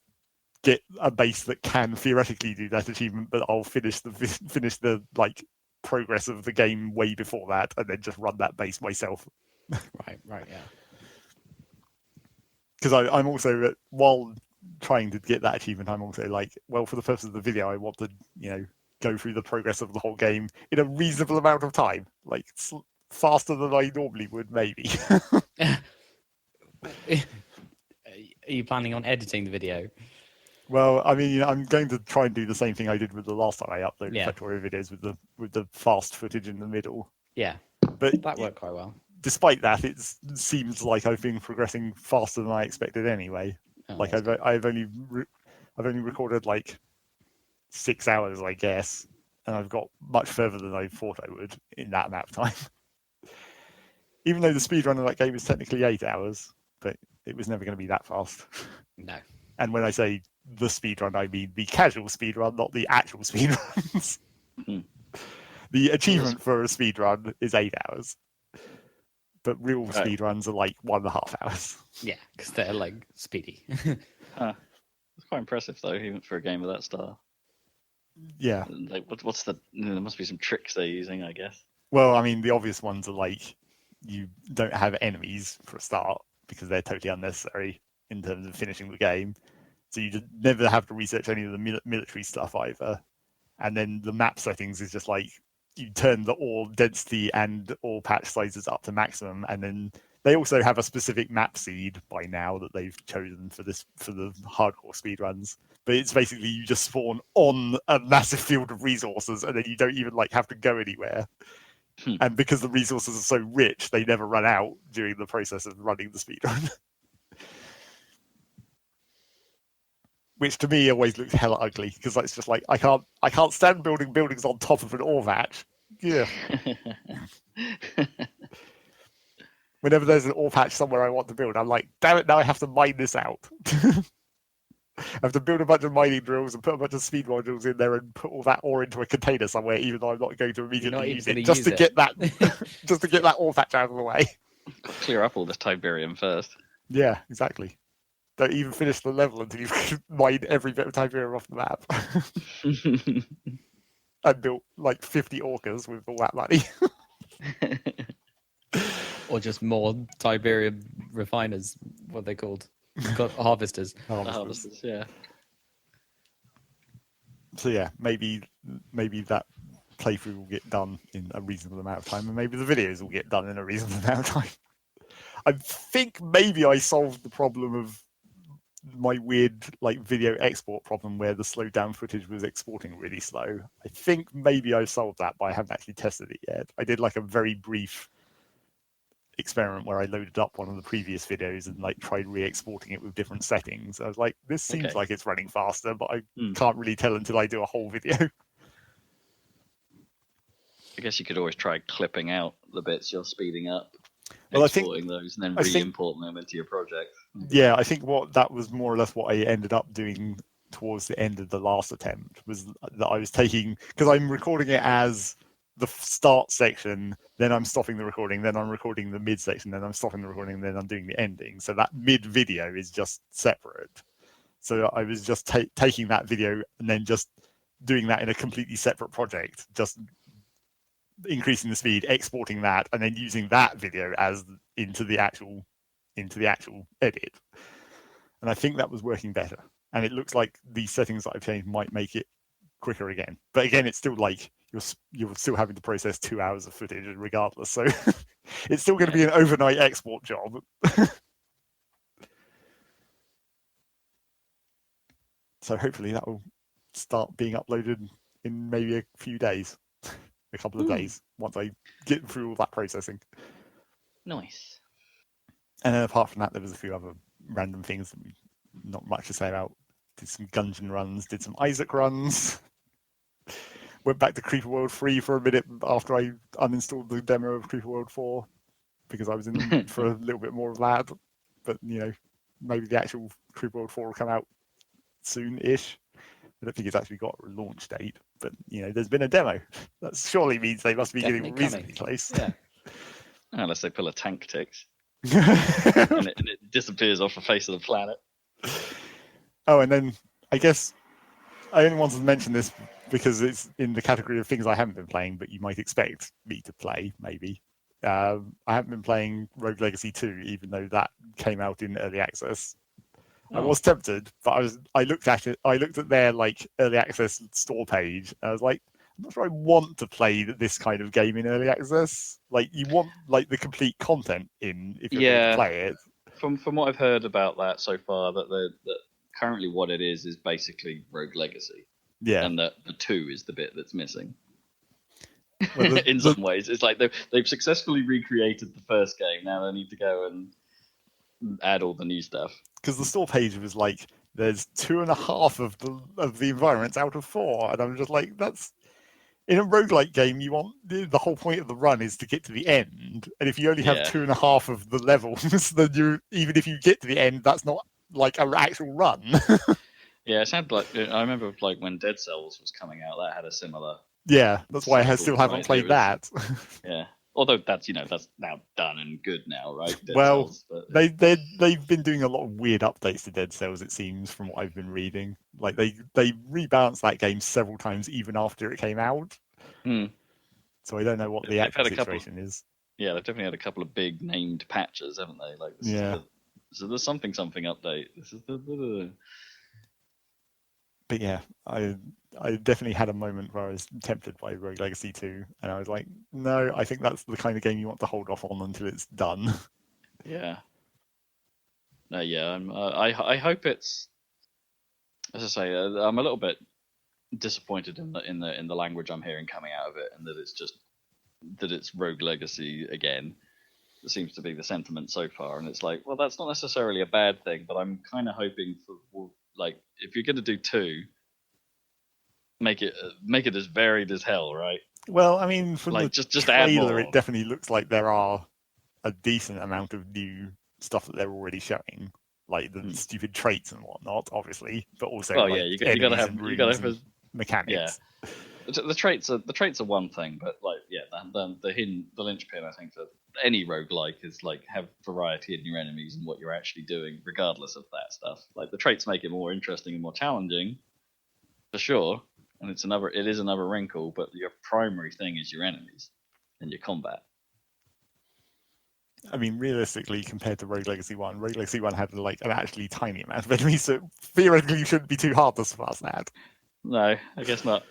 get a base that can theoretically do that achievement, but I'll finish the like progress of the game way before that, and then just run that base myself. Right, yeah. Because I'm also, while trying to get that achievement, I'm also like, well, for the purpose of the video, I want to, go through the progress of the whole game in a reasonable amount of time, like faster than I normally would, maybe. Are you planning on editing the video? Well, I mean, I'm going to try and do the same thing I did with the last time I uploaded Factorio videos with the fast footage in the middle. Yeah, but that worked quite well. Despite that, it seems like I've been progressing faster than I expected anyway. Like I've only recorded like 6 hours, I guess, and I've got much further than I thought I would in that amount of time. Even though the speedrun of that game is technically 8 hours, but it was never going to be that fast. No. And when I say the speedrun, I mean the casual speedrun, not the actual speedruns. The achievement for a speedrun is 8 hours. But real speedruns are like 1.5 hours. Yeah, because they're like speedy. It's quite impressive though, even for a game of that style. Yeah. Like, what's there must be some tricks they're using, I guess. Well, I mean, the obvious ones are like you don't have enemies for a start because they're totally unnecessary in terms of finishing the game. So you just never have to research any of the military stuff either. And then the map settings is just like you turn the ore density and ore patch sizes up to maximum, and then they also have a specific map seed by now that they've chosen for the hardcore speedruns. But it's basically you just spawn on a massive field of resources, and then you don't even like have to go anywhere. And because the resources are so rich, they never run out during the process of running the speedrun. Which to me always looks hella ugly, because it's just like I can't stand building buildings on top of an ore vatch. Yeah. Whenever there's an ore patch somewhere I want to build, I'm like, damn it, now I have to mine this out. I have to build a bunch of mining drills and put a bunch of speed modules in there and put all that ore into a container somewhere, even though I'm not going to immediately use it, just to get that ore patch out of the way. Clear up all this Tiberium first. Yeah, exactly. Don't even finish the level until you've mined every bit of Tiberium off the map. And built like 50 orcas with all that money. Or just more Tiberium refiners, what are they called? Harvesters. Harvesters, yeah. So yeah, maybe that playthrough will get done in a reasonable amount of time, and maybe the videos will get done in a reasonable amount of time. I think maybe I solved the problem of my weird like video export problem where the slowed down footage was exporting really slow. I think maybe I solved that, but I haven't actually tested it yet. I did like a very brief experiment where I loaded up one of the previous videos and like tried re-exporting it with different settings. I was like, this seems like it's running faster, but I can't really tell until I do a whole video. I guess you could always try clipping out the bits you're speeding up, well, exporting those, and then re-importing them into your project. Yeah, I think that was more or less what I ended up doing towards the end of the last attempt, was that I was taking, because I'm recording it as the start section, then I'm stopping the recording, then I'm recording the mid section, then I'm stopping the recording, then I'm doing the ending. So that mid video is just separate. So I was just taking that video and then just doing that in a completely separate project, just increasing the speed, exporting that, and then using that video as into the actual edit. And I think that was working better. And it looks like these settings that I've changed might make it quicker again. But again, it's still like you're still having to process 2 hours of footage regardless. So it's still going to be an overnight export job. So hopefully that will start being uploaded in maybe a few days. A couple of days once I get through all that processing. Nice. And then apart from that, there was a few other random things that not much to say about. Did some Gungeon runs, did some Isaac runs. Went back to Creeper World 3 for a minute after I uninstalled the demo of Creeper World 4 because I was in the mood for a little bit more of that. But, maybe the actual Creeper World 4 will come out soon-ish. I don't think it's actually got a launch date, but there's been a demo. That surely means they must be getting reasonably close. Yeah. Unless they pull a tank ticks and it disappears off the face of the planet. Oh, and then I guess I only wanted to mention this because it's in the category of things I haven't been playing, but you might expect me to play, maybe. I haven't been playing Rogue Legacy 2, even though that came out in early access. I was tempted, but I looked at it. I looked at their early access store page. And I was like, I'm not sure I want to play this kind of game in early access. You want the complete content in if you're going to play it. From what I've heard about that so far, that currently what it is basically Rogue Legacy. Yeah, and the 2 is the bit that's missing. Well, in some ways, it's like they've successfully recreated the first game. Now they need to go and add all the new stuff. Because the store page was like, there's 2.5 of the environments out of 4, and I'm just like, that's in a roguelike game. You want the whole point of the run is to get to the end, and if you only have 2.5 of the levels, then even if you get to the end, that's not an actual run. Yeah, it sounded like I remember when Dead Cells was coming out, that had a similar. Yeah, that's why I still haven't played that. Yeah. Although that's now done and good now, right? Dead Cells, but... they've been doing a lot of weird updates to Dead Cells, it seems, from what I've been reading. They rebalanced that game several times even after it came out. So I don't know what the actual situation is. Yeah, they've definitely had a couple of big named patches, haven't they? So there's something update. This is the. But yeah, I definitely had a moment where I was tempted by Rogue Legacy 2, and I was like, no, I think that's the kind of game you want to hold off on until it's done. Yeah. No, yeah, I hope it's. As I say, I'm a little bit disappointed in the language I'm hearing coming out of it, and that it's Rogue Legacy again. It seems to be the sentiment so far, and it's like, well, that's not necessarily a bad thing, but I'm kind of hoping for. If you're going to do 2, make it as varied as hell, right? Well, I mean, from the just trailer, it definitely looks like there are a decent amount of new stuff that they're already showing, like the stupid traits and whatnot, obviously, but also you got to have mechanics. Yeah. The traits are one thing, but the linchpin, I think, for any roguelike is have variety in your enemies and what you're actually doing, regardless of that stuff. The traits make it more interesting and more challenging, for sure. And it is another wrinkle, but your primary thing is your enemies and your combat. I mean, realistically, compared to Rogue Legacy 1, Rogue Legacy 1 had an actually tiny amount of enemies, so theoretically you shouldn't be too hard to surpass that. No, I guess not.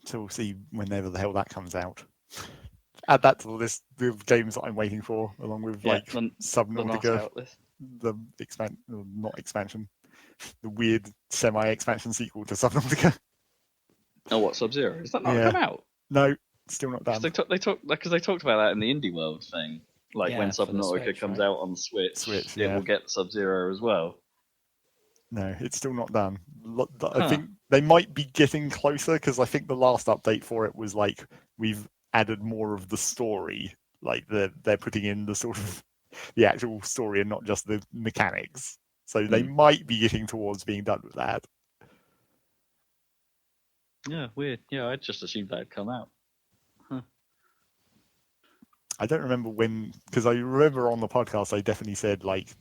So we'll see whenever the hell that comes out. Add that to the list of games that I'm waiting for, along with Subnautica, the not expansion, the weird semi-expansion sequel to Subnautica. Oh, what, Sub-Zero? Is that not Yeah. come out? No, still not done. Because they talked about that in the Indie World thing. Like Yeah, when for the Subnautica Switch, comes right? out on the Switch, Switch, it yeah. will get Sub-Zero as well. No, it's still not done. I Huh. think they might be getting closer because I think the last update for it was like we've added more of the story. Like they're putting in the sort of the actual story and not just the mechanics. So they might be getting towards being done with that. Yeah, weird. Yeah, I just assumed that had come out. I don't remember when, because I remember on the podcast they definitely said like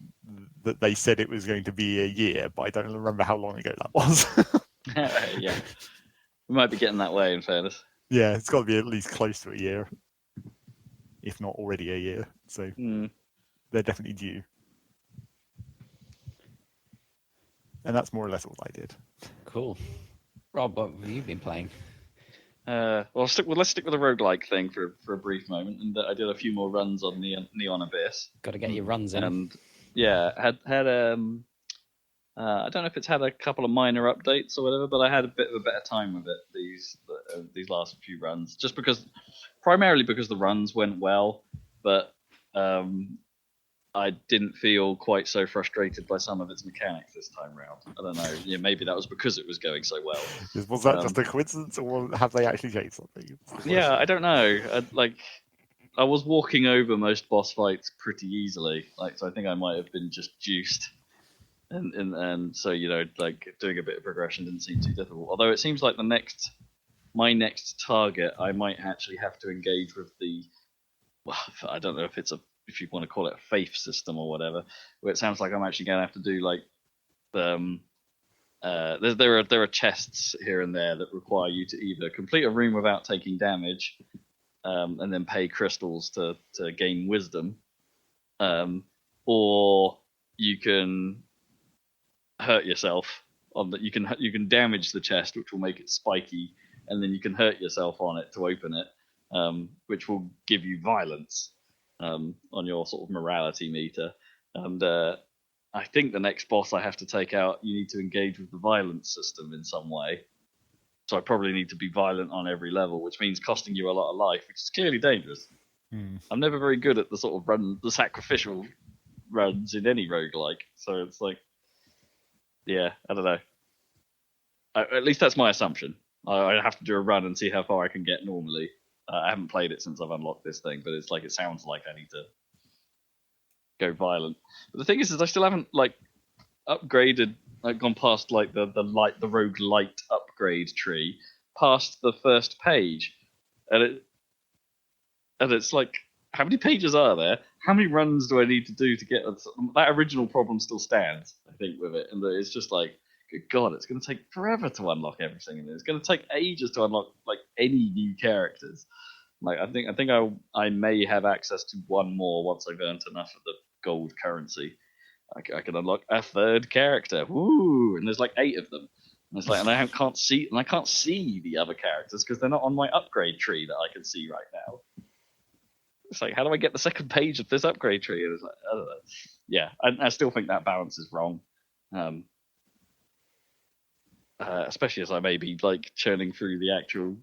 that they said it was going to be a year, but I don't remember how long ago that was. Yeah, we might be getting that way. In fairness, Yeah, it's got to be at least close to a year, if not already a year. So they're definitely due, and that's more or less all I did. Cool. Rob, what have you been playing? well, let's stick with the roguelike thing for a brief moment, and I did a few more runs on the Neon Abyss. Got to get your runs in. And yeah, had I don't know if it's had a couple of minor updates or whatever, but I had a bit of a better time with it these last few runs, just primarily because the runs went well, but I didn't feel quite so frustrated by some of its mechanics this time round. I don't know. Yeah, maybe that was because it was going so well. Was that just a coincidence, or have they actually changed something? Yeah, I don't know. I was walking over most boss fights pretty easily, so I think I might have been just juiced, and so doing a bit of progression didn't seem too difficult. Although it seems like my next target, I might actually have to engage with I don't know if you want to call it a faith system or whatever, where it sounds like I'm actually going to have to do there are chests here and there that require you to either complete a room without taking damage, and then pay crystals to gain wisdom, or you can hurt yourself on that. You can damage the chest, which will make it spiky, and then you can hurt yourself on it to open it, which will give you violence on your sort of morality meter. And I think the next boss I have to take out, you need to engage with the violence system in some way. So I probably need to be violent on every level, which means costing you a lot of life, which is clearly dangerous. I'm never very good at the sort of the sacrificial runs in any roguelike. So it's like, yeah, I don't know. At least that's my assumption. I have to do a run and see how far I can get normally. I haven't played it since I've unlocked this thing, but it sounds like I need to go violent. But the thing is I still haven't upgraded, gone past the rogue light upgrade tree, past the first page, and it's like, how many pages are there? How many runs do I need to do to get that original problem still stands, I think, with it, and it's just like, good God, it's going to take forever to unlock everything in it. It's going to take ages to unlock any new characters. I think I may have access to one more once I've earned enough of the gold currency. I can unlock a third character. Woo! And there's 8 of them. And it's and I can't see the other characters because they're not on my upgrade tree that I can see right now. It's how do I get the second page of this upgrade tree? And it's I don't know. Yeah, I still think that balance is wrong. Especially as I may be churning through the actual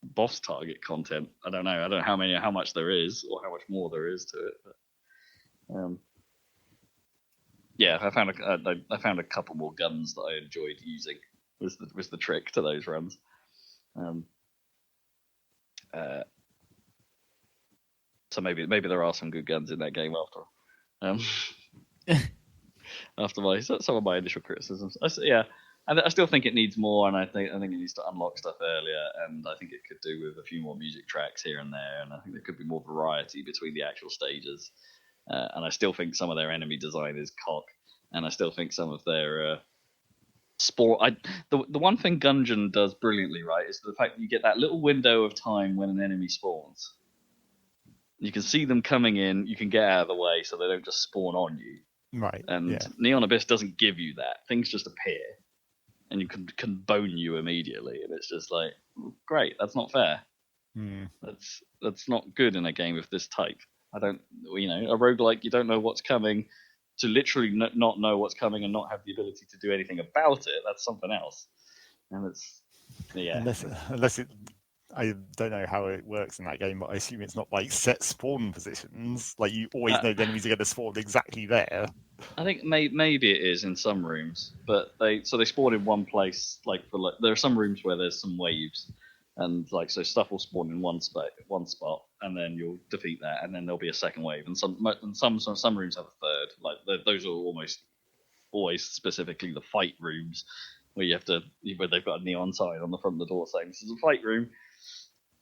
boss target content. I don't know how much there is or how much more there is to it. But, yeah, I found a couple more guns that I enjoyed using. Was the trick to those runs. So maybe there are some good guns in that game after all. After some of my initial criticisms, I still think it needs more, and I think it needs to unlock stuff earlier, and I think it could do with a few more music tracks here and there, and I think there could be more variety between the actual stages. And I still think some of their enemy design is cock, and I still think some of their the one thing Gungeon does brilliantly, right, is the fact that you get that little window of time when an enemy spawns. You can see them coming in, you can get out of the way so they don't just spawn on you. Right. And Neon Abyss doesn't give you that. Things just appear, and you can bone you immediately, and it's just great. That's not fair. That's not good in a game of this type. A roguelike, you don't know what's coming. To literally not know what's coming and not have the ability to do anything about it, that's something else. And Yeah. Unless it, I don't know how it works in that game, but I assume it's not like set spawn positions. Like you always know the enemies are going to spawn exactly there. I think maybe it is in some rooms, but they spawn in one place. There are some rooms where there's some waves, and so stuff will spawn in one spot, and then you'll defeat that, and then there'll be a second wave, and some rooms have a third. Those are almost always specifically the fight rooms where where they've got a neon sign on the front of the door saying this is a fight room,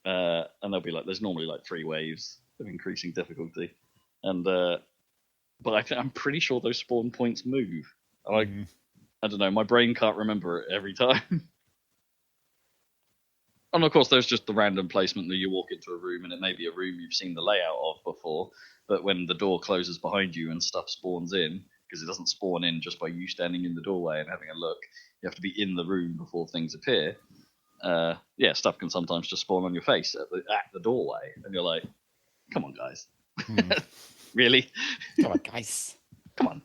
and there'll be there's normally 3 waves of increasing difficulty, and but I'm pretty sure those spawn points move. I don't know, my brain can't remember it every time. And of course, there's just the random placement that you walk into a room and it may be a room you've seen the layout of before, but when the door closes behind you and stuff spawns in, because it doesn't spawn in just by you standing in the doorway and having a look, you have to be in the room before things appear. Stuff can sometimes just spawn on your face at the doorway, and you're like, come on, guys. Really? Come on, guys. Come on,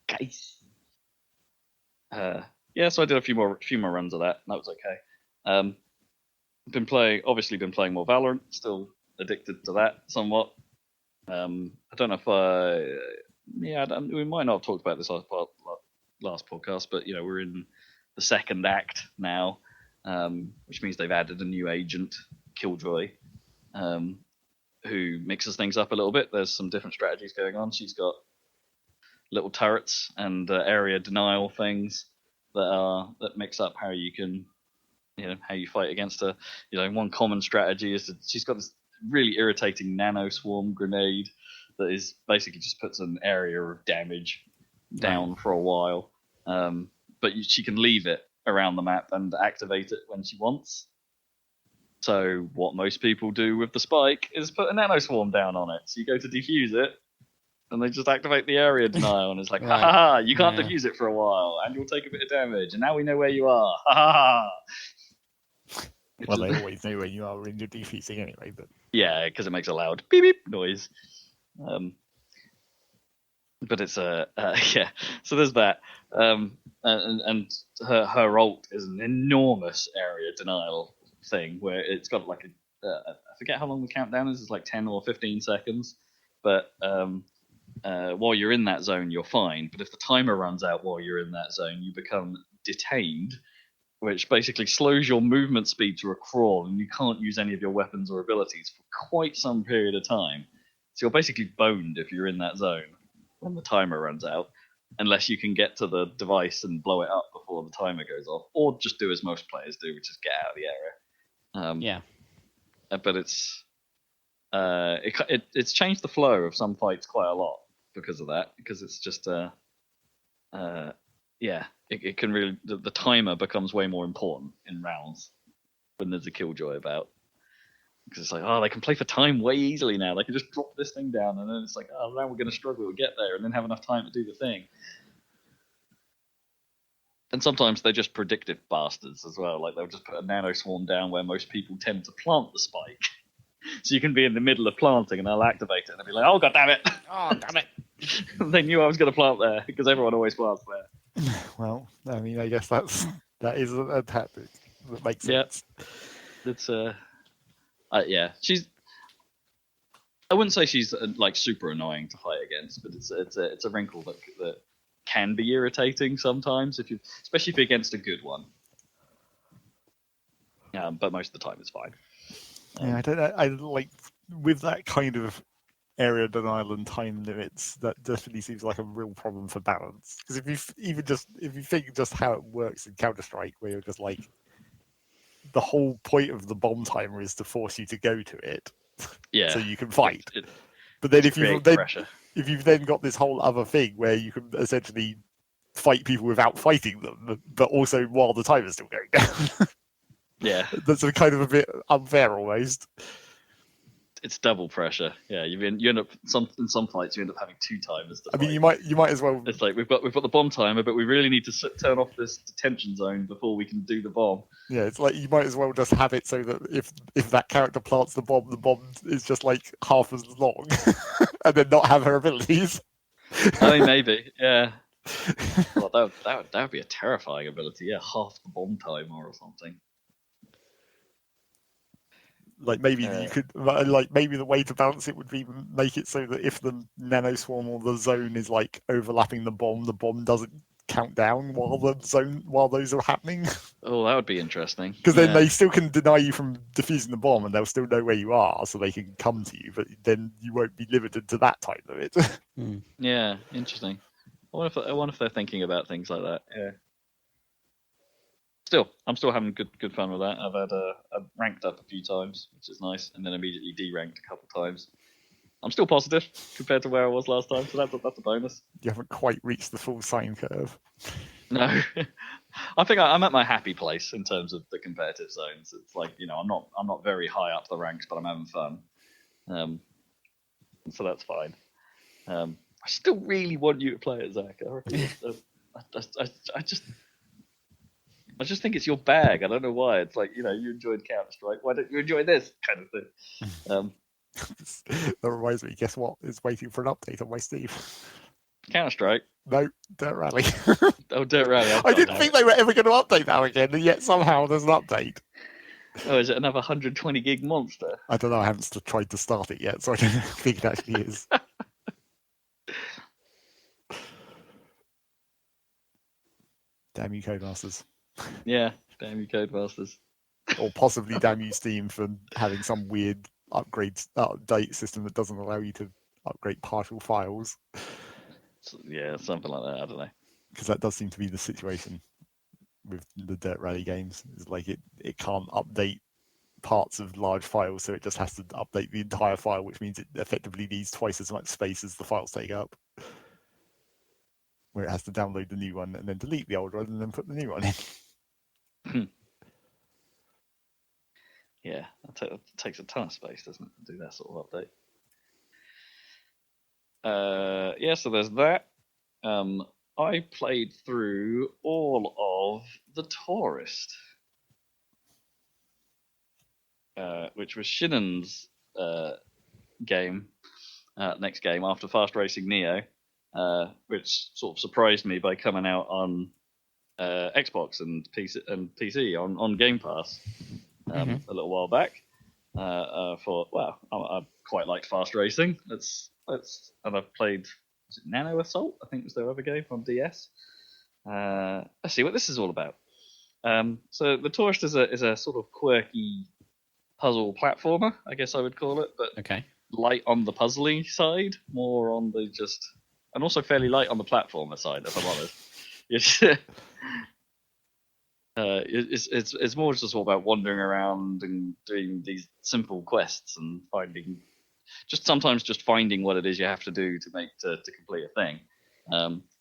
guys. So I did a few more runs of that. And that was okay. Been playing more Valorant. Still addicted to that somewhat. I don't know if we might not have talked about this last podcast, but we're in the second act now, which means they've added a new agent, Killjoy, who mixes things up a little bit. There's some different strategies going on. She's got little turrets and area denial things that mix up how you can, how you fight against her. One common strategy is that she's got this really irritating nano swarm grenade that is basically just puts an area of damage down for a while, but she can leave it around the map and activate it when she wants. So what most people do with the spike is put a nano swarm down on it. So you go to defuse it, and they just activate the area denial, and it's like, ha ha ha, you can't defuse it for a while, and you'll take a bit of damage, and now we know where you are. Ha ha ha. Well, they always know where you are when you're defusing anyway, but yeah, because it makes a loud beep beep noise. But it's yeah. So there's that, and her ult is an enormous area denial thing where it's got I forget how long the countdown is. It's 10 or 15 seconds, but while you're in that zone, you're fine. But if the timer runs out while you're in that zone, you become detained, which basically slows your movement speed to a crawl, and you can't use any of your weapons or abilities for quite some period of time. So you're basically boned if you're in that zone when the timer runs out, unless you can get to the device and blow it up before the timer goes off, or just do as most players do, which is get out of the area. But it's changed the flow of some fights quite a lot because of that, because it's just it can really, the timer becomes way more important in rounds when there's a Killjoy about, because it's they can play for time way easily now. They can just drop this thing down, and then it's now we're going to struggle to get there, and then have enough time to do the thing. And sometimes they're just predictive bastards as well. They'll just put a nano swarm down where most people tend to plant the spike. So you can be in the middle of planting, and they'll activate it, and they'll be like, "Oh, god damn it! Oh, damn it!" They knew I was going to plant there because everyone always plants there. Well, I mean, I guess that is a tactic that makes sense. It's she's. I wouldn't say she's super annoying to fight against, but it's a wrinkle that can be irritating sometimes especially if you're against a good one. But most of the time it's fine. I don't know. I with that kind of area denial and time limits, that definitely seems like a real problem for balance. Because if you think just how it works in Counter-Strike, where you're just the whole point of the bomb timer is to force you to go to it, so you can fight. But then if you've then got this whole other thing where you can essentially fight people without fighting them, but also while the timer's still going down. Yeah, that's kind of a bit unfair almost. It's double pressure. Yeah, you end up in some fights you end up having 2 timers. I mean, you might as well. It's we've got the bomb timer, but we really need to turn off this detention zone before we can do the bomb. Yeah, it's you might as well just have it so that if that character plants the bomb is just half as long, and then not have her abilities. I mean, maybe, yeah. Well, that would be a terrifying ability. Yeah, half the bomb time or something. Like maybe you could, like maybe the way to balance it would be make it so that if the nanoswarm or the zone is like overlapping the bomb doesn't count down while those are happening. Oh, that would be interesting. Because then they still can deny you from defusing the bomb, and they'll still know where you are, so they can come to you. But then you won't be limited to that time limit. Yeah, interesting. I wonder if they're thinking about things like that. Yeah. I'm still having good fun with that. I've ranked up a few times, which is nice, and then immediately deranked a couple times. I'm still positive compared to where I was last time, so that's a bonus. You haven't quite reached the full sine curve. No, I think I'm at my happy place in terms of the competitive zones. It's like, I'm not very high up the ranks, but I'm having fun, so that's fine. I still really want you to play it, Zach. I just think it's your bag. I don't know why. It's like, you enjoyed Counter-Strike. Why don't you enjoy this kind of thing? That reminds me, guess what? It's waiting for an update on my Steam. Counter-Strike? No, Dirt Rally. Oh, Dirt Rally. I didn't think they were ever going to update that again, and yet somehow there's an update. Oh, is it another 120 gig monster? I don't know. I haven't tried to start it yet, so I don't think it actually is. Damn you, Codemasters. Yeah, damn you, Codemasters. Or possibly damn you, Steam, for having some weird update system that doesn't allow you to upgrade partial files. Yeah, something like that. I don't know. Because that does seem to be the situation with the Dirt Rally games. It's like it can't update parts of large files, so it just has to update the entire file, which means it effectively needs twice as much space as the files take up. Where it has to download the new one and then delete the old one and then put the new one in. Yeah, it takes a ton of space, doesn't it, to do that sort of update? Yeah, so there's that. I played through all of the Touryst, which was Shinnen's game, next game after Fast Racing Neo, which sort of surprised me by coming out on Xbox and PC on Game Pass a little while back. Thought, wow, I quite liked Fast Racing. And I've played, was it Nano Assault? I think was their other game on DS. Let's see what this is all about. So the Touryst is a sort of quirky puzzle platformer, I guess I would call it, but light on the puzzly side, more on the and also fairly light on the platformer side, if I'm honest. It's more just all about wandering around and doing these simple quests and sometimes finding what it is you have to do to complete a thing.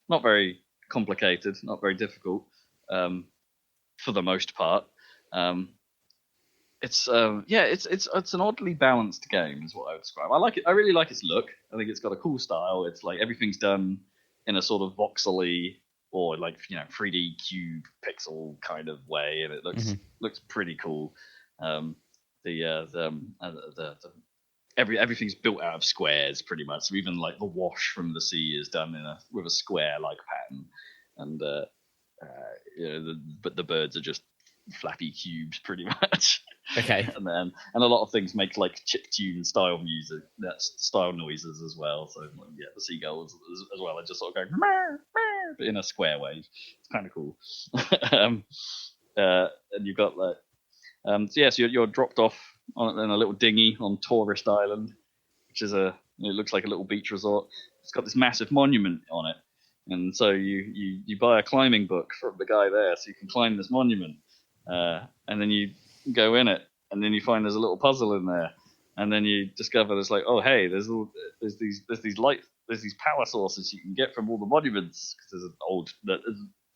Not very complicated, not very difficult, for the most part. It's an oddly balanced game, is what I would describe. I like it. I really like its look. I think it's got a cool style. It's like everything's done in a sort of voxely or 3D cube pixel kind of way, and it looks pretty cool. Everything's built out of squares pretty much. So even like the wash from the sea is done with a square like pattern, and but the birds are just flappy cubes pretty much. Okay. and a lot of things make like chiptune style music, that's style noises as well. So the seagulls as well are just sort of going but in a square way. It's kind of cool. And you've got so you're dropped off in a little dinghy on Touryst Island, which is it looks like a little beach resort. It's got this massive monument on it, and so you buy a climbing book from the guy there, so you can climb this monument, and then you go in it, and then you find there's a little puzzle in there, and then you discover there's like, oh hey, there's these power sources you can get from all the monuments, because there's a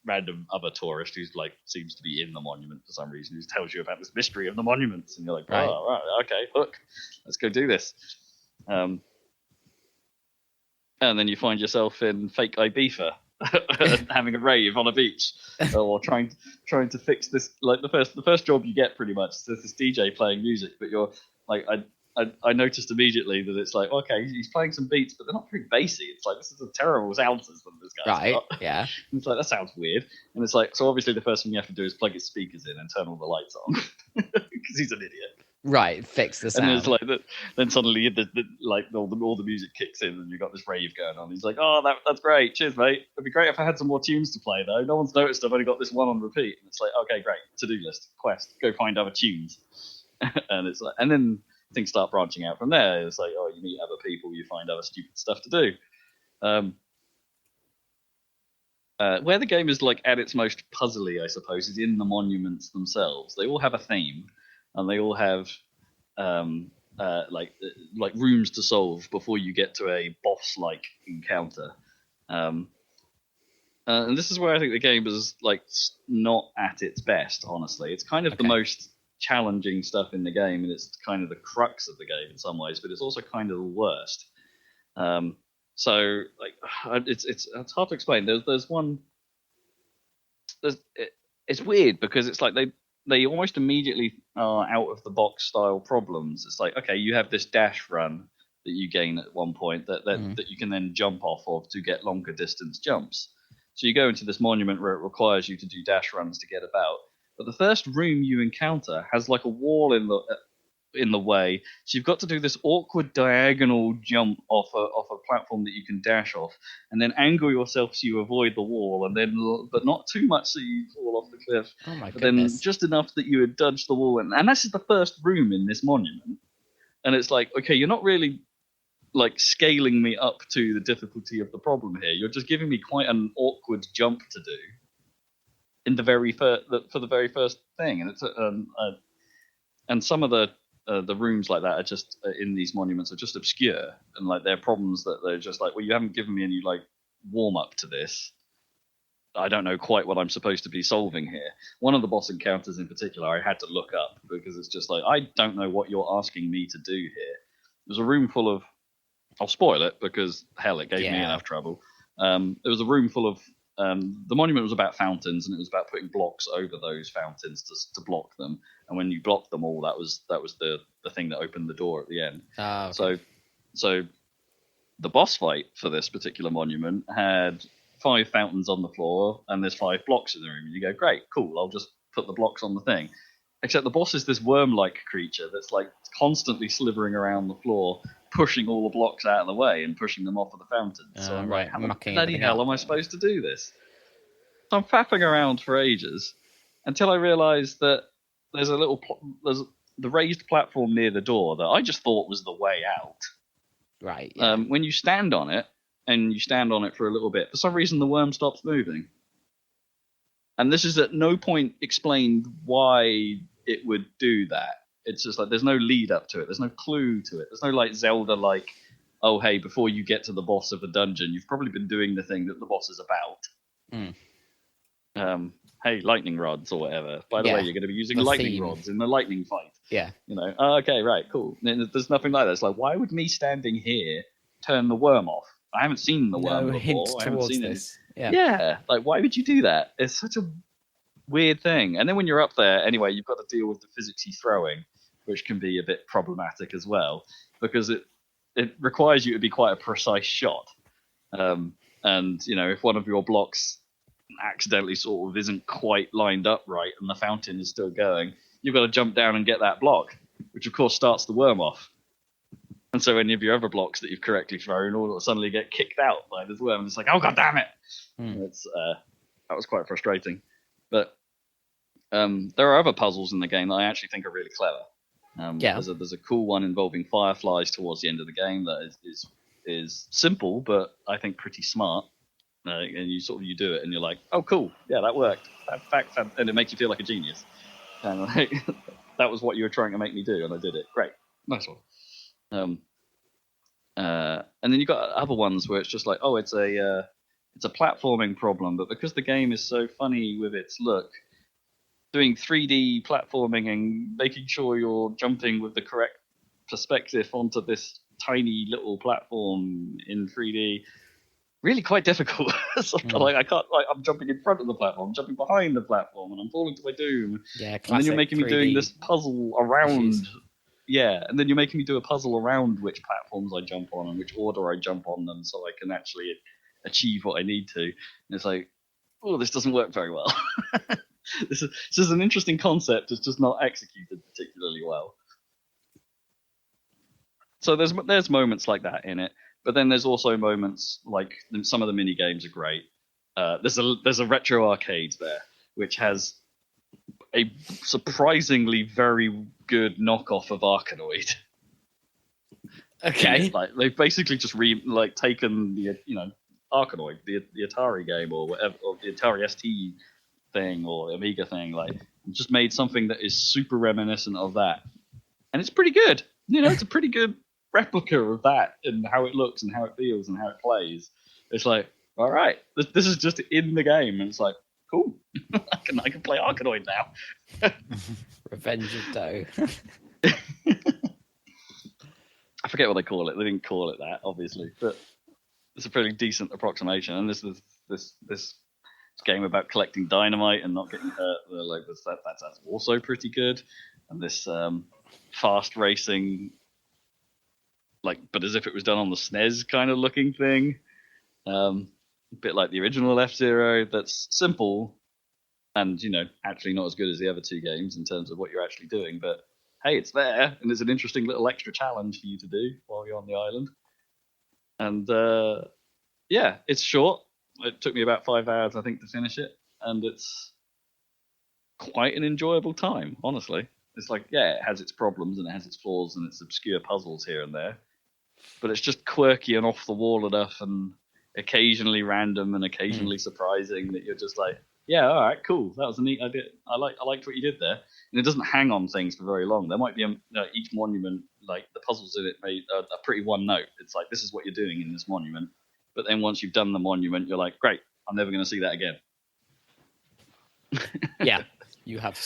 random other tourist who's seems to be in the monument for some reason, who tells you about this mystery of the monuments, and you're like, right. Oh, right, okay, look, let's go do this. And then you find yourself in fake Ibiza, having a rave on a beach, or trying to fix this. Like the first job you get, pretty much, there's this DJ playing music, but you're like, I noticed immediately that it's like, okay, he's playing some beats, but they're not very bassy. It's like, this is a terrible sound system this guy's got. Yeah. And it's like, that sounds weird. And it's like, so obviously the first thing you have to do is plug his speakers in and turn all the lights on because he's an idiot. Right, fix the sound. And it's like then suddenly all the music kicks in and you've got this rave going on. He's like, oh, that's great. Cheers, mate. It'd be great if I had some more tunes to play, though. No one's noticed I've only got this one on repeat. And it's like, okay, great. To-do list, quest, go find other tunes. And it's like, and then things start branching out from there. It's like, oh, you meet other people, you find other stupid stuff to do. Where the game is like at its most puzzly, I suppose, is in the monuments themselves. They all have a theme, and they all have like rooms to solve before you get to a boss-like encounter. And this is where I think the game is like not at its best. Honestly, it's kind of the most challenging stuff in the game, and it's kind of the crux of the game in some ways, but it's also kind of the worst. So like it's hard to explain. There's one. It's weird because it's like they almost immediately are out of the box style problems. It's like, okay, you have this dash run that you gain at one point that you can then jump off of to get longer distance jumps. So you go into this monument where it requires you to do dash runs to get about. But the first room you encounter has like a wall in the way, so you've got to do this awkward diagonal jump off a platform that you can dash off, and then angle yourself so you avoid the wall, and then but not too much so you fall off the cliff. Oh my but goodness! Then just enough that you would dodge the wall, and this is the first room in this monument, and it's like, okay, you're not really like scaling me up to the difficulty of the problem here. You're just giving me quite an awkward jump to do in the very for the very first thing, and it's and some of the rooms like that are just in these monuments are just obscure, and like they're problems that they're just like, well, you haven't given me any like warm up to this. I don't know quite what I'm supposed to be solving here. One of the boss encounters in particular, I had to look up because it's just like, I don't know what you're asking me to do here. There's a room full of, I'll spoil it because hell, it gave me enough trouble. There was a room full of the monument was about fountains, and it was about putting blocks over those fountains to block them. And when you blocked them all, that was the thing that opened the door at the end. Okay. So the boss fight for this particular monument had 5 fountains on the floor, and there's 5 blocks in the room. And you go, great, cool, I'll just put the blocks on the thing. Except the boss is this worm-like creature that's like constantly slithering around the floor, pushing all the blocks out of the way and pushing them off of the fountains. So I'm like, how the bloody hell am I supposed to do this? So I'm faffing around for ages until I realised that there's there's the raised platform near the door that I just thought was the way out. Right. Yeah. When you stand on it, and you stand on it for a little bit, for some reason the worm stops moving. And this is at no point explained why it would do that. It's just like there's no lead up to it. There's no clue to it. There's no like Zelda like, oh hey, before you get to the boss of a dungeon, you've probably been doing the thing that the boss is about. Hey, lightning rods or whatever. By the way, you're going to be using lightning rods in the lightning fight. Yeah. You know. Oh, okay, right, cool. There's nothing like that. It's like, why would me standing here turn the worm off? I haven't seen the worm before. I haven't seen this. Yeah. Like, why would you do that? It's such a weird thing. And then when you're up there, anyway, you've got to deal with the physicsy throwing, which can be a bit problematic as well, because it requires you to be quite a precise shot. And, you know, if one of your blocks accidentally sort of isn't quite lined up right and the fountain is still going, you've got to jump down and get that block, which of course starts the worm off. And so any of your other blocks that you've correctly thrown all suddenly get kicked out by this worm. It's like, oh, god damn it! That was quite frustrating. But there are other puzzles in the game that I actually think are really clever. There's a cool one involving fireflies towards the end of the game that is simple, but I think pretty smart. And you do it, and you're like, oh, cool, yeah, that worked. And it makes you feel like a genius. And like, that was what you were trying to make me do, and I did it. Great, nice one. And then you got other ones where it's just like, oh, it's a platforming problem, but because the game is so funny with its look, doing 3D platforming and making sure you're jumping with the correct perspective onto this tiny little platform in 3D, really quite difficult. Like I can't, like I'm jumping in front of the platform, I'm jumping behind the platform, and I'm falling to my doom. Yeah, and then you're making me doing this puzzle around. Yeah, and then you're making me do a puzzle around which platforms I jump on and which order I jump on them, so I can actually achieve what I need to. And it's like, oh, this doesn't work very well. This is an interesting concept. It's just not executed particularly well. So there's moments like that in it, but then there's also moments like some of the mini games are great. There's a retro arcade there, which has a surprisingly very good knockoff of Arkanoid. Okay. Like they've basically just taken the Arkanoid, the Atari game or whatever, or the Atari ST thing or Amiga thing, like just made something that is super reminiscent of that, and it's pretty good. It's a pretty good replica of that and how it looks and how it feels and how it plays. It's like, all right, this is just in the game, and it's like, cool. I can play Arkanoid now. Revenge of Doe. I forget what they call it. They didn't call it that, obviously, but it's a pretty decent approximation. And this game about collecting dynamite and not getting hurt. Like that's also pretty good. And this fast racing, but as if it was done on the SNES kind of looking thing. A bit like the original F-Zero. That's simple, and actually not as good as the other two games in terms of what you're actually doing. But hey, it's there, and it's an interesting little extra challenge for you to do while you're on the island. And yeah, it's short. It took me about 5 hours, I think, to finish it, and it's quite an enjoyable time, honestly. It's like, yeah, it has its problems and it has its flaws and its obscure puzzles here and there, but it's just quirky and off the wall enough and occasionally random and occasionally surprising that you're just like, yeah, all right, cool. That was a neat idea. I liked what you did there. And it doesn't hang on things for very long. There might be each monument, like the puzzles in it are pretty one note. It's like, this is what you're doing in this monument. But then once you've done the monument, you're like, great, I'm never going to see that again. Yeah, you have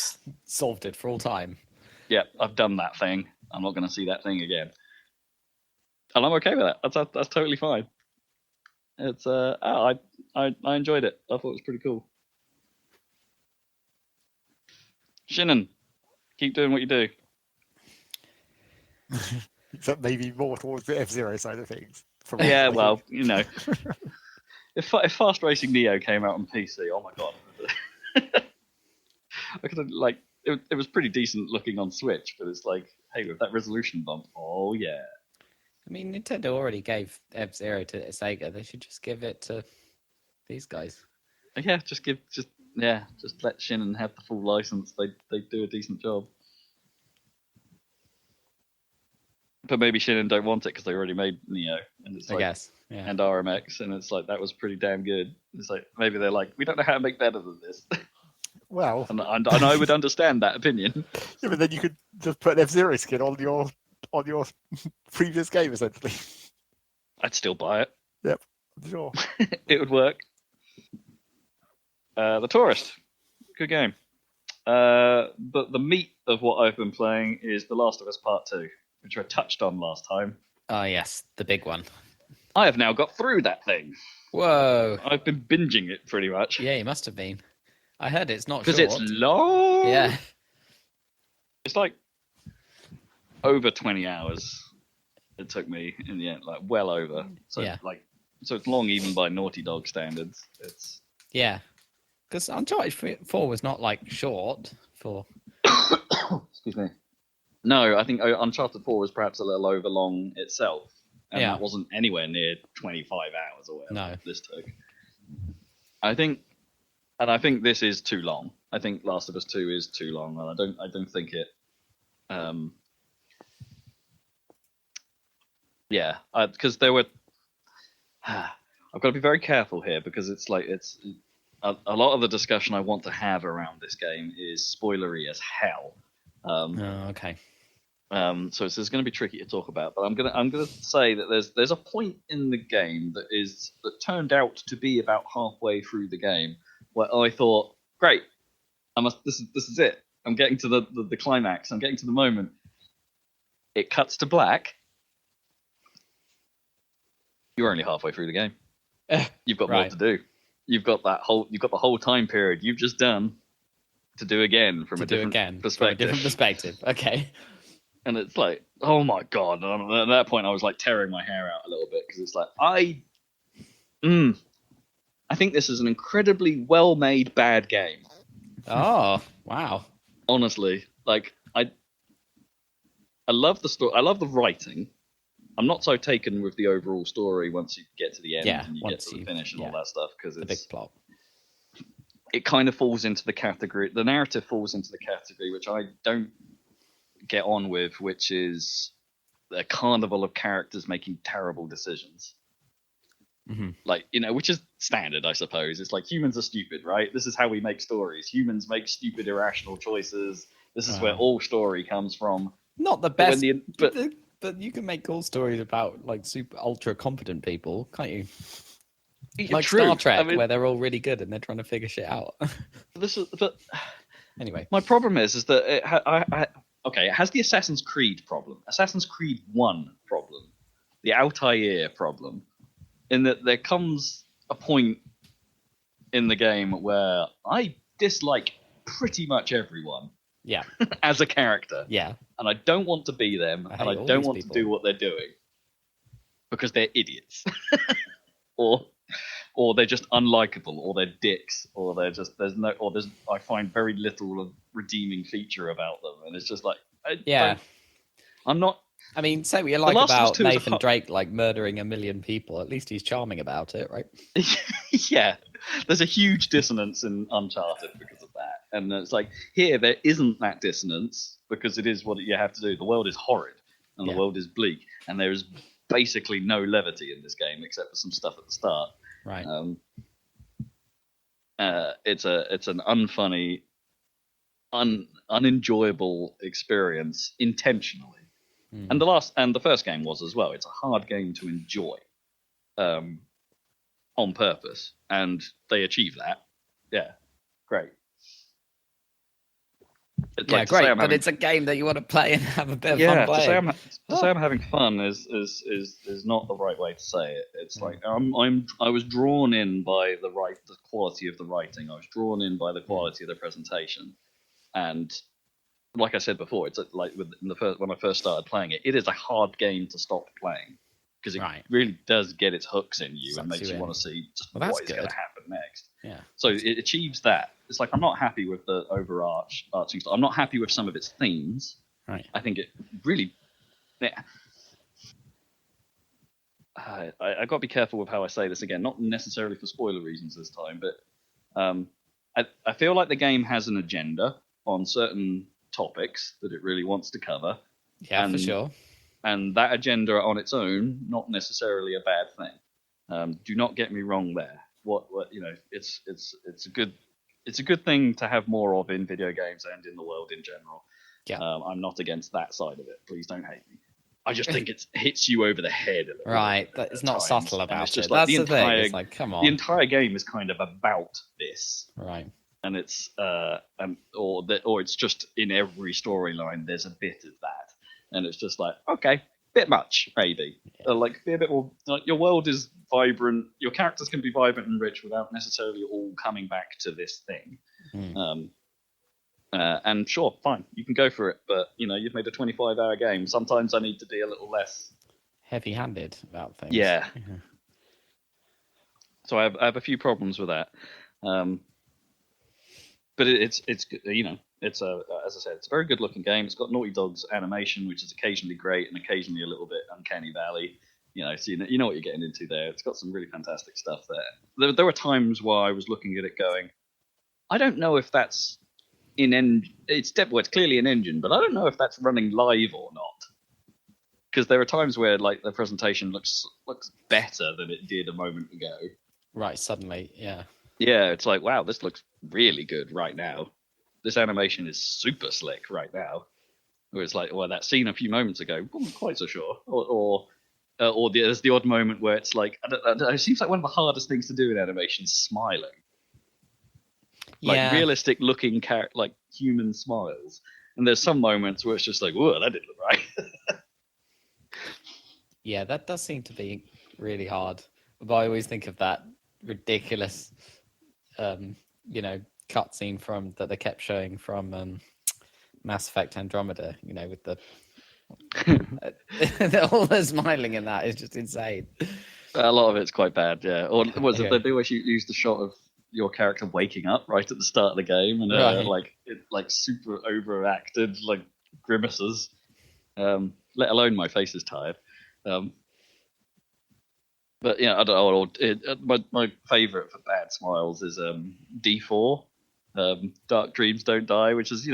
solved it for all time. Yeah, I've done that thing. I'm not going to see that thing again. And I'm okay with that. That's totally fine. It's I enjoyed it. I thought it was pretty cool. Shinnon, keep doing what you do. Except maybe more towards the F-Zero side of things. Yeah, well, if Fast Racing Neo came out on PC, oh my god, I could have it was pretty decent looking on Switch, but it's like, hey, with that resolution bump, oh yeah. I mean, Nintendo already gave F-Zero to Sega. They should just give it to these guys. Yeah, just let Shinnon have the full license. They do a decent job. But maybe Shinnon don't want it because they already made Neo, and it's like, I guess, yeah. And RMX, and it's like that was pretty damn good. It's like maybe they're like, we don't know how to make better than this. Well, and I would understand that opinion. Yeah, but then you could just put an F-Zero skin on your previous game, essentially. I'd still buy it. Yep, sure. It would work. The Touryst, good game. But the meat of what I've been playing is The Last of Us Part 2, which I touched on last time. Oh, yes, the big one. I have now got through that thing. Whoa. I've been binging it pretty much. Yeah, you must have been. I heard it's not short. Because it's long. Yeah. It's like over 20 hours it took me in the end, like well over. So yeah. So it's long even by Naughty Dog standards. It's yeah. Because Uncharted 4 was not short for. Excuse me. No, I think Uncharted 4 was perhaps a little over long itself, and that wasn't anywhere near 25 hours or whatever this took. I think this is too long. I think Last of Us 2 is too long, and I don't think it. Yeah, because there were. I've got to be very careful here because it's a lot of the discussion I want to have around this game is spoilery as hell. Okay. So there's going to be tricky to talk about, but I'm gonna say that there's a point in the game that turned out to be about halfway through the game where I thought, great, this is it. I'm getting to the climax. I'm getting to the moment. It cuts to black. You're only halfway through the game. You've got more to do. You've got the whole time period you've just done to do again from a different perspective. Okay. And it's like, oh my god! And at that point, I was like tearing my hair out a little bit because it's like I think this is an incredibly well-made bad game. Oh, wow! Honestly, like I love the story. I love the writing. I'm not so taken with the overall story once you get to the end and you get to the finish and all that stuff because it's the big plot. It kind of falls into the category. The narrative falls into the category which I don't get on with, which is a carnival of characters making terrible decisions. Mm-hmm. Like, which is standard, I suppose. It's like humans are stupid, right? This is how we make stories. Humans make stupid, irrational choices. This is where all story comes from. Not the best, but you can make cool stories about like super ultra competent people, can't you? Like True. Star Trek, where they're all really good and they're trying to figure shit out. Anyway, my problem is that it has the Assassin's Creed problem, Assassin's Creed 1 problem, the Altair problem, in that there comes a point in the game where I dislike pretty much everyone. Yeah. As a character. Yeah. And I don't want to be them, and I don't want to do what they're doing because they're idiots, or they're just unlikable, or they're dicks, or I find very little of redeeming feature about them, and it's just like I'm not. I mean, say what you like about Nathan Drake, like murdering 1 million people. At least he's charming about it, right? Yeah, there's a huge dissonance in Uncharted because of that, and it's like here there isn't that dissonance because it is what you have to do. The world is horrid, and the world is bleak, and there is basically no levity in this game except for some stuff at the start. Right. It's an unfunny, unenjoyable experience intentionally. And the first game was as well. It's a hard game to enjoy, on purpose, and they achieve that. Yeah, great. It's great, but it's a game that you want to play and have a bit of fun playing. To say I'm having fun is not the right way to say it. It's like I was drawn in by the quality of the writing. I was drawn in by the quality of the presentation, and like I said before, it's like when I first started playing it, it is a hard game to stop playing because it really does get its hooks in you and makes you want to see just what is going to happen next. Yeah. So it achieves that. It's like I'm not happy with the overarching stuff. I'm not happy with some of its themes. Right. I think it really. I got to be careful with how I say this again, not necessarily for spoiler reasons this time, but I feel like the game has an agenda on certain topics that it really wants to cover. Yeah, for sure. And that agenda on its own, not necessarily a bad thing. Do not get me wrong there. It's a good thing to have more of in video games and in the world in general. Yeah. I'm not against that side of it. Please don't hate me. I just think it hits you over the head. Right, it's not subtle about it. Like that's the thing. It's like, come on. The entire game is kind of about this. Right. And it's or it's just in every storyline there's a bit of that, and it's just like, okay, bit much maybe. Like be a bit more. Like, your world is vibrant. Your characters can be vibrant and rich without necessarily all coming back to this thing. And sure, fine, you can go for it, but you've made a 25-hour game. Sometimes I need to be a little less heavy-handed about things. Yeah. So I have a few problems with that. But it's as I said, it's a very good looking game. It's got Naughty Dog's animation, which is occasionally great and occasionally a little bit uncanny valley. So you know what you're getting into there. It's got some really fantastic stuff there. There were times where I was looking at it going, I don't know if that's it's clearly an engine, but I don't know if that's running live or not. Because there are times where like the presentation looks better than it did a moment ago. Right, suddenly, yeah. Yeah, it's like, wow, this looks really good right now. This animation is super slick right now. Where it's like, well, that scene a few moments ago, wasn't quite so sure. Or there's the odd moment where it's like, it seems like one of the hardest things to do in animation is smiling. Like realistic looking like human smiles. And there's some moments where it's just like, whoa, that didn't look right. Yeah, that does seem to be really hard. But I always think of that ridiculous, cutscene that they kept showing from Mass Effect Andromeda. With the All the smiling in that is just insane. A lot of it's quite bad, yeah. Or was it Okay. they always use the shot of your character waking up right at the start of the game, and Right. like super overacted like grimaces. Let alone my face is tired. But yeah, I don't know. My favorite for bad smiles is D4, Dark Dreams Don't Die, which is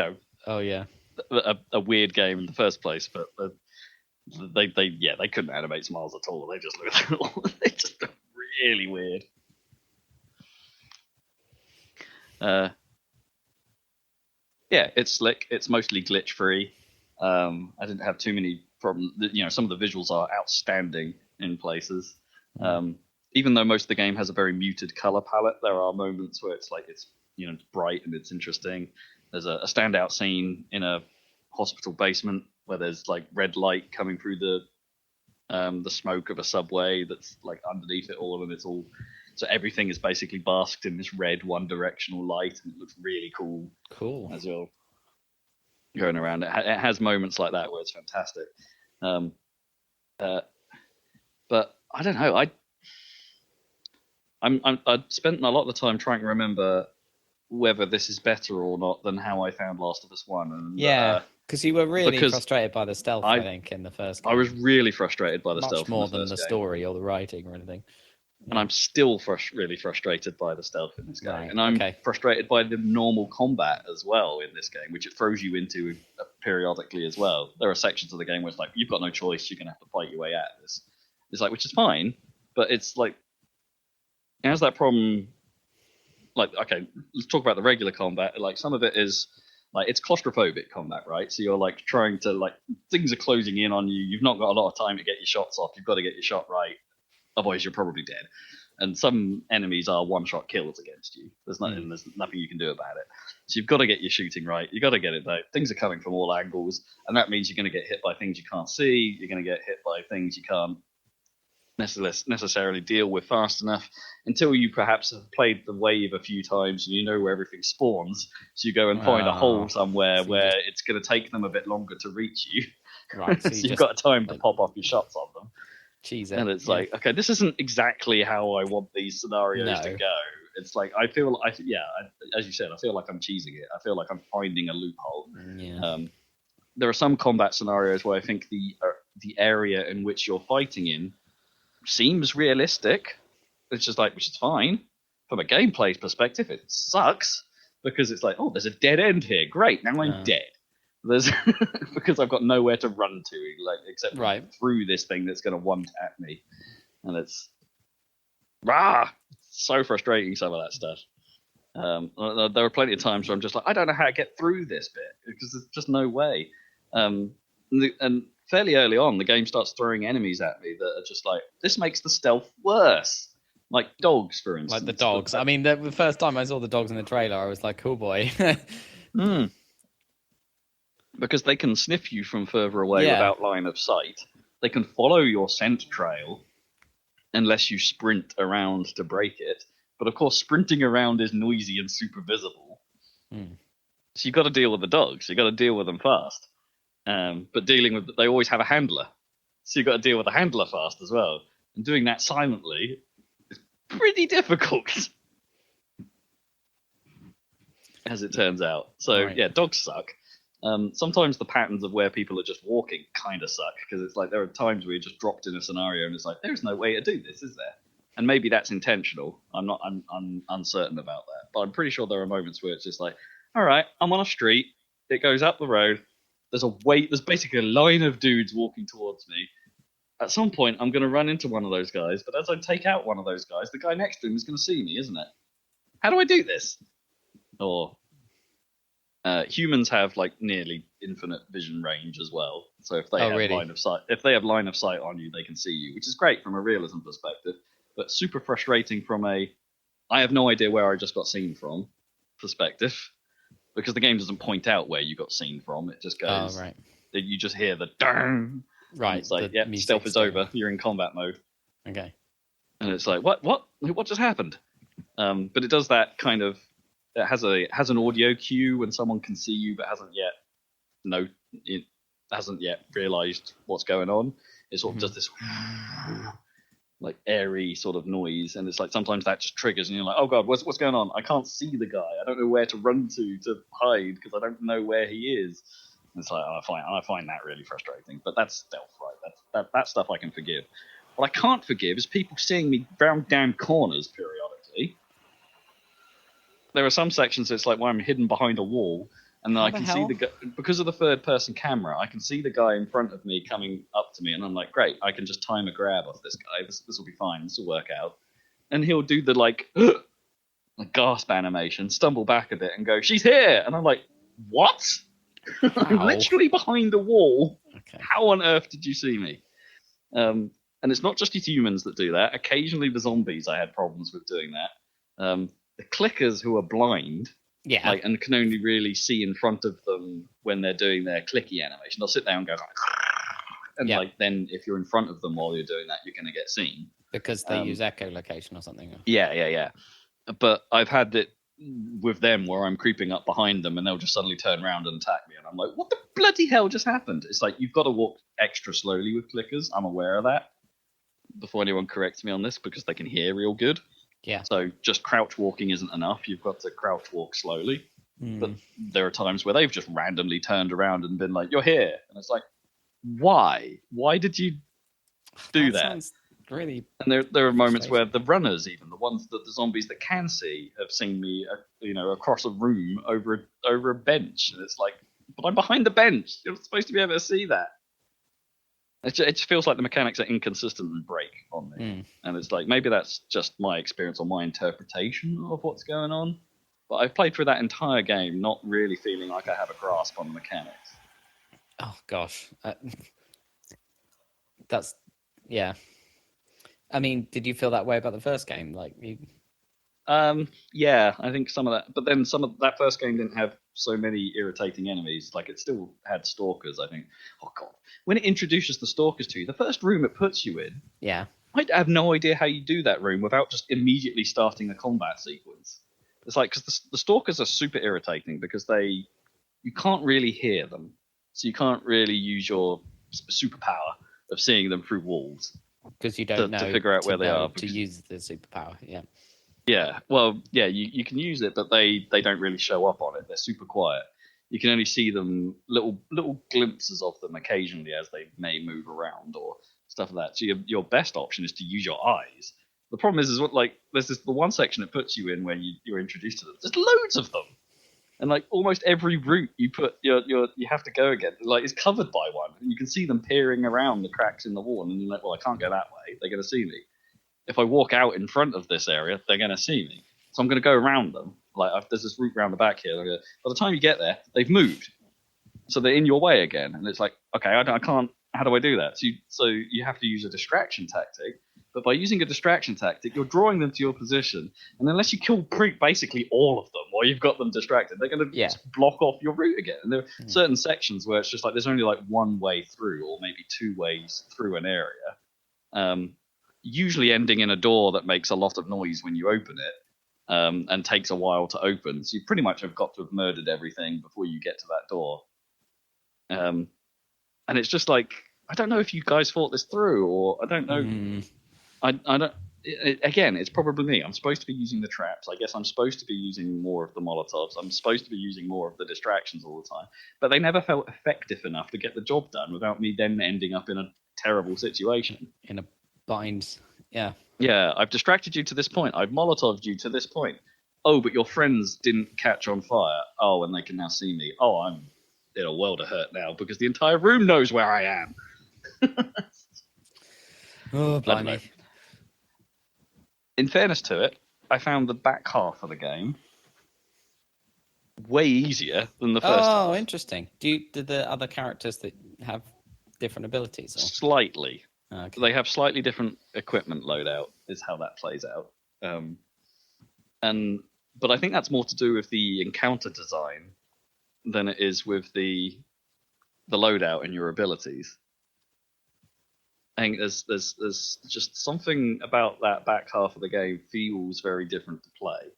Oh yeah. a weird game in the first place, but they couldn't animate smiles at all. They just look they just look really weird. Yeah, it's slick. It's mostly glitch free. I didn't have too many problems. Some of the visuals are outstanding in places. Even though most of the game has a very muted color palette, there are moments where it's bright and it's interesting. There's a standout scene in a hospital basement where there's like red light coming through the smoke of a subway that's like underneath it all, and it's all so everything is basically basked in this red one directional light, and it looks really cool. Cool. As well. Going around, it has moments like that where it's fantastic. But I don't know. I spent a lot of the time trying to remember whether this is better or not than how I found Last of Us 1. And, Yeah, because you were really because frustrated by the stealth, I think, in the first game. I was really frustrated by the Much stealth. more in the than the first game. story or the writing or anything. And I'm still really frustrated by the stealth in this game. Right, And I'm okay. frustrated by the normal combat as well in this game, which it throws you into periodically as well. There are sections of the game where it's like, you've got no choice, you're going to have to fight your way out of this. It's like, which is fine, but it's like, it has that problem. Like, okay, let's talk about the regular combat. Like, some of it is, like, it's claustrophobic combat, right? So you're, like, trying to, like, things are closing in on you. You've not got a lot of time to get your shots off. You've got to get your shot right. Otherwise, you're probably dead. And some enemies are one-shot kills against you. There's nothing you can do about it. So you've got to get your shooting right. You've got to get it right. Things are coming from all angles, and that means you're going to get hit by things you can't see. You're going to get hit by things you can't necessarily deal with fast enough until you perhaps have played the wave a few times and you know where everything spawns. So you go and find a hole somewhere where it's going to take them a bit longer to reach you. Right. So you've got time to pop off your shots on them. Cheese And it's like, okay, this isn't exactly how I want these scenarios to go. It's like, as you said, I feel like I'm cheesing it. I feel like I'm finding a loophole. Yeah. There are some combat scenarios where I think the area in which you're fighting in seems realistic. It's just like, which is fine. From a gameplay perspective, it sucks because it's like, oh, there's a dead end here. Great, now I'm dead. There's because I've got nowhere to run to, like except through this thing that's going to one tap me, and it's so frustrating. Some of that stuff. There are plenty of times where I'm just like, I don't know how to get through this bit because there's just no way. And fairly early on, the game starts throwing enemies at me that are just like, this makes the stealth worse. Like dogs, for instance. Like the dogs. I mean, the first time I saw the dogs in the trailer, I was like, cool boy. Because they can sniff you from further away without line of sight. They can follow your scent trail unless you sprint around to break it. But of course, sprinting around is noisy and super visible. So you've got to deal with the dogs. You've got to deal with them fast. But they always have a handler. So you've got to deal with the handler fast as well. And doing that silently is pretty difficult. As it turns out. So, dogs suck. Sometimes the patterns of where people are just walking kind of suck, because it's like there are times where you're just dropped in a scenario and it's like, there's no way to do this, is there? And maybe that's intentional. I'm uncertain about that. But I'm pretty sure there are moments where it's just like, all right, I'm on a street. It goes up the road. There's basically a line of dudes walking towards me. At some point, I'm going to run into one of those guys. But as I take out one of those guys, the guy next to him is going to see me, isn't it? How do I do this? Or humans have like nearly infinite vision range as well. So if they have line of sight on you, they can see you, which is great from a realism perspective, but super frustrating from I have no idea where I just got seen from perspective, because the game doesn't point out where you got seen from. It just goes, you just hear the dang. Right. It's like, stealth is over. You're in combat mode. Okay. And it's like, what just happened? But it does that kind of. It has an audio cue when someone can see you, but hasn't yet hasn't yet realised what's going on. It sort of does this like airy sort of noise, and it's like sometimes that just triggers, and you're like, oh god, what's going on? I can't see the guy. I don't know where to run to hide because I don't know where he is. And it's like I find that really frustrating. But that's stealth, right? That stuff I can forgive. What I can't forgive is people seeing me round down corners periodically. There are some sections it's like where I'm hidden behind a wall, and then I can see the guy because of the third-person camera. I can see the guy in front of me coming up to me, and I'm like, great, I can just time a grab off this guy. This will be fine. This will work out. And he'll do the like gasp animation, stumble back a bit, and go, "She's here!" And I'm like, "What? I'm literally behind the wall. Okay. How on earth did you see me?" And it's not just humans that do that. Occasionally, the zombies I had problems with doing that. The clickers who are blind. Yeah, and can only really see in front of them when they're doing their clicky animation. They'll sit there and go, and then if you're in front of them while you're doing that, you're going to get seen because they use echolocation or something. Yeah. But I've had it with them where I'm creeping up behind them and they'll just suddenly turn around and attack me, and I'm like, what the bloody hell just happened? It's like you've got to walk extra slowly with clickers. I'm aware of that. Before anyone corrects me on this, because they can hear real good. Yeah. So just crouch walking isn't enough. You've got to crouch walk slowly. But there are times where they've just randomly turned around and been like, "You're here," and it's like, why? Why did you do that? Sounds really. And there are moments where the runners, even the ones that the zombies that can see, have seen me, across a room over a bench, and it's like, but I'm behind the bench. You're supposed to be able to see that. It just feels like the mechanics are inconsistent and break on me. And it's like, maybe that's just my experience or my interpretation of what's going on. But I've played through that entire game not really feeling like I have a grasp on the mechanics. Oh, gosh. That's, yeah. I mean, did you feel that way about the first game? Yeah, I think some of that. But then some of that first game didn't have so many irritating enemies. Like, it still had stalkers, I think. Oh, God. When it introduces the stalkers to you, the first room it puts you in, yeah, I have no idea how you do that room without just immediately starting a combat sequence. It's like, because the stalkers are super irritating because you can't really hear them. So you can't really use your superpower of seeing them through walls. Because you don't know to figure out where they are. To use the superpower, yeah. Yeah, well, yeah, you can use it, but they don't really show up on it. They're super quiet. You can only see them, little glimpses of them occasionally as they may move around or stuff like that. So your best option is to use your eyes. The problem is there's the one section it puts you in where you're introduced to them. There's loads of them, and like almost every route you have to go again, like, is covered by one. And you can see them peering around the cracks in the wall, and you're like, well, I can't go that way. They're going to see me. If I walk out in front of this area, they're going to see me. So I'm going to go around them. Like, there's this route round the back here. By the time you get there, they've moved. So they're in your way again. And it's like, okay, I can't, how do I do that? So you have to use a distraction tactic. But by using a distraction tactic, you're drawing them to your position. And unless you kill basically all of them while you've got them distracted, they're going to just block off your route again. And there are certain sections where it's just like there's only like one way through or maybe two ways through an area. Usually ending in a door that makes a lot of noise when you open it. And takes a while to open. So you pretty much have got to have murdered everything before you get to that door. And it's just like, I don't know if you guys thought this through, or I don't know. I don't. Again, it's probably me. I'm supposed to be using the traps. I guess I'm supposed to be using more of the Molotovs. I'm supposed to be using more of the distractions all the time. But they never felt effective enough to get the job done without me then ending up in a terrible situation. In a bind, yeah. Yeah, I've distracted you to this point. I've Molotoved you to this point. Oh, but your friends didn't catch on fire. Oh, and they can now see me. Oh, I'm in a world of hurt now because the entire room knows where I am. Oh, blimey. In fairness to it, I found the back half of the game way easier than the first half. Oh, interesting. Did the other characters that have different abilities? Or? Slightly. Okay. They have slightly different equipment loadout, is how that plays out. But I think that's more to do with the encounter design than it is with the loadout and your abilities. I think there's just something about that back half of the game feels very different to play.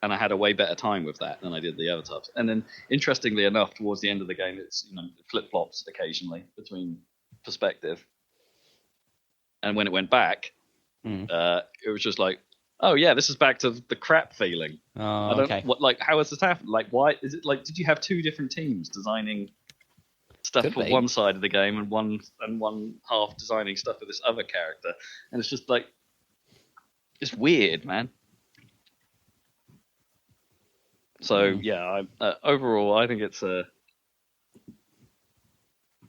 and I had a way better time with that than I did the other types. And then, interestingly enough, towards the end of the game, it's it flip flops occasionally between perspective. And when it went back, it was just like, oh yeah, this is back to the crap feeling. Oh, okay. How has this happened? Like, why is it like? Did you have two different teams designing stuff Could for be. one side of the game and one half designing stuff for this other character? And it's just like, it's weird, man. So yeah, overall, I think it's a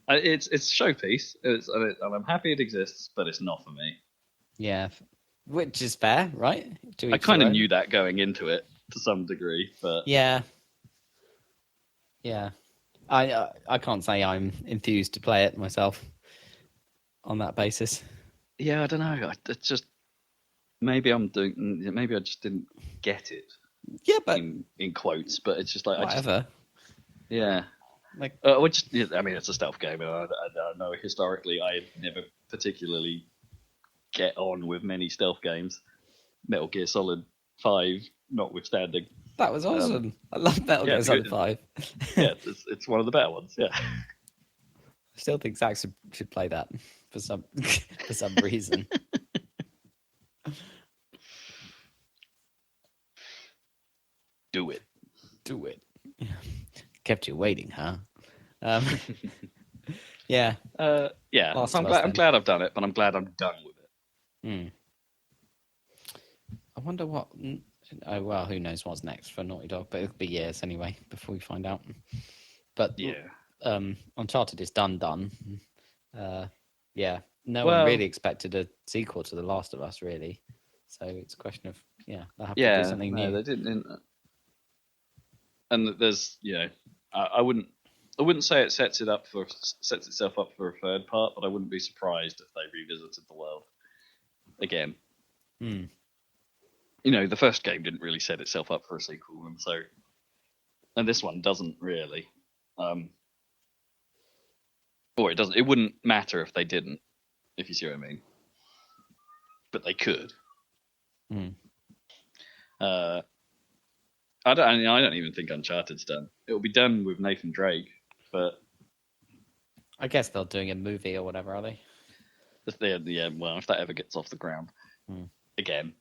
showpiece. And I'm happy it exists, but it's not for me. Yeah, which is fair, right? I kind of knew that going into it to some degree, but yeah. I can't say I'm enthused to play it myself on that basis. yeah, I don't know. It's just maybe I just didn't get it. Yeah, but in quotes, but it's just like whatever. Yeah. Like, I mean, it's a stealth game, and I know historically I never particularly get on with many stealth games. Metal Gear Solid 5, notwithstanding. that was awesome. I love Metal Gear Solid 5. Yeah, it's one of the better ones. Yeah. I still think Zach should play that for some reason. Do it. Yeah. Kept you waiting, huh? Yeah. Yeah. So I'm glad I've done it, but I'm glad I'm done with it. I wonder what. Oh well, who knows what's next for Naughty Dog? But it'll be years anyway before we find out. But yeah, Uncharted is done. Yeah, no one really expected a sequel to The Last of Us, really. So it's a question of they'll have to do something new. They didn't. And there's I wouldn't say it sets itself up for a third part, but I wouldn't be surprised if they revisited the world again. The first game didn't really set itself up for a sequel, and this one doesn't really. Or it doesn't. It wouldn't matter if they didn't, if you see what I mean. But they could. I don't even think Uncharted's done. It'll be done with Nathan Drake, but I guess they're doing a movie or whatever, are they? If that ever gets off the ground again.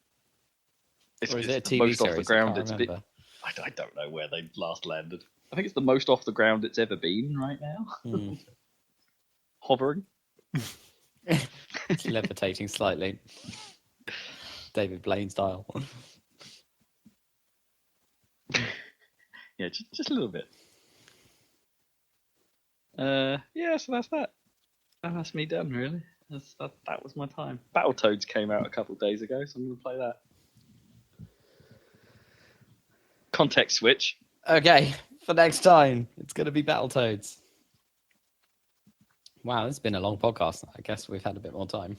Or is it a TV series? Off the ground I can't remember. I don't know where they last landed. I think it's the most off the ground it's ever been right now. Hovering. It's levitating slightly. David Blaine style. Yeah, just a little bit. So that's that. And that's me done, really. That was my time. Battletoads came out a couple of days ago, so I'm going to play that. Context switch. Okay, for next time, it's going to be Battletoads. Wow, it's been a long podcast. I guess we've had a bit more time.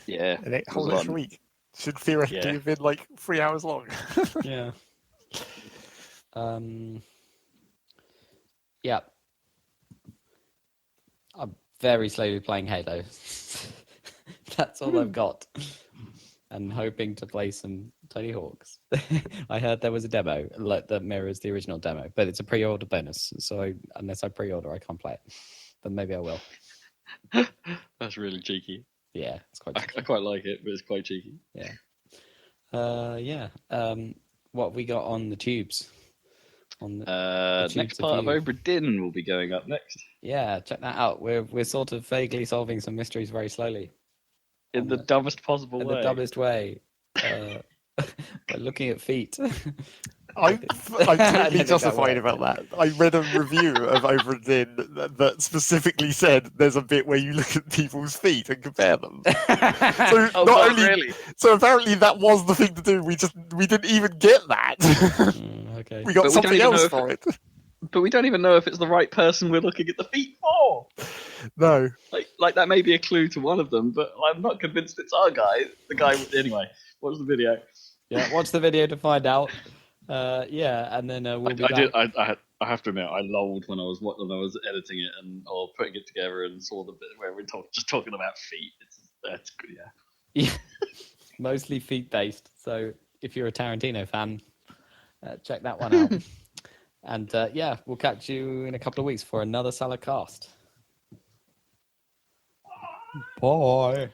Yeah. An whole extra week. Should theoretically have been like 3 hours long. Yeah. Yeah. I'm very slowly playing Halo. That's all I've got. And hoping to play some Tony Hawk's. I heard there was a demo that mirrors the original demo, but it's a pre-order bonus. So unless I pre-order, I can't play it. But maybe I will. That's really cheeky. Yeah, it's quite cheeky. I quite like it, but it's quite cheeky. Yeah. What have we got on the tubes? On the next part of Obra Dinn will be going up next. Yeah, check that out. We're sort of vaguely solving some mysteries very slowly. In the dumbest possible way. In the dumbest way. By looking at feet. I'm totally justified about that. I read a review of Obra Dinn that specifically said there's a bit where you look at people's feet and compare them. So so apparently that was the thing to do. We didn't even get that. Okay. We got something else for it. But we don't even know if it's the right person we're looking at the feet for. No. Like that may be a clue to one of them, but I'm not convinced it's our guy. Anyway, watch the video. Yeah, watch the video to find out. And then we'll be back. I have to admit, I lulled when I was editing it or putting it together and saw the bit where we're just talking about feet. That's good, yeah. Mostly feet based. So if you're a Tarantino fan, check that one out. And yeah, we'll catch you in a couple of weeks for another Saladcast. Bye.